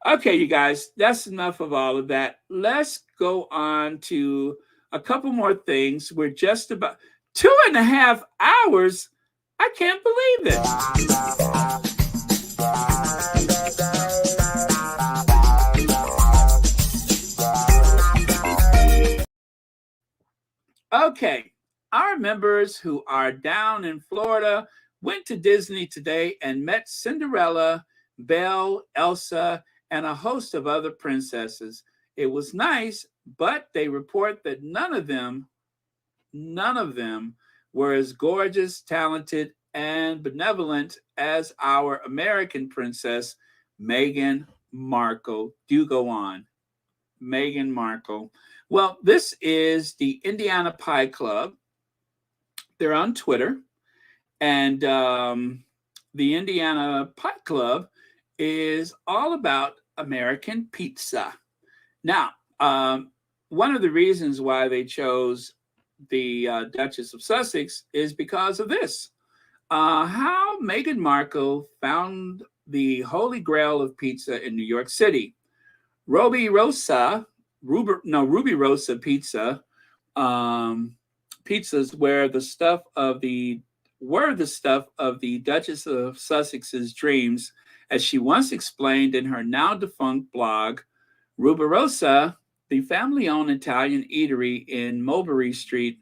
Okay, you guys, that's enough of all of that. Let's go on to a couple more things. We're just about 2.5 hours. I can't believe it. Okay, our members who are down in Florida went to Disney today and met Cinderella, Belle, Elsa, and a host of other princesses. It was nice, but they report that none of them were as gorgeous, talented, and benevolent as our American princess, Meghan Markle. Do go on. Meghan Markle. Well, this is the Indiana Pie Club. They're on Twitter. And the Indiana Pie Club is all about American pizza. Now, one of the reasons why they chose the Duchess of Sussex is because of this. How Meghan Markle found the holy grail of pizza in New York City. Ruby Rosa pizza, pizzas were the stuff of the Duchess of Sussex's dreams, as she once explained in her now defunct blog. Ruberosa, the family-owned Italian eatery in Mulberry Street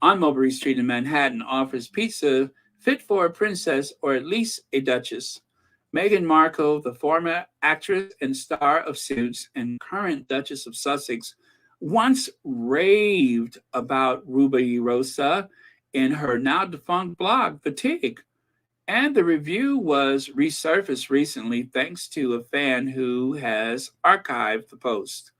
in Manhattan, offers pizza fit for a princess or at least a duchess. Meghan Markle, the former actress and star of Suits and current Duchess of Sussex, once raved about Ruberosa in her now defunct blog, Fatigue. And the review was resurfaced recently thanks to a fan who has archived the post.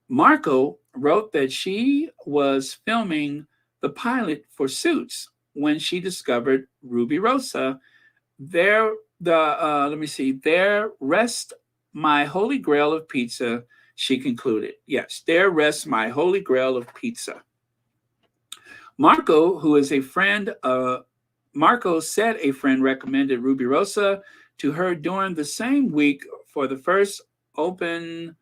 Markle wrote that she was filming the pilot for Suits when she discovered Ruberosa. There rests my holy grail of pizza, she concluded. Yes, there rests my holy grail of pizza. Marco, who is a friend, Marco said a friend recommended Ruberosa to her during the same week for the first open.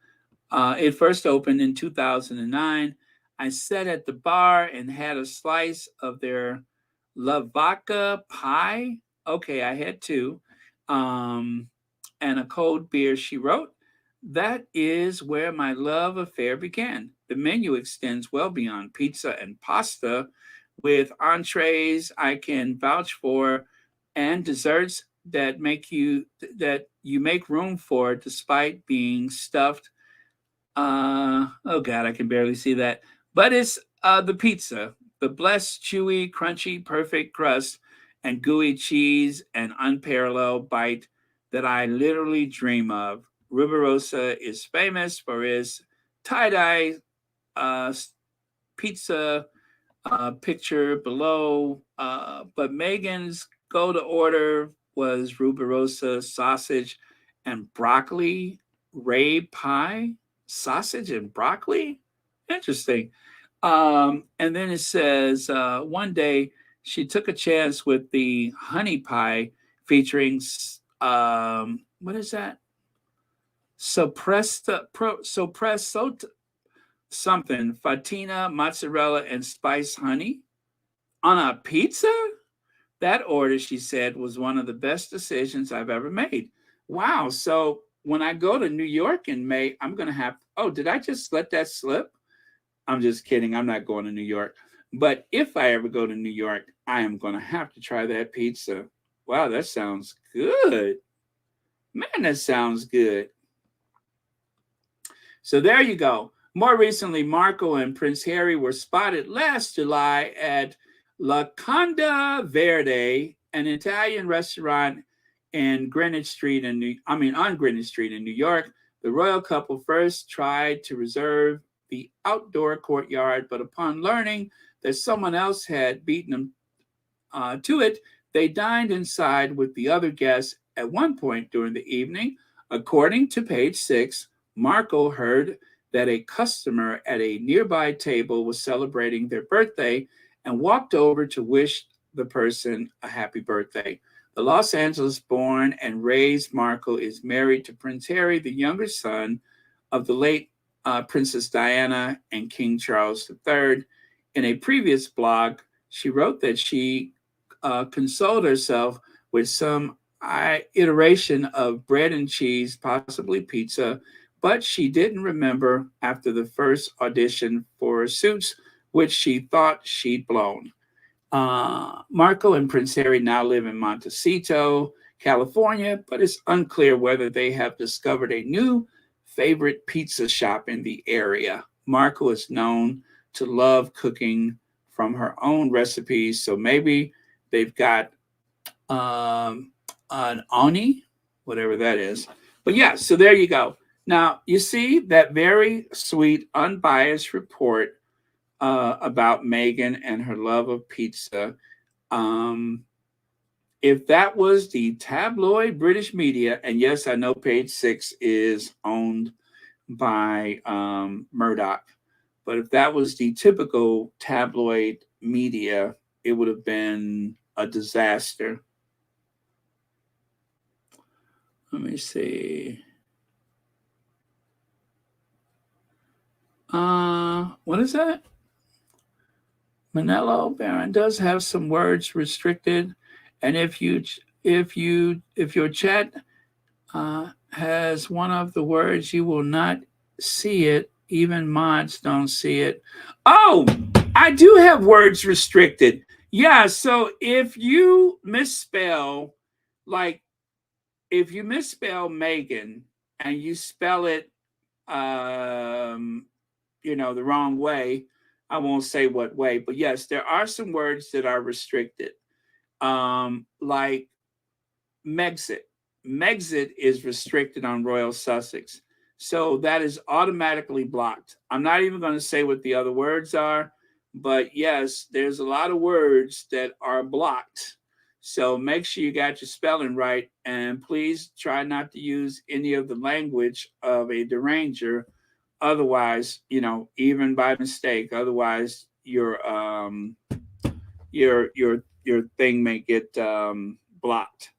It first opened in 2009. I sat at the bar and had a slice of their Lavaca pie. Okay, I had two. And a cold beer, she wrote. That is where my love affair began. The menu extends well beyond pizza and pasta, with entrees I can vouch for and desserts that you make room for despite being stuffed. Oh God, I can barely see that. But it's the pizza, the blessed, chewy, crunchy, perfect crust and gooey cheese and unparalleled bite that I literally dream of. Ruberosa is famous for his tie-dye pizza picture below, but Meghan's go-to order was Ruberosa sausage and broccoli ray pie. Sausage and broccoli? Interesting. And then it says, one day she took a chance with the honey pie featuring, what is that? Soppressed something, fatina, mozzarella, and spice honey on a pizza? That order, she said, was one of the best decisions I've ever made. Wow. So when I go to New York in May, I'm going to have, did I just let that slip? I'm just kidding. I'm not going to New York. But if I ever go to New York, I am going to have to try that pizza. Wow, that sounds good. Man, that sounds good. So there you go. More recently, Markle and Prince Harry were spotted last July at La Conda Verde, an Italian restaurant in Greenwich Street on Greenwich Street in New York. The royal couple first tried to reserve the outdoor courtyard, but upon learning that someone else had beaten them to it, they dined inside with the other guests at one point during the evening. According to page 6, Markle heard that a customer at a nearby table was celebrating their birthday and walked over to wish the person a happy birthday. The Los Angeles-born and raised Markle is married to Prince Harry, the younger son of the late Princess Diana and King Charles III. In a previous blog, she wrote that she consoled herself with some iteration of bread and cheese, possibly pizza, but she didn't remember after the first audition for Suits, which she thought she'd blown. Markle and Prince Harry now live in Montecito, California, but it's unclear whether they have discovered a new favorite pizza shop in the area. Markle is known to love cooking from her own recipes, so maybe they've got an oni, whatever that is. But yeah, so there you go. Now, you see that very sweet, unbiased report about Meghan and her love of pizza. If that was the tabloid British media, and yes, I know page 6 is owned by Murdoch, but if that was the typical tabloid media, it would have been a disaster. Let me see. What is that? Manello Baron does have some words restricted, and if your chat has one of the words, you will not see it. Even mods don't see it. Oh, I do have words restricted. Yeah, so if you misspell, if you misspell Meghan and you spell it the wrong way, I won't say what way, but yes, there are some words that are restricted. Like Megxit. Megxit is restricted on Royal Sussex. So that is automatically blocked. I'm not even going to say what the other words are, but yes, there's a lot of words that are blocked. So make sure you got your spelling right, and please try not to use any of the language of a deranger. Otherwise, even by mistake, otherwise your thing may get blocked.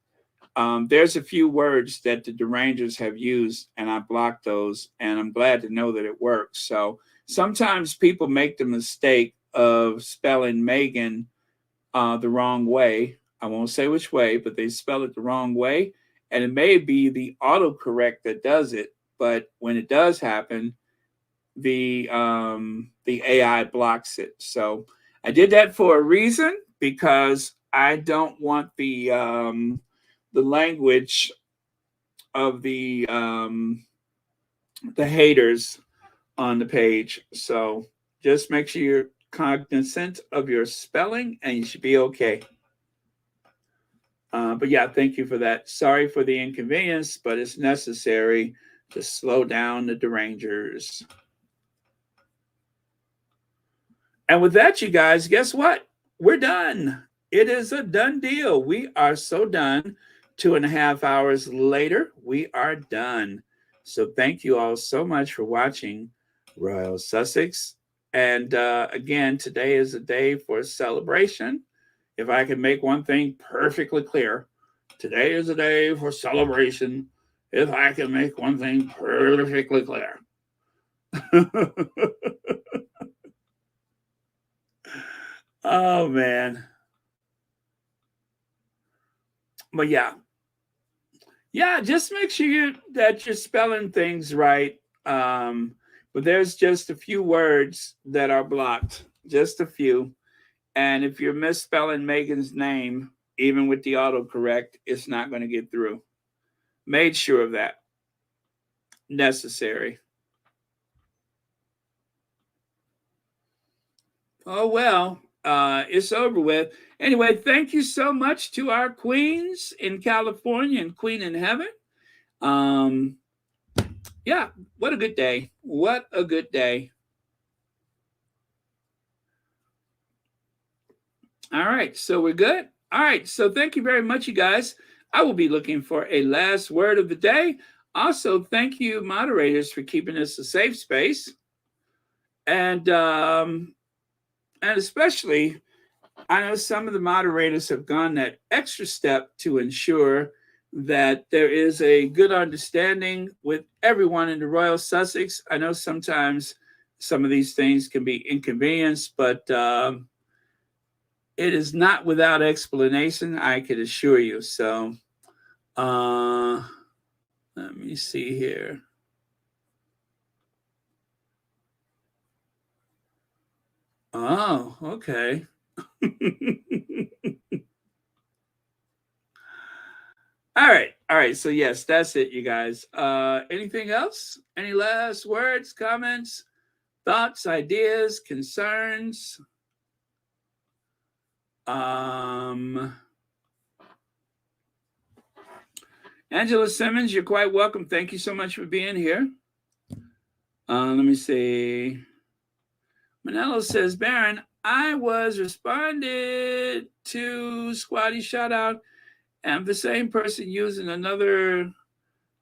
There's a few words that the derangers have used, and I blocked those, and I'm glad to know that it works. So sometimes people make the mistake of spelling Meghan the wrong way. I won't say which way, but they spell it the wrong way, and it may be the autocorrect that does it. But when it does happen, the AI blocks it. So I did that for a reason, because I don't want the language of the haters on the page. So just make sure you're cognizant of your spelling, and you should be okay. But yeah, thank you for that. Sorry for the inconvenience, but it's necessary to slow down the derangers. And with that, you guys, guess what? We're done. It is a done deal. We are so done. 2.5 hours later, we are done. So thank you all so much for watching Royal Sussex. And again, today is a day for celebration. If I can make one thing perfectly clear, today is a day for celebration. If I can make one thing perfectly clear. Oh, man. But yeah, just make sure that you're spelling things right. But there's just a few words that are blocked, just a few. And if you're misspelling Meghan's name, even with the autocorrect, it's not going to get through. Made sure of that. Necessary. Oh, well, it's over with. Anyway, thank you so much to our queens in California and Queen in Heaven. Yeah, what a good day. What a good day. All right, so we're good. All right, so thank you very much, you guys. I will be looking for a last word of the day. Also, thank you, moderators, for keeping this a safe space. And especially, I know some of the moderators have gone that extra step to ensure that there is a good understanding with everyone in the Royal Sussex. I know sometimes some of these things can be inconvenienced, but it is not without explanation, I can assure you. So let me see here. Oh, okay. All right. So yes, that's it, you guys. Anything else? Any last words, comments, thoughts, ideas, concerns? Angela Simmons, you're quite welcome. Thank you so much for being here. Let me see. Manello says, Baron, I was responded to Squatty shout out. And the same person using another,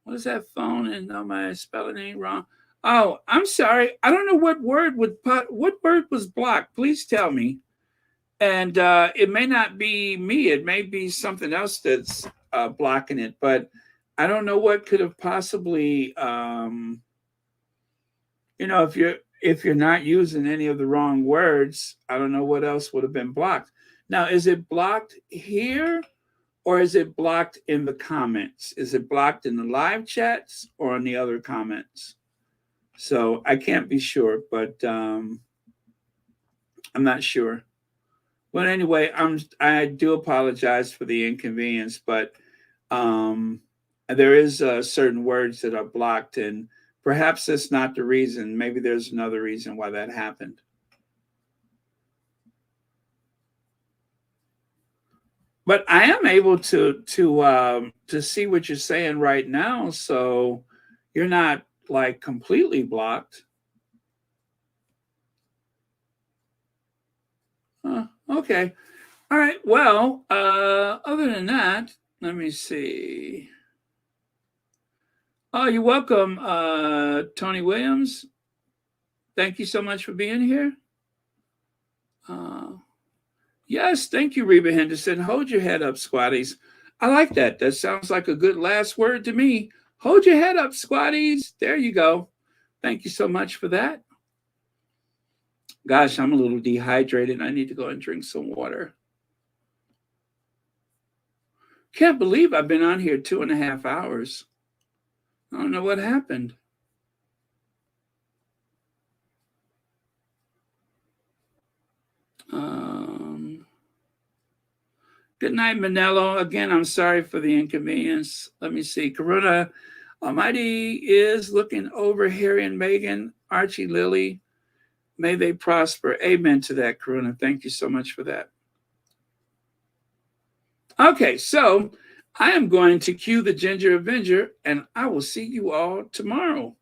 what is that phone? And no, my spelling ain't wrong. Oh, I'm sorry. I don't know what word was blocked. Please tell me. And it may not be me. It may be something else that's blocking it. But I don't know what could have possibly, if you're not using any of the wrong words, I don't know what else would have been blocked. Now, is it blocked here? Or is it blocked in the comments? Is it blocked in the live chats or on the other comments? So I can't be sure, but I'm not sure. But anyway, I do apologize for the inconvenience, but there is certain words that are blocked, and perhaps that's not the reason. Maybe there's another reason why that happened. But I am able to see what you're saying right now, so you're not like completely blocked. Okay. All right. Well, other than that, let me see. Oh, you're welcome, Tony Williams. Thank you so much for being here. Yes, thank you, Reba Henderson. Hold your head up, squatties. I like that. That sounds like a good last word to me. Hold your head up, squatties. There you go. Thank you so much for that. Gosh, I'm a little dehydrated. I need to go and drink some water. Can't believe I've been on here 2.5 hours. I don't know what happened. Good night, Manello. Again, I'm sorry for the inconvenience. Let me see. Karuna Almighty is looking over Harry and Meghan, Archie, Lily. May they prosper. Amen to that, Karuna. Thank you so much for that. Okay, so I am going to cue the Ginger Avenger, and I will see you all tomorrow.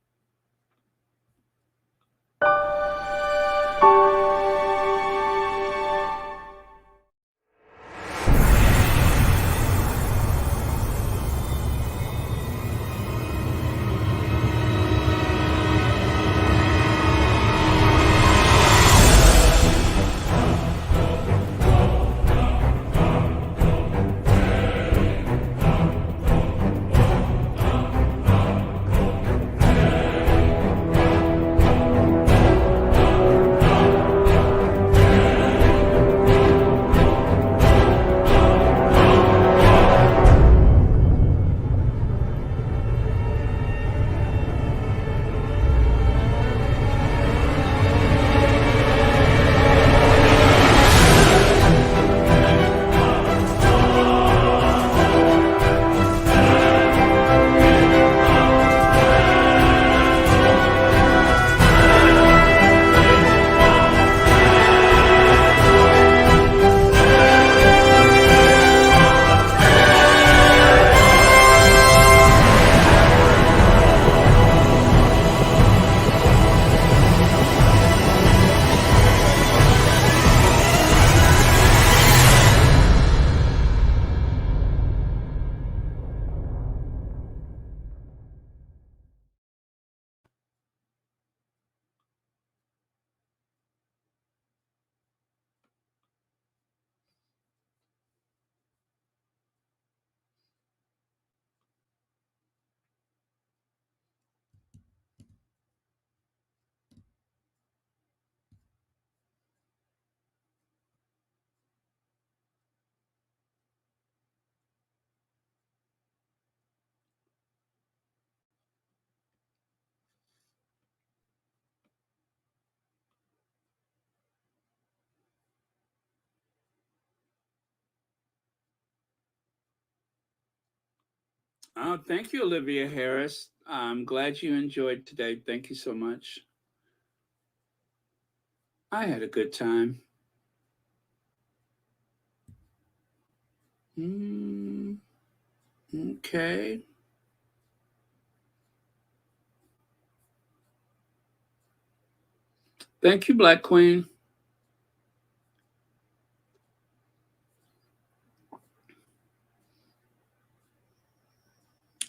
Oh, thank you, Olivia Harris. I'm glad you enjoyed today. Thank you so much. I had a good time. Okay. Thank you, Black Queen.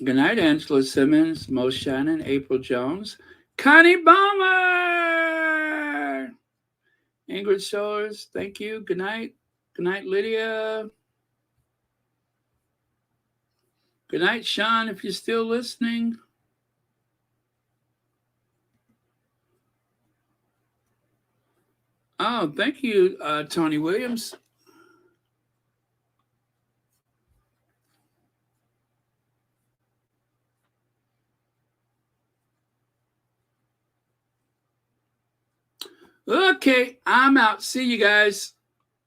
Good night, Angela Simmons, Mo Shannon, April Jones, Connie Baumer, Ingrid Shores. Thank you. Good night. Good night, Lydia. Good night, Sean, if you're still listening. Oh, thank you, Tony Williams. Okay, I'm out. See you guys.